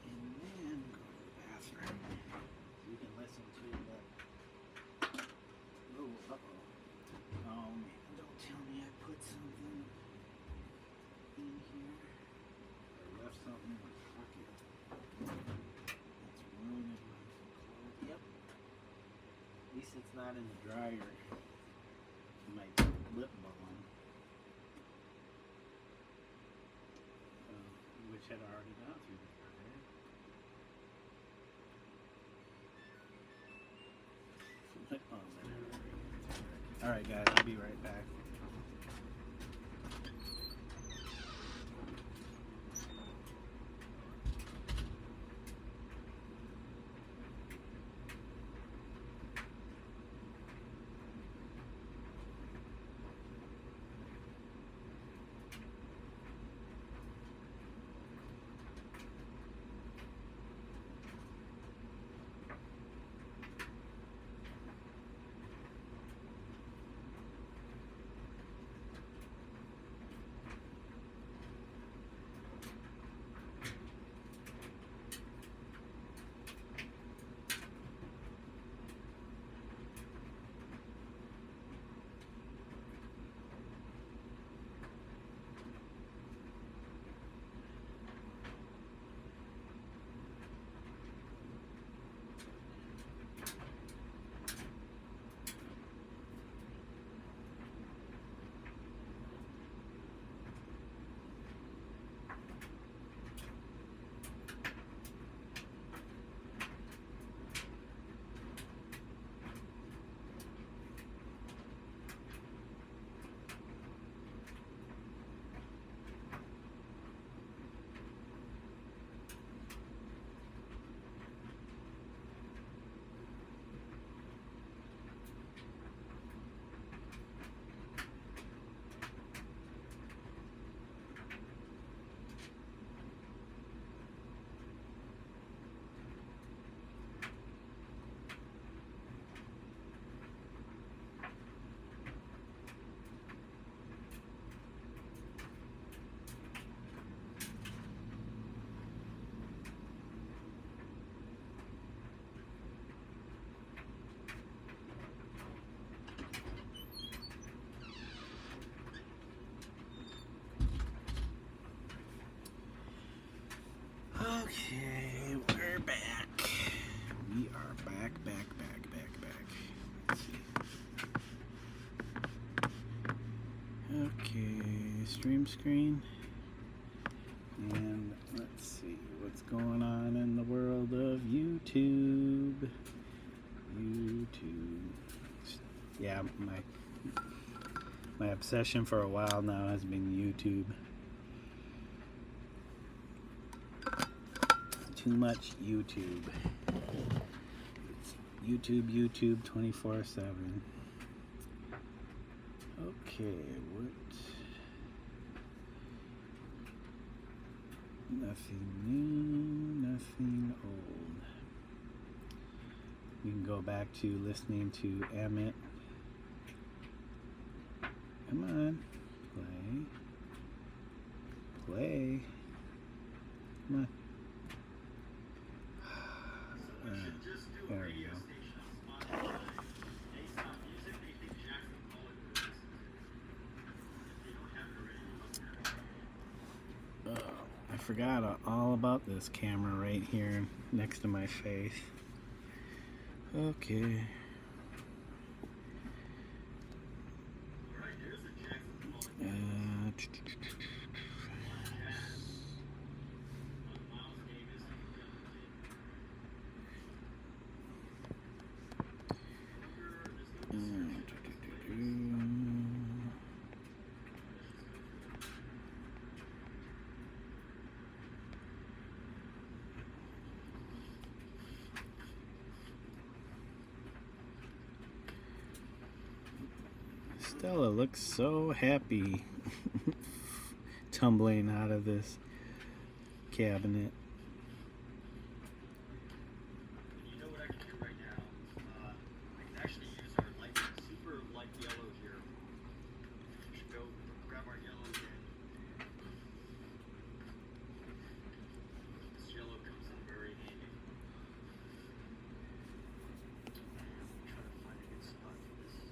and then go to the bathroom. So you can listen to the. Oh, oh man! Don't tell me I put something in here or left something in my pocket. That's ruining my clothes. Yep. At least it's not in the dryer. My lip balm, which had already gone through the dryer. Lip balm and everything. All right, guys, I'll be right back. stream screen. And let's see what's going on in the world of YouTube. Yeah, my obsession for a while now has been YouTube. Too much YouTube. It's YouTube 24/7. Okay, what? Nothing new, nothing old. We can go back to listening to Emmett. Come on, play. Come on. There we go. I forgot all about this camera right here next to my face. Okay. Stella looks so happy tumbling out of this cabinet. You know what I can do right now? I can actually use our light, super light yellow here. We should go grab our yellow again. This yellow comes in very handy. Try to find a good spot for this.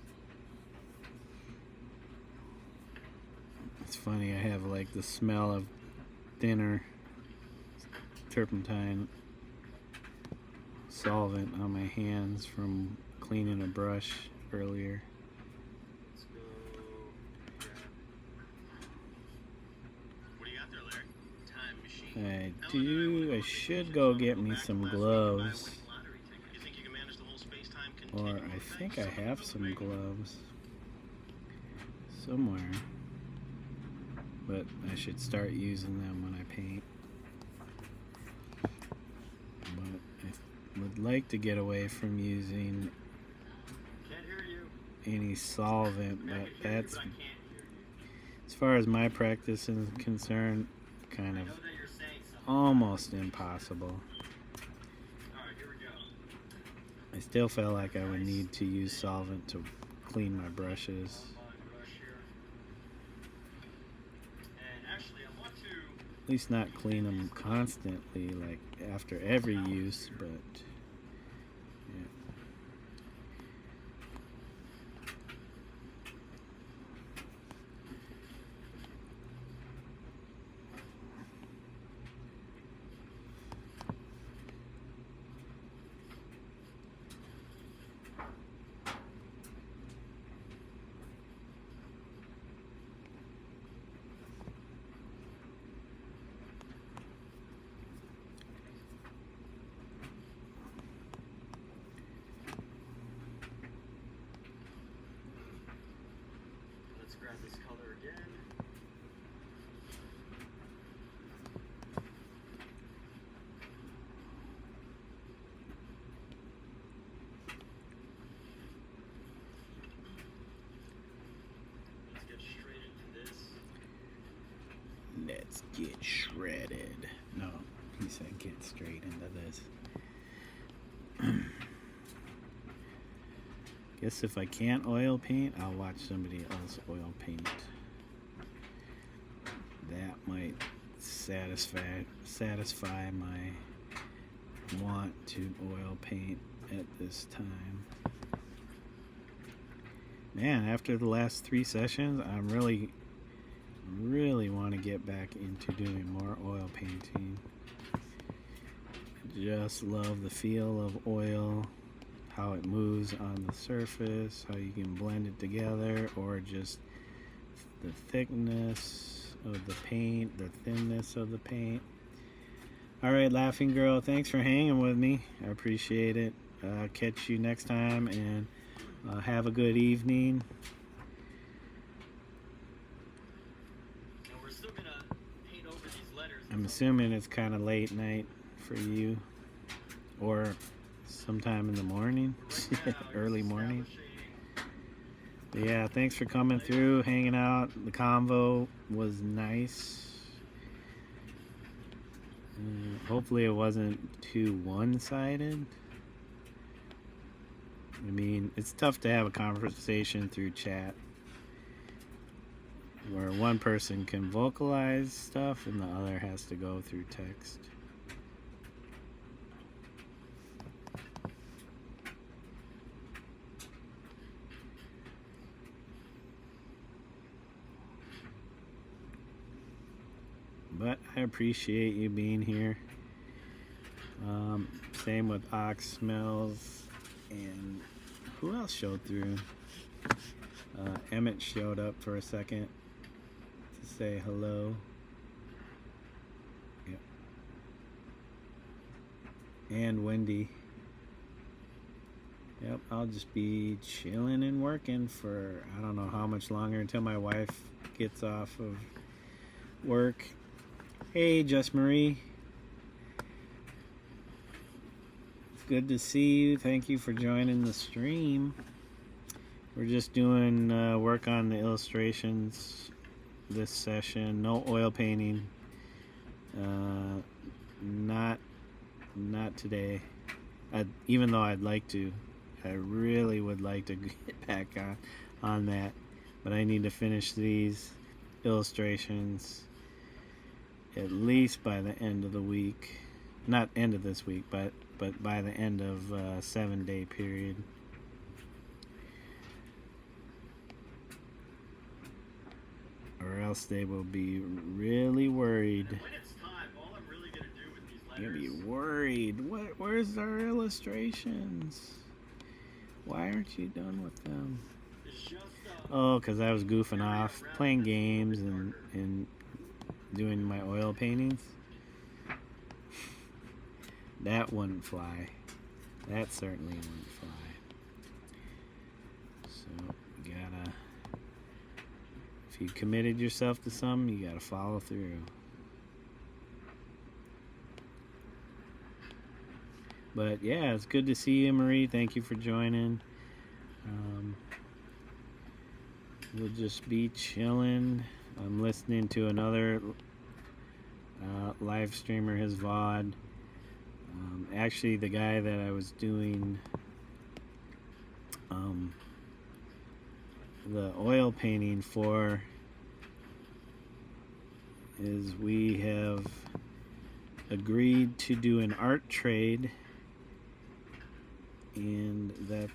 It's funny, I have like the smell of thinner turpentine solvent on my hands from cleaning a brush earlier. Let's go. Yeah. What do you got there, Larry? Time machine. I should go get me some gloves. You think you can manage the whole space-time Or continuum I of think I things? have some gloves somewhere. But I should start using them when I paint. But I would like to get away from using Can't hear you. any solvent, I but can hear you, that's, but I can't hear you. as far as my practice is concerned, kind I of know that you're saying something. almost impossible. Alright, here we go. I still feel like I would need to use solvent to clean my brushes. Brush here. And actually, I want to. At least not clean them constantly, like after every use, but yeah. Let's grab this color again. Let's get straight into this. Let's get shredded. No, he said get straight into this. Guess if I can't oil paint, I'll watch somebody else oil paint. That might satisfy my want to oil paint at this time. Man, after the last 3 sessions, I'm really want to get back into doing more oil painting. Just love the feel of oil, how it moves on the surface, how you can blend it together, or just the thickness. of the paint, the thinness of the paint. All right, Laughing Girl, thanks for hanging with me. I appreciate it. Catch you next time, and have a good evening. And we're still gonna paint over these letters. I'm assuming it's kind of late night for you, or sometime in the morning, Right now, early just morning. establishing- But yeah, thanks for coming through, hanging out. The convo was nice. Hopefully it wasn't too one-sided. I mean, it's tough to have a conversation through chat where one person can vocalize stuff and the other has to go through text. But I appreciate you being here. Same with Ox Smells. And who else showed through? Emmett showed up for a second to say hello. Yep. And Wendy. Yep, I'll just be chilling and working for I don't know how much longer until my wife gets off of work. Hey, Just Marie. It's good to see you. Thank you for joining the stream. We're just doing work on the illustrations this session. No oil painting. Not today. Even though I'd like to. I really would like to get back on that. But I need to finish these illustrations at least by the end of the week. Not end of this week, but by the end of a 7-day period. Or else they will be really worried. And when it's time, all I'm really gonna do with these You'll letters. be worried. Where's our illustrations? Why aren't you done with them? Is just Oh, because I was goofing off, playing games and doing my oil paintings. That wouldn't fly. That certainly wouldn't fly. So, you gotta... If you committed yourself to something, you gotta follow through. But yeah, it's good to see you, Marie. Thank you for joining. We'll just be chilling. I'm listening to another live streamer, his VOD. Actually, the guy that I was doing the oil painting for is we have agreed to do an art trade, and that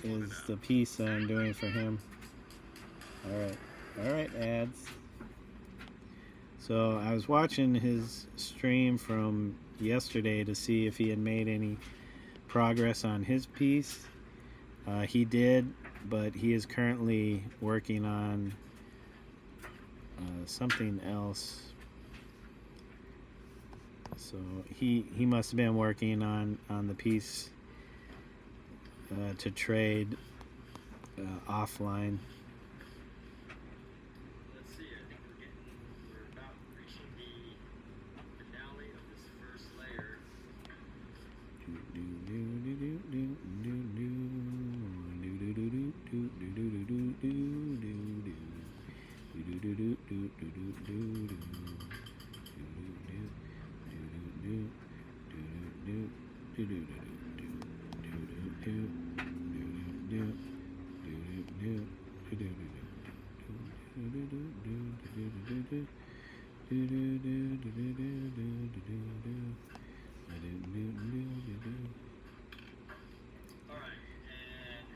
is the piece that I'm doing for him. All right, ads. So I was watching his stream from yesterday to see if he had made any progress on his piece. He did, but he is currently working on something else. So he must have been working on the piece to trade offline. let's see, I think we're about reaching the finale of this first layer. Alright, and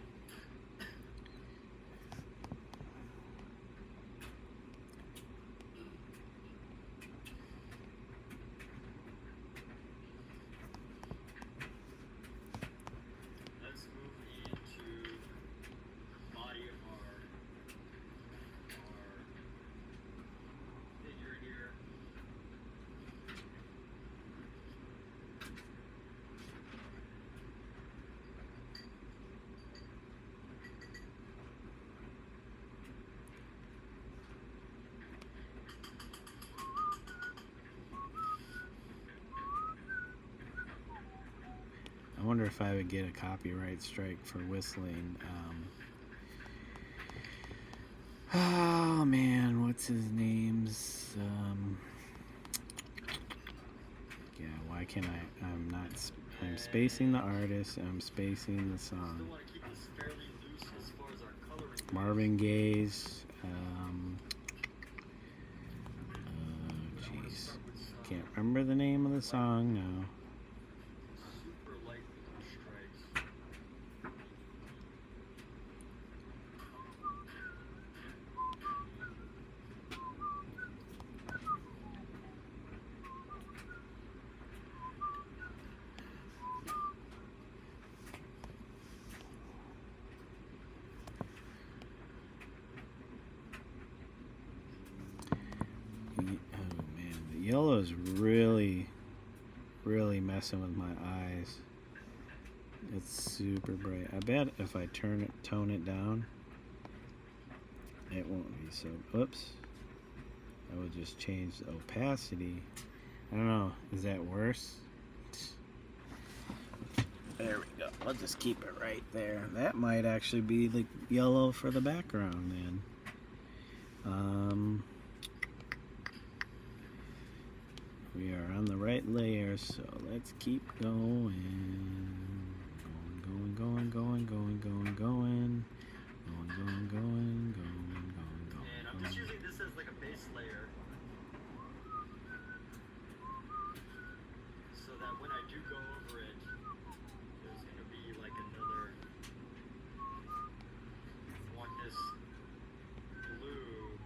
let's move into the body of our I wonder if I would get a copyright strike for whistling. Oh man, what's his name's? Yeah, why can't I? I'm spacing the artist. I'm spacing the song. Still want to keep this fairly loose as far as our coloring goes. Marvin Gaye's. Jeez, can't remember the name of the song now. Super light stripes. Oh man, the yellow is really messing with my eyes. It's super bright. I bet if I tone it down, it won't be so. Oops. I would just change the opacity. I don't know. Is that worse? There we go. I'll just keep it right there. That might actually be the yellow for the background then. We are on the right layer, so let's keep going. Going. And I'm just using this as like a base layer, so that when I do go over it, there's gonna be like another. I want this blue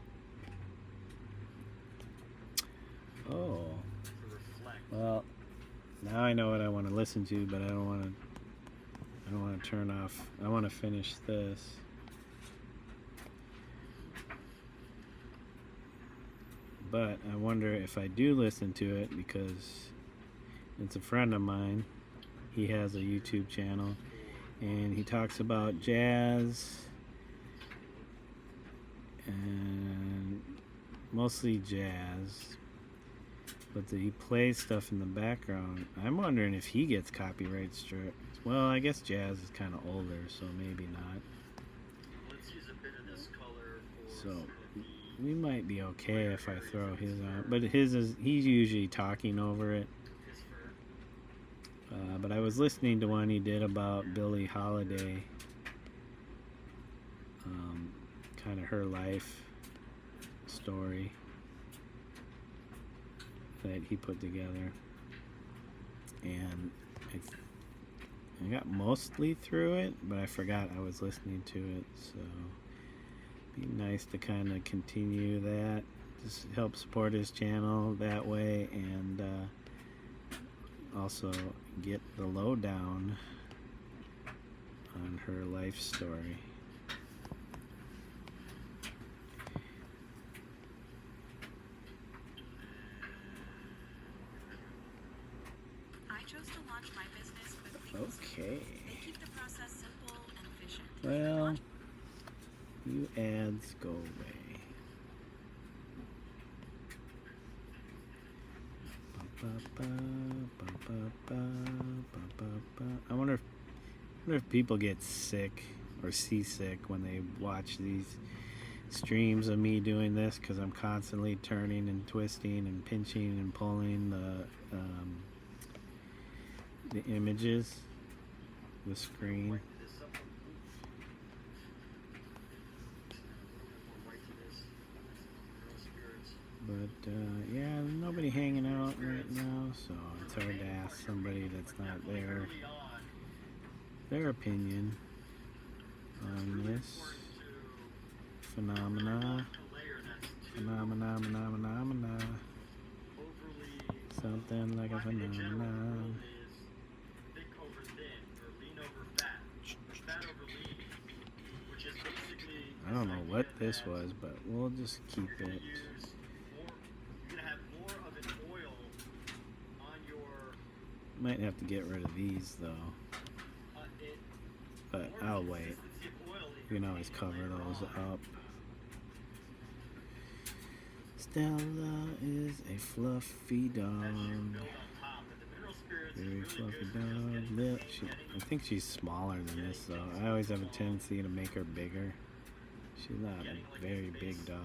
Oh, to reflect. well, now I know what I want to listen to, but I don't want to turn off. I want to finish this. But I wonder if I do listen to it, because it's a friend of mine. He has a YouTube channel and he talks about jazz and mostly jazz, but he plays stuff in the background. I'm wondering if he gets copyright struck. Well, I guess jazz is kind of older, so maybe not. Let's use a bit of this color for So some of the we might be okay if I throw his on, but he's usually talking over it. his fur. But I was listening to one he did about Billie Holiday, kind of her life story that he put together, and I got mostly through it, but I forgot I was listening to it, so it'd be nice to kind of continue that, just help support his channel that way, and also get the lowdown on her life story. I chose to launch my business with legal Okay. They keep the process simple and efficient. Well, you ads go away. I wonder if people get sick or seasick when they watch these streams of me doing this, because I'm constantly turning and twisting and pinching and pulling the images, the screen. White to this, some more white to this. Girl spirits. But yeah, there's nobody hanging out right now, so it's hard to ask somebody that's not there Early on, their opinion on this phenomena. a layer that's too Phenomena. overly Something like a in general, the rule phenomenon. is thick over thin or lean over fat, or fat over lean, which is basically I don't know what this this idea that was, but we'll just keep you're it. gonna have more of an oil on your Might have to get rid of these though, it, but more I'll wait. consistency of oil in You can your always paint cover later those on. up. Stella is a fluffy As you dog. build on top, but the mineral spirits Very fluffy dog. I think she's smaller than this though. I always have a tendency to make her bigger. She's not a very big dog.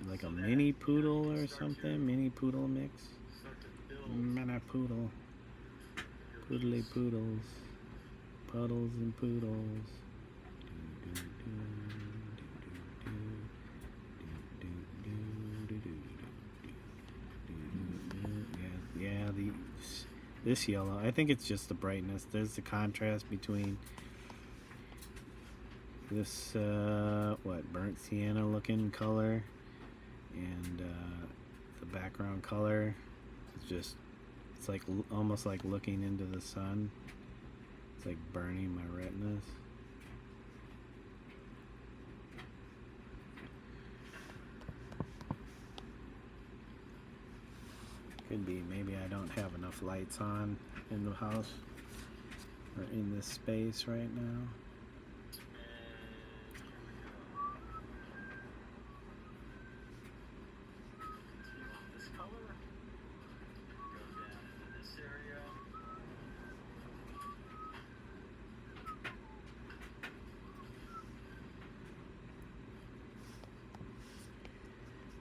Like a mini poodle or something? Mini poodle mix? Mini poodle. Poodly poodles. Puddles and poodles. Yeah, this yellow. I think it's just the brightness. There's the contrast between this burnt sienna looking color and the background color. It's like almost like looking into the sun. It's like burning my retinas. Could be. Maybe I don't have enough lights on in the house or in this space right now. This color, go down into this area.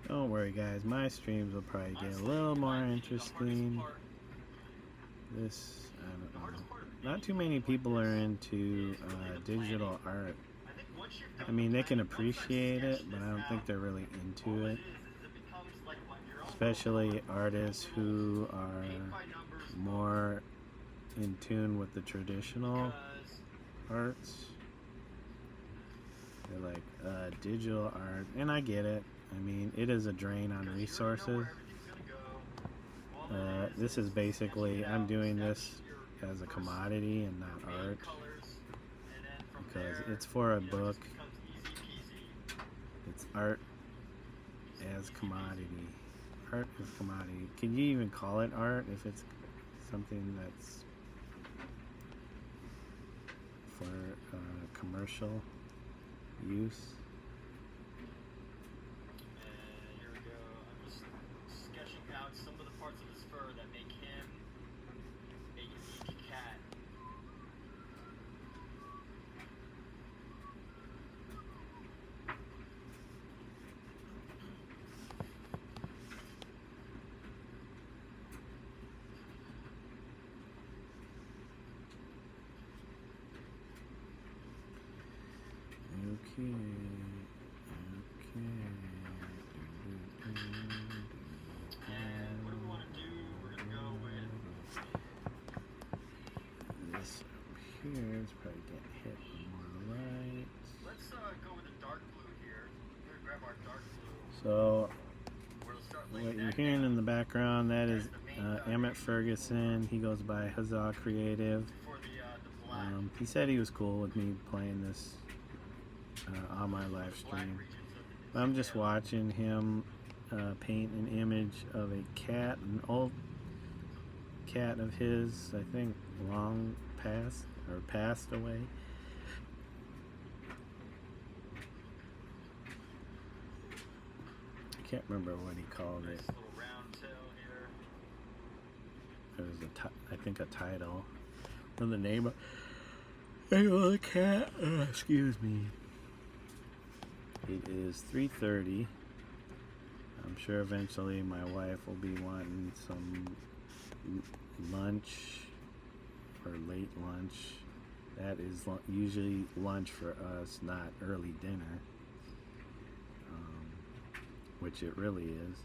Don't worry guys, my streams will probably get a little more interesting. This, I don't know. Not too many people are into digital art. I mean, they can appreciate it, but I don't think they're really into it. Especially artists who are more in tune with the traditional arts. They're like digital art, and I get it. I mean, it is a drain on resources. This is basically, I'm doing this as a commodity and not art, because it's for a book. It's art as commodity. Art as commodity. Can you even call it art if it's something that's for commercial use? Some of the parts of his fur that make him a unique cat. Okay. Here, it's probably getting hit more light. Let's go with the dark blue here. We're gonna grab our dark blue. So, what you're hearing in the background, that is Emmett Ferguson. He goes by Huzzah Creative. He said he was cool with me playing this on my live stream. I'm just watching him paint an image of a cat, an old cat of his, I think long passed away. I can't remember what he called it. There was I think a title or the name of the cat. Excuse me. It is 3:30. I'm sure eventually my wife will be wanting some lunch or late lunch. That is usually lunch for us, not early dinner, which it really is.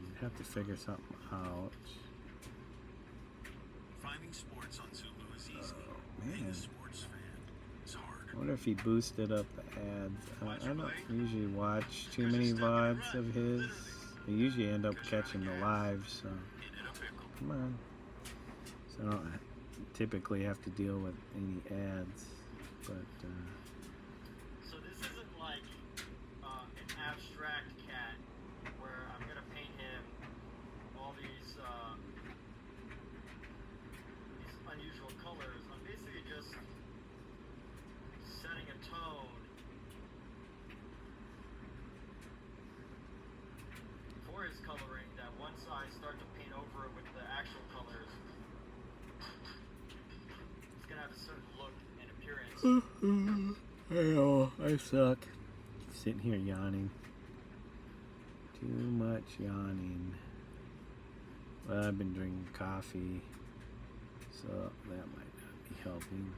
You'd have to figure something out. Finding sports on Zulu is easy. Man. Being a sports fan is hard. I wonder if he boosted up the ads. I don't usually watch too many VODs of his. I usually end up catching the live, so come on. So I don't typically have to deal with any ads, but So this isn't like an abstract cat where I'm gonna paint him all these unusual colors. I'm basically just setting a tone I start to paint over it with the actual colors, it's gonna have a certain look and appearance. I know, I suck. Sitting here yawning. Too much yawning. Well, I've been drinking coffee, so that might not be helping.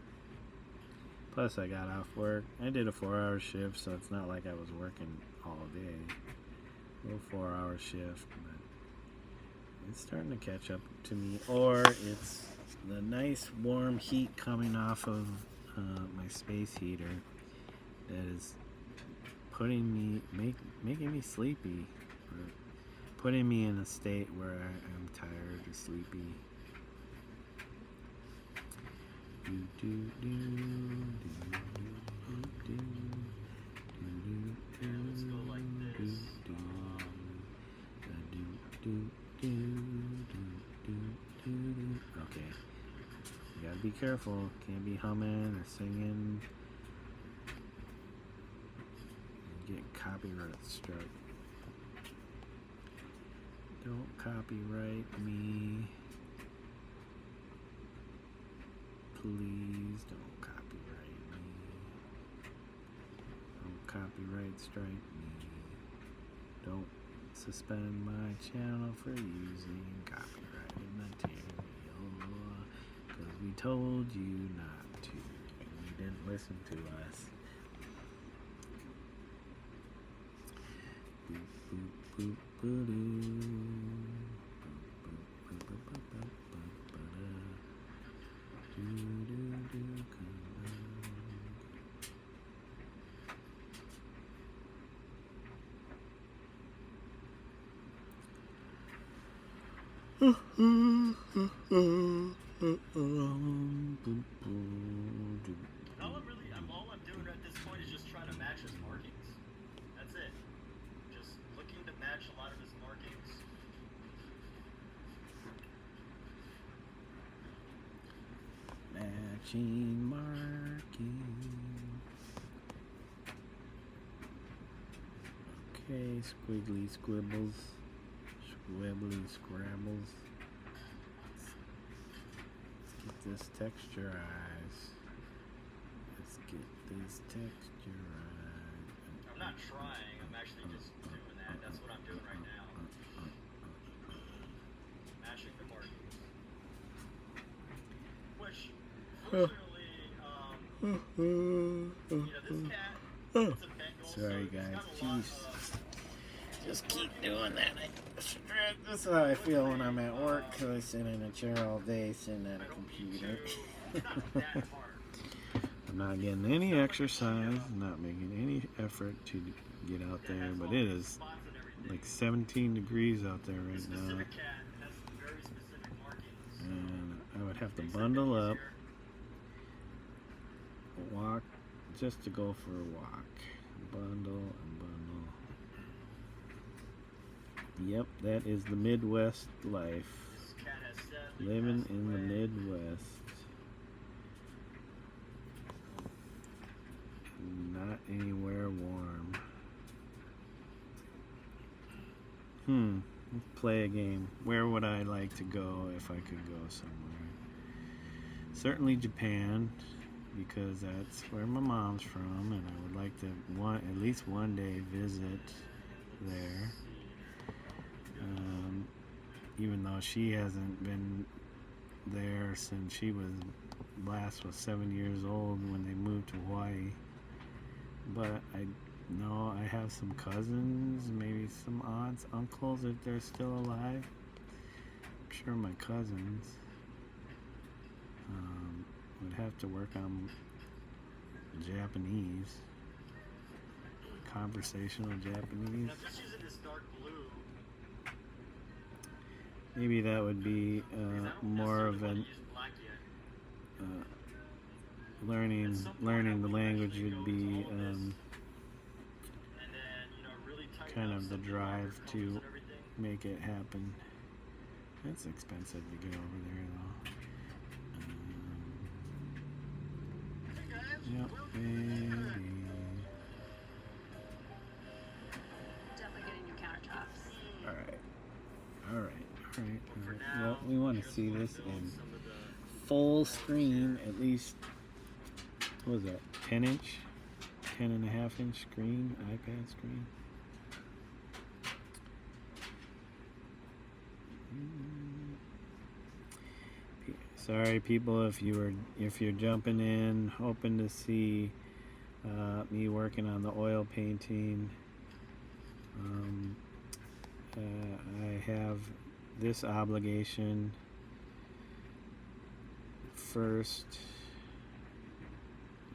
Plus, I got off work. I did a 4-hour shift, so it's not like I was working all day. A little 4-hour shift, but it's starting to catch up to me. Or it's the nice warm heat coming off of my space heater that is making me sleepy, or putting me in a state where I'm tired or sleepy. Let's go like this. Okay, you gotta be careful. Can't be humming or singing. Get copyright struck. Don't copyright me. Please don't copyright me. Don't copyright strike me. Don't suspend my channel for using copyrighted material. Because we told you not to. And you didn't listen to us. Boop, boop, boop, boo-doo. All I'm doing at this point is just trying to match his markings. That's it. Just looking to match a lot of his markings. Matching marking. Okay, squiggly squibbles. Squibbly scrabbles. Let's get this texturized. Let's get this texturized. I'm not trying, I'm actually just doing that. That's what I'm doing right now. Matching the markings. Which, fortunately, this cat, it's a Bengal, Sorry so guys, he's got a lot jeez. of... Just keep doing that. That's how I feel when I'm at work, because I sit in a chair all day sitting at a computer. I'm not getting any exercise, not making any effort to get out there, but it is like 17 degrees out there right now. And I would have to bundle up, walk, just to go for a walk. Bundle and bundle. Yep, that is the Midwest life. Living in the Midwest. Not anywhere warm. Let's play a game. Where would I like to go if I could go somewhere? Certainly Japan, because that's where my mom's from, and I would like to at least one day visit there. Even though she hasn't been there since she was 7 years old when they moved to Hawaii. But I know I have some cousins, maybe some aunts, uncles if they're still alive. I'm sure my cousins would have to work on Japanese, conversational Japanese. I'm just using this dark blue. Maybe that would be more of an learning the language would be kind of the drive to make it happen. It's expensive to get over there though. Yep, maybe. Definitely getting new countertops. Alright. Alright, But for well, now, we want to just see wanna this build in some of the full colors screen, here. at least, what was that, 10 inch? 10.5 inch screen, iPad screen. Sorry people if you're jumping in hoping to see me working on the oil painting. I have this obligation first.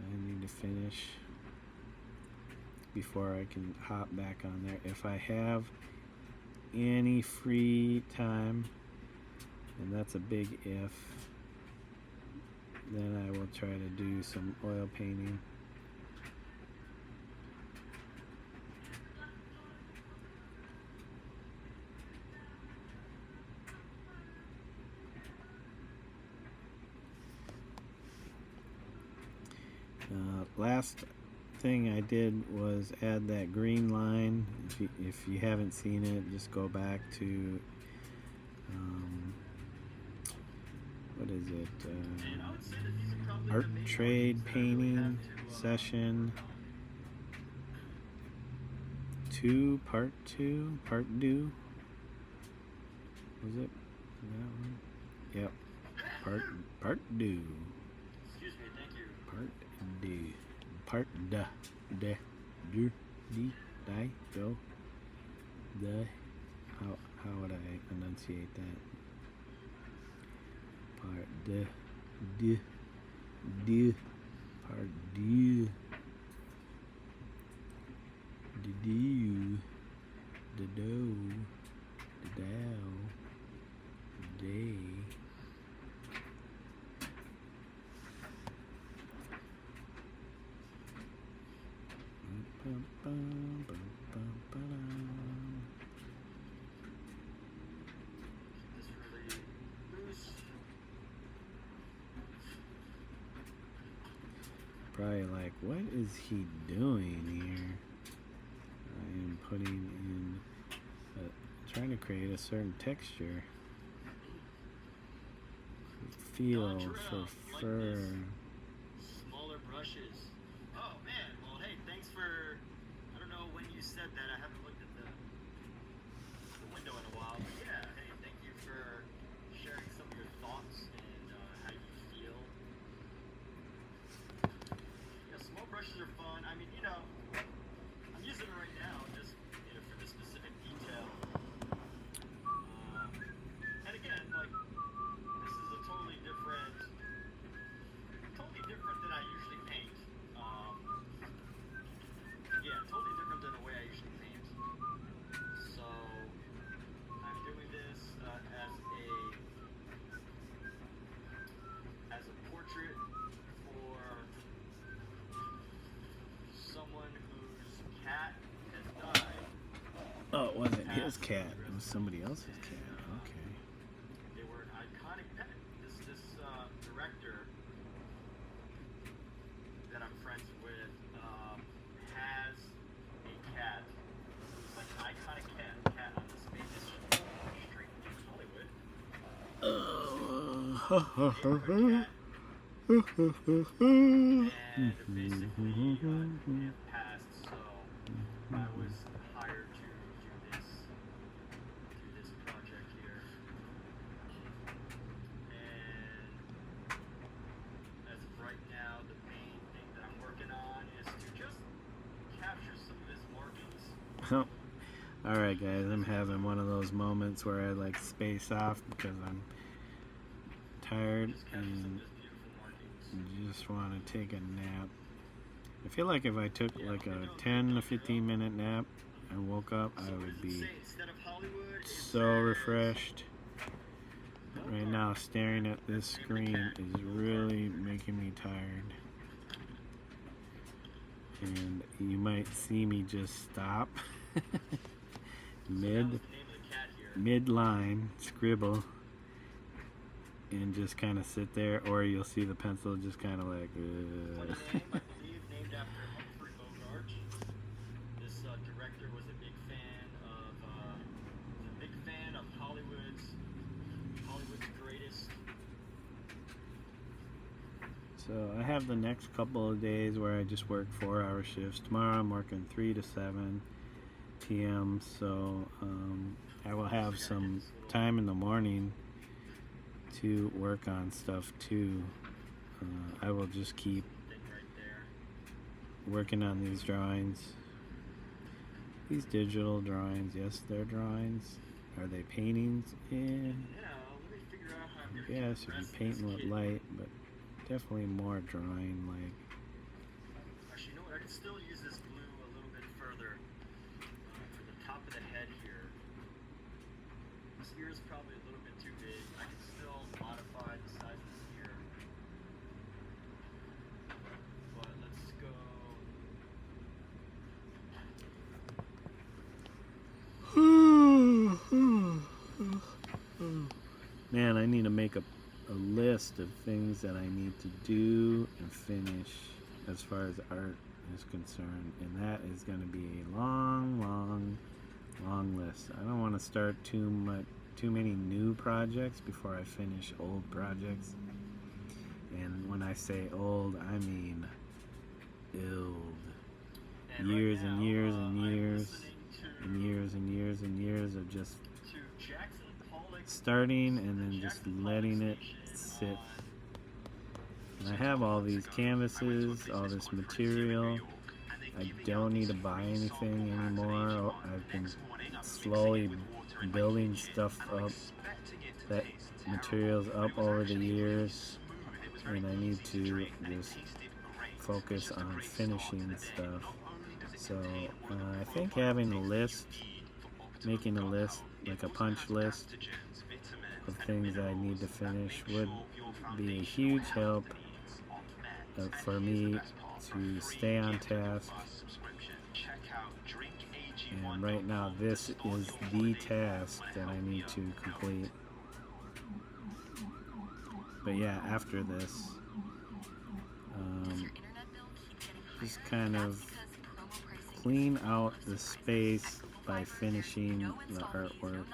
I need to finish before I can hop back on there. If I have any free time, and that's a big if, then I will try to do some oil painting. Last thing I did was add that green line. If you haven't seen it, just go back to what is it? And I would say that these are probably Art the main trade markings that I really painting have to, session work on. 2, part 2, part due. Was it that one? Yep. Part due. Excuse me, thank you. Part due. Part da. De. Do. Di. Die. Go. The. How would I enunciate that? Part de. De. De. Part due. The do. The do. The dow. Day. This really loose. Probably like, what is he doing here? I am putting in, trying to create a certain texture, feel for fur. Smaller brushes. Oh man, well hey, thanks for, I don't know when you said that, I haven't looked at the window in a while, but yeah, hey, thank you for sharing some of your thoughts and how you feel. Yeah, small brushes are fun. I mean, I'm using it right now just for this specific detail. And again, like, this is a totally different than I usually paint. Yeah, totally different than the way I usually paint. So I'm doing this as a portrait for someone whose cat has died. Oh, it wasn't his cat. It was somebody else's cat. Okay. They were an iconic pet. This director that I'm friends with has a cat who's like an iconic cat on this famous street in Hollywood. And basically he had passed, so I was hired to do this project here. And as of right now, the main thing that I'm working on is to just capture some of his markings. Alright guys, I'm having one of those moments where I like space off because I'm tired Just capture some of and his beautiful markings. just want to take a nap. I feel like if I took like a 10 to 15 minute nap and woke up, I would be so refreshed. But right now, staring at this screen is really making me tired. And you might see me just stop mid line, scribble, and just kind of sit there, or you'll see the pencil just kind of like Named after Humphrey Bogart. This director was a big fan of Hollywood's So I have the next couple of days where I just work 4-hour shifts. Tomorrow I'm working 3 to 7 p.m. So I will have some time in the morning to work on stuff too. I will just keep working on these drawings. These digital drawings, yes, they're drawings. Are they paintings? Yeah. Yes, you'd be painting with light, but definitely more drawing like. Actually, you know what? I could still use this glue a little bit further for the top of the head here. This ear is probably a little bit too big. I can still modify the size of this ear. But let's go. Man, I need to make a list of things that I need to do and finish as far as art is concerned, and that is going to be a long list. I don't want to start too many new projects before I finish old projects. And when I say old, I mean old. Years and years and years and years and years and years of just starting and then just letting it sit. And I have all these canvases, all this material. I don't need to buy anything anymore. I've been slowly building stuff up, that materials up over the years, and I need to just focus on finishing stuff. So I think having a list, making a list, like a punch list of things I need to finish would be a huge help for me to stay on task. And right now this is the task that I need to complete. But yeah, after this, just kind of clean out the space by finishing the artwork.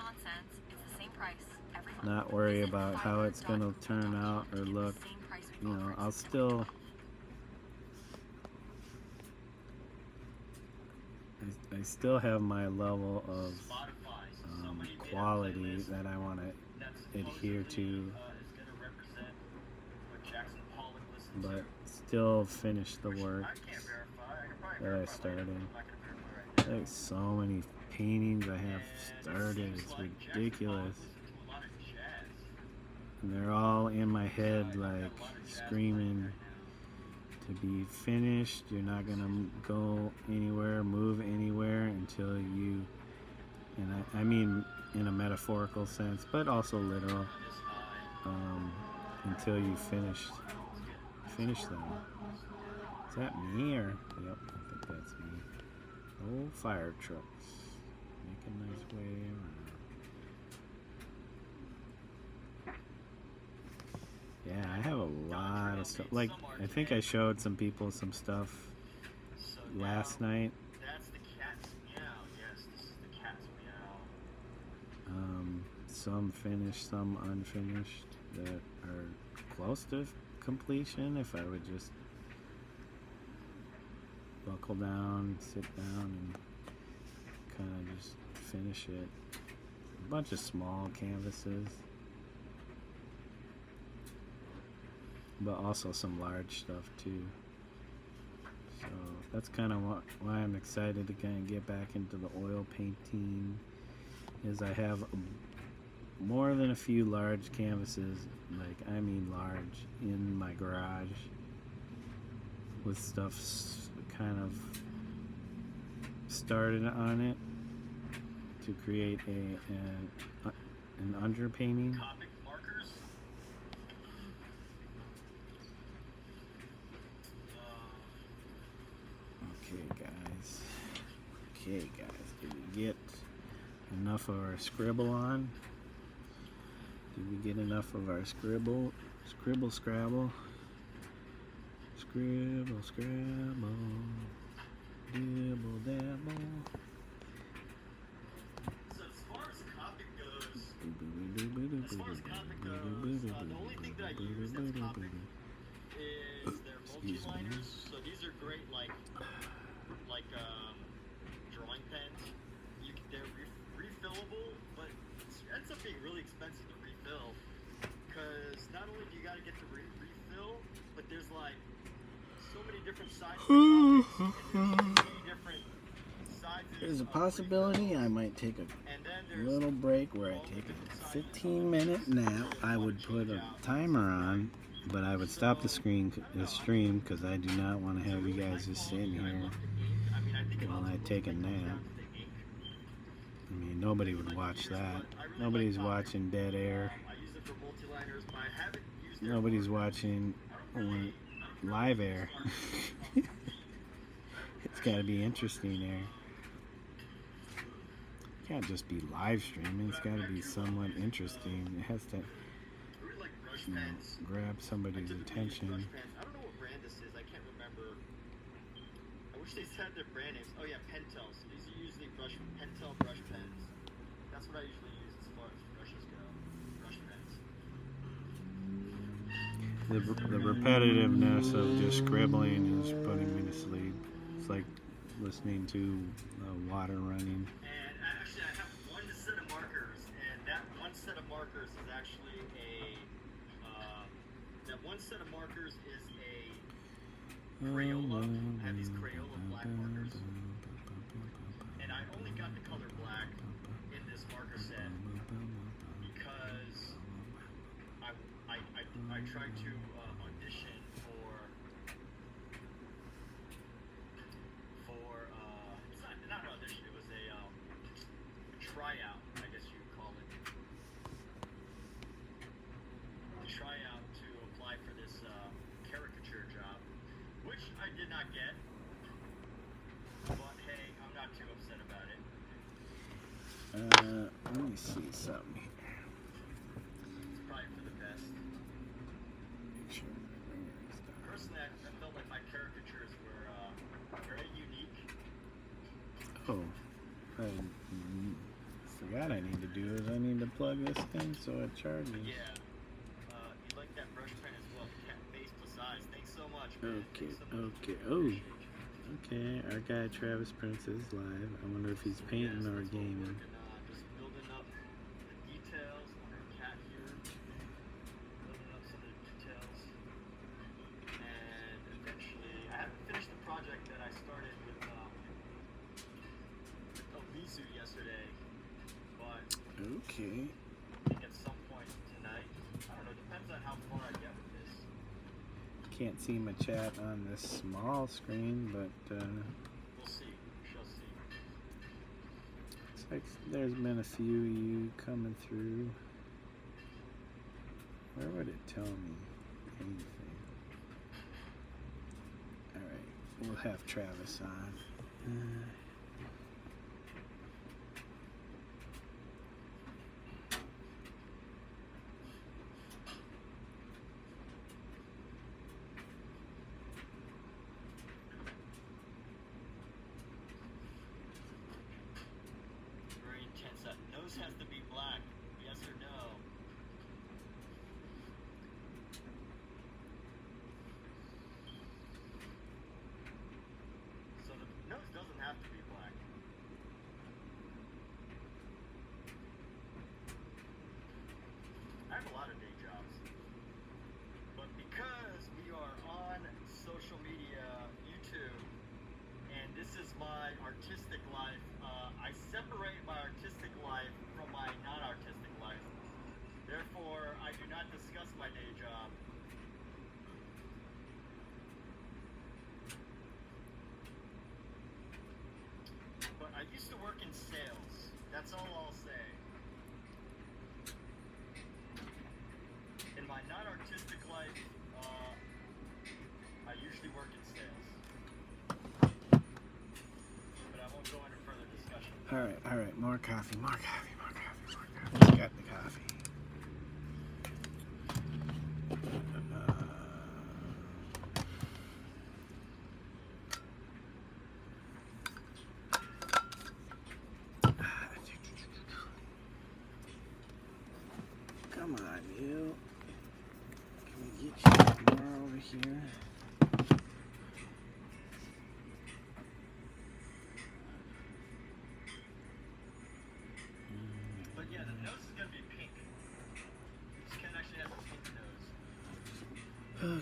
Not worry about how it's going to turn out or look. You know, I'll still... I still have my level of quality that I want to adhere to, but still finish the work that I started. There's so many paintings I have started, it's ridiculous. And they're all in my head, like screaming to be finished. You're not gonna go anywhere, move anywhere until you, and I mean in a metaphorical sense, but also literal, until you finish them. Is that me or? Yep, I think that's me. Old fire trucks. Make a nice way around. Yeah, I have a lot of stuff. Like, I think I showed some people some stuff last night. That's the cat's meow. Yes, this is the cat's meow. Some finished, some unfinished that are close to completion. If I would just buckle down, sit down, and kind of just finish it. A bunch of small canvases, but also some large stuff too. So that's kind of why I'm excited to kind of get back into the oil painting, is I have more than a few large canvases, like I mean large, in my garage with stuff kind of started on it to create an underpainting. Comic markers. Okay guys, did we get enough of our scribble on? Did we get enough of our scrabble? Scribble, dabble. So as far as Copic goes, the only thing that I use that's Copic is like drawing pens. They're refillable, but it ends up being really expensive to refill. Because not only do you got to get the refill, but there's like so many different sizes. And there's so many different sizes. There's a possibility I might take a little break where I take a 15-minute nap. I would put a timer on, but I would stop the stream because I do not want to have you guys just sitting here while I take a nap. I mean, nobody would watch that. Nobody's watching dead air. Nobody's watching live air. It's got to be interesting air. It can't just be live streaming. It's got to be somewhat interesting. It has to, you know, grab somebody's attention. I don't know what brand this is. I can't remember. I wish they said their brand names. Oh yeah, Pentel. So these are usually Pentel brush pens. That's what I usually use as far as brushes go. Brush pens. The repetitiveness of just scribbling is putting me to sleep. It's like listening to water running. And actually, I have one set of markers, and that one set of markers is actually a Crayola. I have these Crayola black markers, and I only got the color black in this marker set because I tried to audition for it's not an audition, it was a tryout, I guess you would call it. A tryout to apply for this caricature job, which I did not get. But hey, I'm not too upset about it. Let me see something here. It's probably for the best. Make sure Personally, I felt like my caricatures were very unique. oh, I forgot I need to do is I need to plug this in so it charges. Yeah. You like that brush pen as well? Base plus size. Thanks so much, man. Okay, Thanks so much. okay. Oh, okay. Our guy Travis Prince is live. I wonder if he's painting or gaming. Just building up the details on our cat here. Building up some of the details. And eventually, I haven't finished the project that I started with Omizu yesterday, but Okay. I think at some point tonight, I don't know, depends on how far I get with this. Can't see my chat on this small screen, but We'll see. We shall see. it's like there's been a few of you coming through. Where would it tell me anything? Alright, we'll have Travis on. Very intense. That nose has to be black. Yes or no? So the nose doesn't have to be black. I have a lot of day jobs. But because we are on social media, YouTube, and this is my artistic life, I separate my artistic life from my non-artistic life. Therefore, I do not discuss my day job. But I used to work in sales. That's all I'll say. In my non-artistic life, I usually work in sales. But I won't go into further discussion. Alright, more coffee. I got the coffee. Come on, you. Can we get you more over here?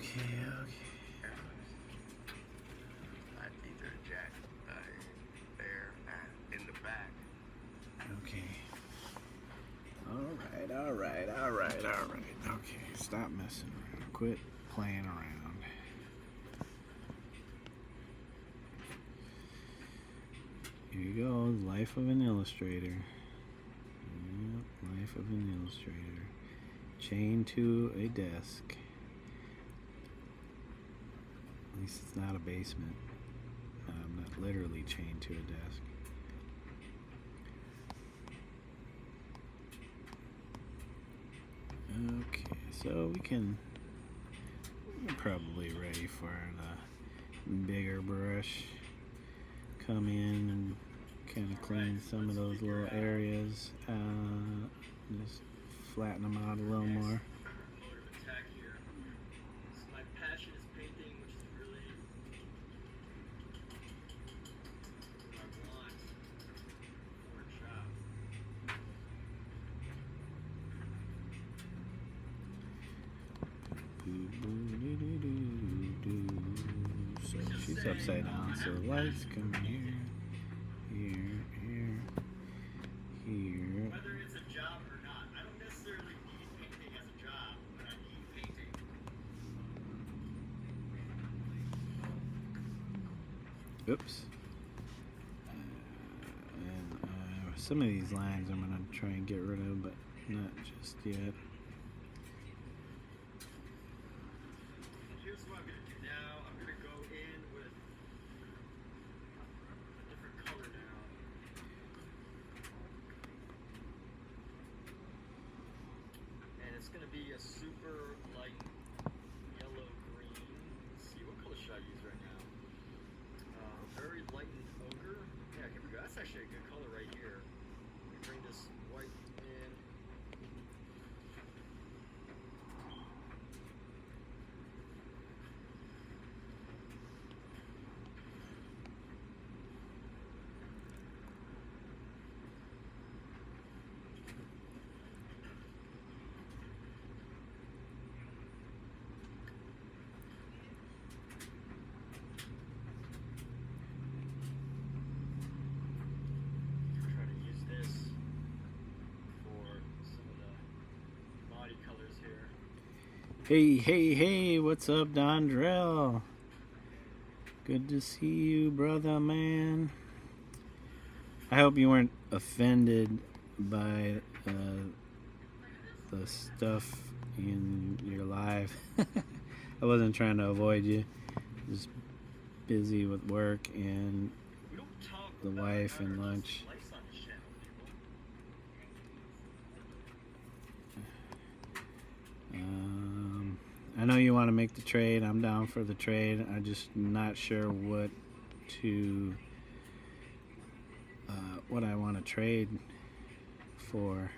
Okay. I think they're Jack there in the back. Okay. All right. Okay, stop messing around. Quit playing around. Here you go. Life of an illustrator. Yep, life of an illustrator. Chained to a desk. At least it's not a basement. I'm not literally chained to a desk. Okay, so we're probably ready for the bigger brush. Come in and kind of clean some of those little areas. Just flatten them out a little more. Mode of attack here. So my passion is painting, which is really what I want for a job. So she's upside down, so the lights come here, here. Whether it's a job or not, I don't necessarily need painting as a job, but I need painting. Oops. Some of these lines I'm going to try and get rid of, but not just yet. Here's what I'm going to do now. I'm going to go in with a different color now. And it's going to be a super light yellow-green. Let's see, what color should I use right now? Very lightened ochre. Yeah, here we go. That's actually a good color right here. Let me bring this white in. Try to use this for some of the body colors here. Hey, what's up, Dondrell? Good to see you, brother, man. I hope you weren't offended by the stuff in your live. I wasn't trying to avoid you. Just busy with work and We don't talk the about wife how and to lunch. slice on this channel, people. I know you want to make the trade. I'm down for the trade. I'm just not sure what I want to trade for.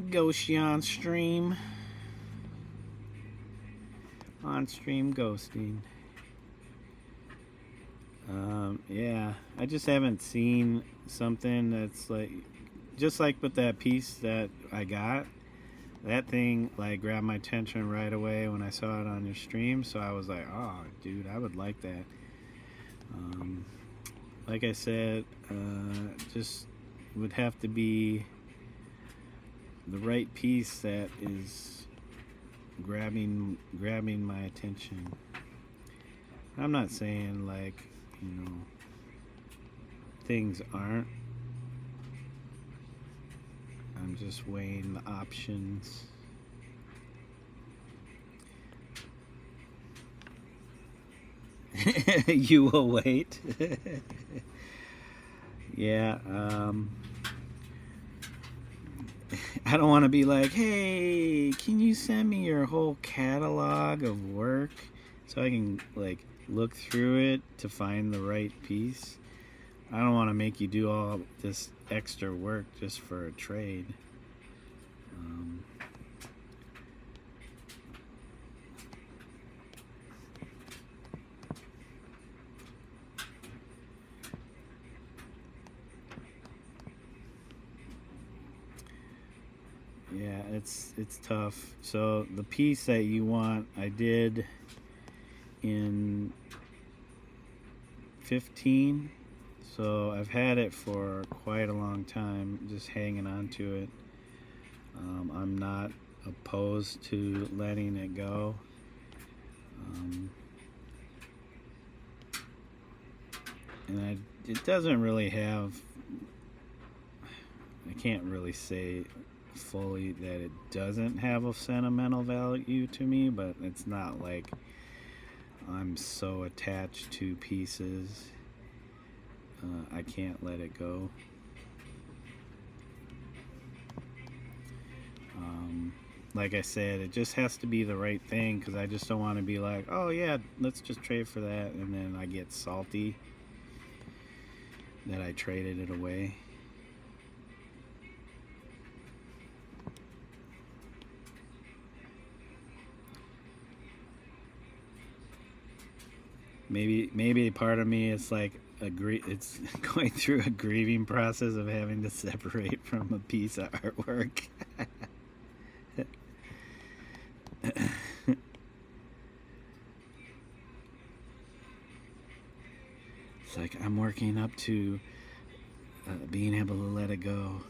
Ghosty on stream. On stream ghosting. Yeah, I just haven't seen something that's like, just like with that piece that I got. That thing like grabbed my attention right away when I saw it on your stream. So I was like, oh, dude, I would like that. Like I said, just would have to be the right piece that is grabbing my attention. I'm not saying like, you know, things aren't. I'm just weighing the options. You will wait. Yeah, I don't want to be like, hey, can you send me your whole catalog of work so I can like look through it to find the right piece? I don't want to make you do all this extra work just for a trade. yeah, it's tough. So the piece that you want, I did in 15. So I've had it for quite a long time, just hanging on to it. I'm not opposed to letting it go. And it doesn't really have, I can't really say fully that it doesn't have a sentimental value to me, but it's not like I'm so attached to pieces I can't let it go. Like I said, it just has to be the right thing, because I just don't want to be like, oh yeah, let's just trade for that, and then I get salty that I traded it away. Maybe part of me is like it's going through a grieving process of having to separate from a piece of artwork. It's like I'm working up to being able to let it go.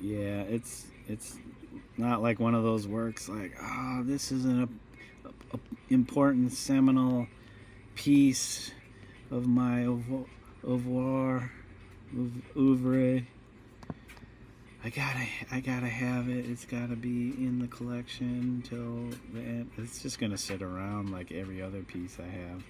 Yeah, it's not like one of those works like, oh, this is an important seminal piece of my oeuvre. I gotta have it. It's gotta be in the collection till the end. It's just gonna sit around like every other piece I have.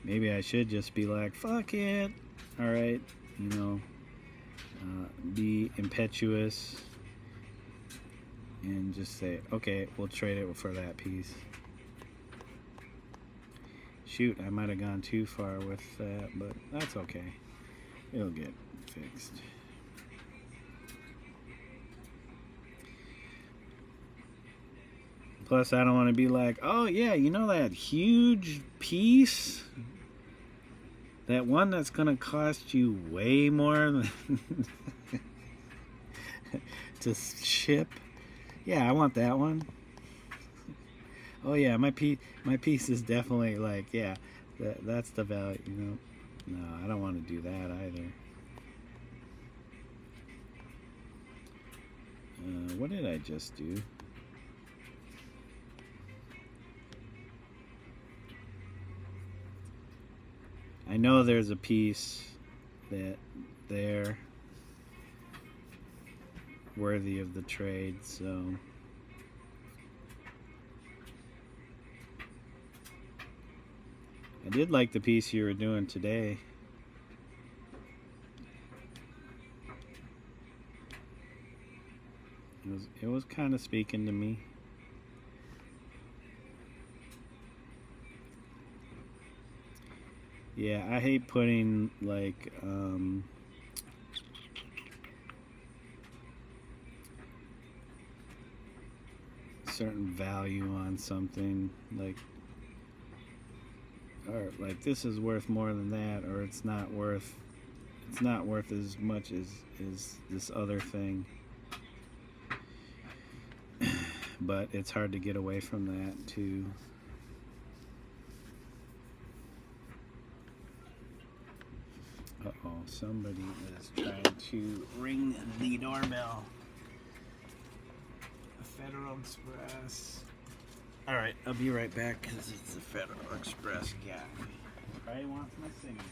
Maybe I should just be like, fuck it. All right, you know, be impetuous and just say, okay, we'll trade it for that piece. Shoot, I might have gone too far with that, but that's okay. It'll get fixed. Plus, I don't want to be like, oh yeah, you know that huge piece? That one that's going to cost you way more than to ship? Yeah, I want that one. Oh yeah, my piece is definitely like, yeah, that's the value, you know. No, I don't want to do that either. What did I just do? I know there's a piece that they're worthy of the trade, so I did like the piece you were doing today. It was kind of speaking to me. Yeah, I hate putting like certain value on something, like, or like this is worth more than that, or it's not worth as much as this other thing. But it's hard to get away from that too. Uh-oh, somebody is trying to ring the doorbell. Federal Express. Alright, I'll be right back because it's the Federal Express guy. Probably wants my signature.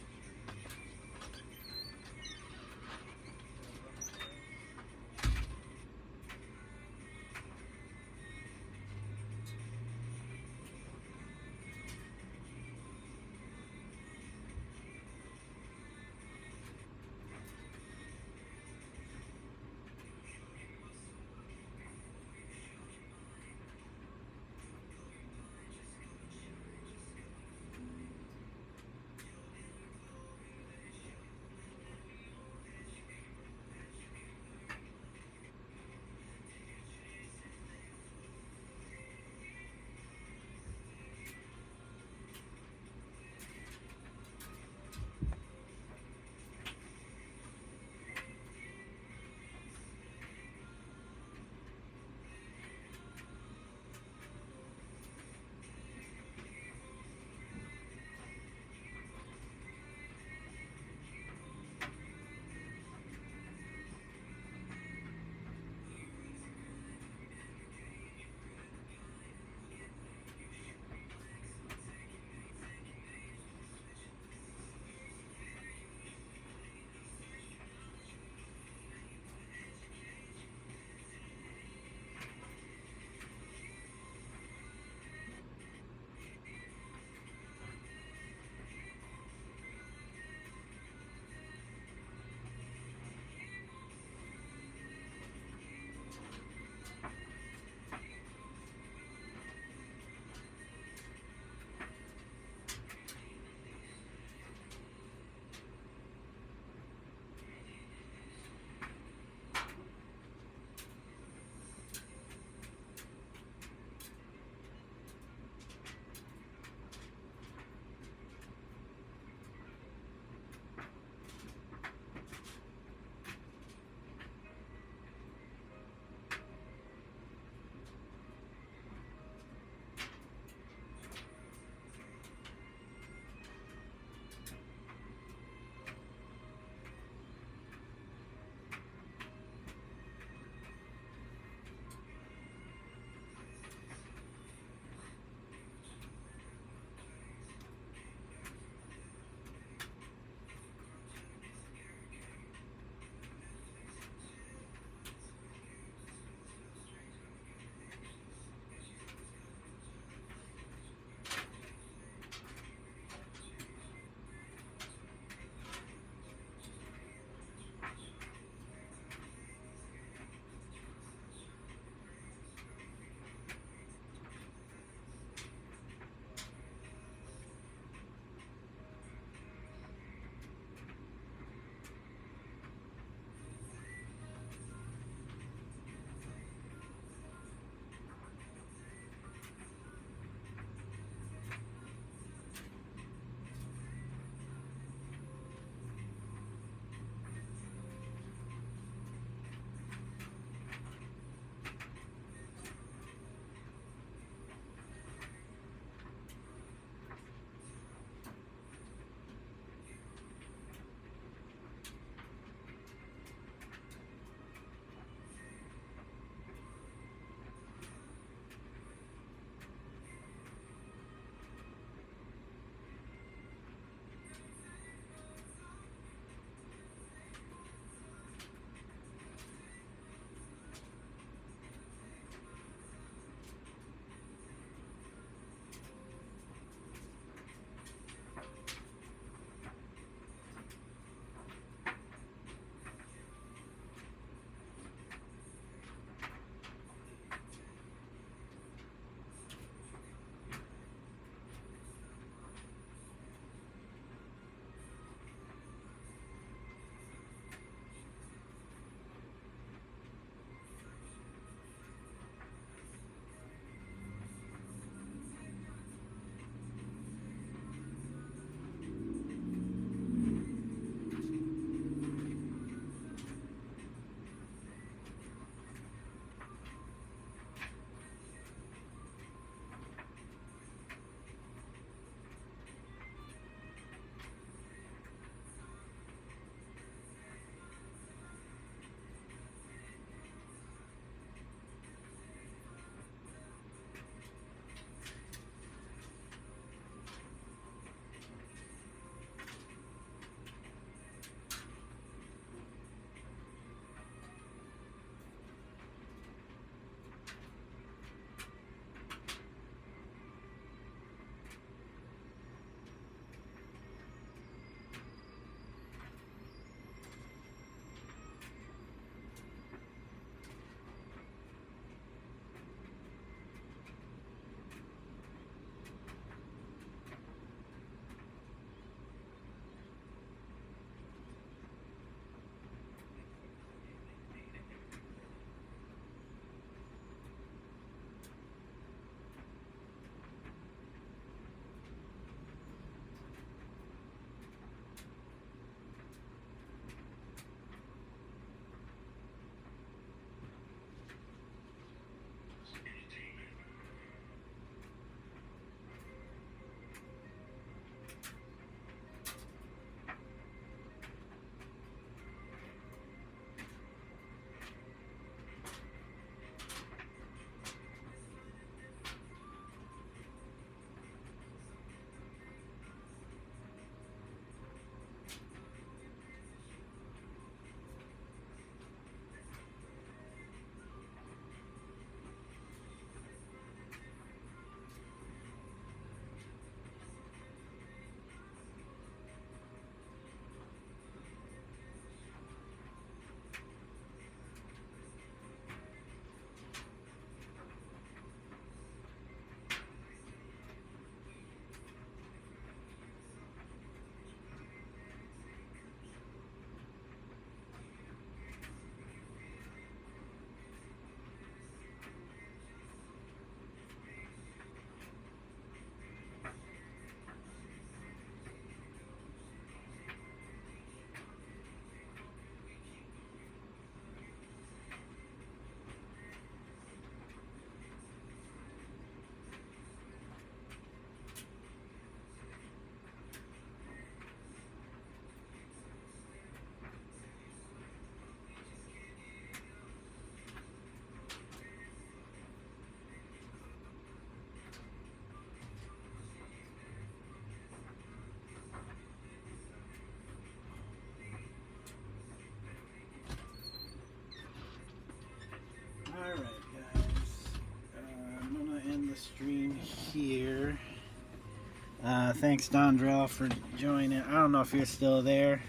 Thanks, Dondrell, for joining. I don't know if you're still there.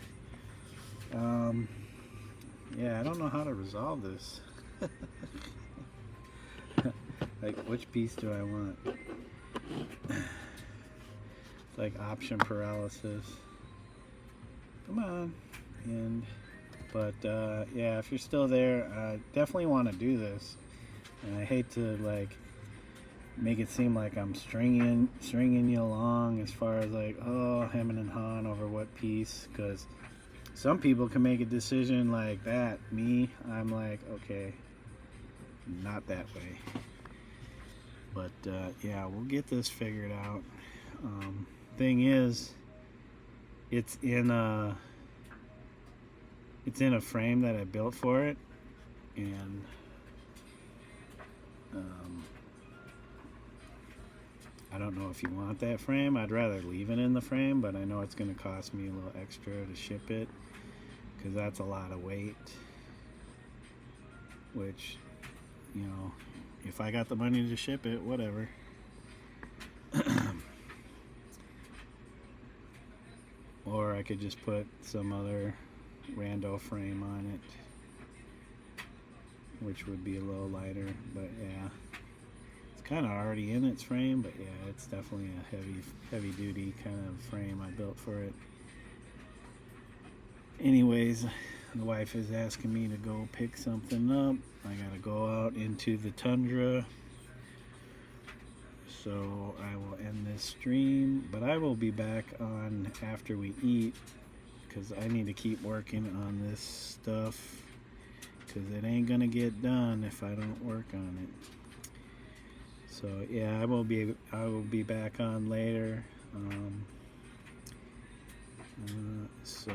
Yeah, I don't know how to resolve this. Like, which piece do I want? It's like option paralysis. Come on. But yeah, if you're still there, I definitely want to do this. And I hate to like make it seem like I'm stringing you along as far as like, oh, hemming and hawing over what piece, because some people can make a decision like that. Me, I'm like, okay, not that way. But yeah, we'll get this figured out. Thing is, it's in a frame that I built for it, and I don't know if you want that frame. I'd rather leave it in the frame, but I know it's going to cost me a little extra to ship it, because that's a lot of weight, which, you know, if I got the money to ship it, whatever. Or I could just put some other rando frame on it, which would be a little lighter. But yeah, it's kind of already in its frame, but yeah, it's definitely a heavy duty kind of frame I built for it. Anyways, the wife is asking me to go pick something up. I gotta go out into the tundra, so I will end this stream, but I will be back on after we eat, because I need to keep working on this stuff, because it ain't gonna get done if I don't work on it. So yeah, I will be back on later. So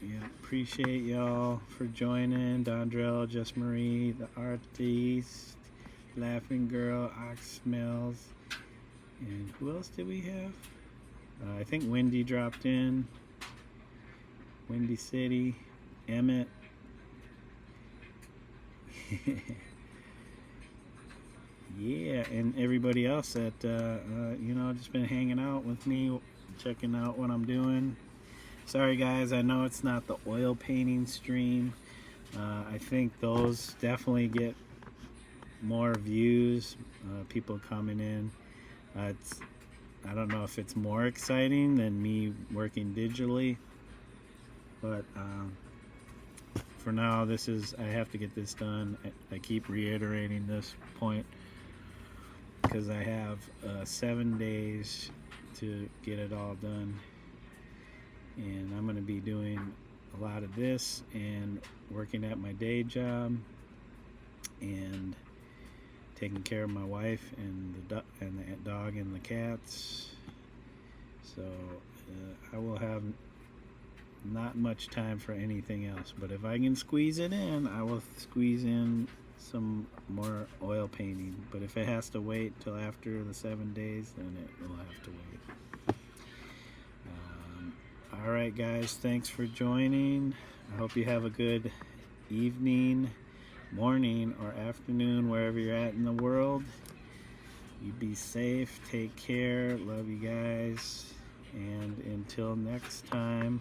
yeah, appreciate y'all for joining. Dondrell, Just Marie, the Artiste, Laughing Girl, Ox Smells, and who else did we have? I think Wendy dropped in. Windy City, Emmett. Yeah, and everybody else that you know, just been hanging out with me, checking out what I'm doing. Sorry guys, I know it's not the oil painting stream. I think those definitely get more views, people coming in. I don't know if it's more exciting than me working digitally, but for now, I have to get this done. I keep reiterating this point, because I have 7 days to get it all done, and I'm going to be doing a lot of this and working at my day job and taking care of my wife and the dog and the cats. So I will have not much time for anything else, but if I can squeeze it in, I will squeeze in some more oil painting. But if it has to wait till after the 7 days, then it will have to wait. Alright guys, thanks for joining. I hope you have a good evening, morning, or afternoon, wherever you're at in the world. You be safe, take care, love you guys, and until next time,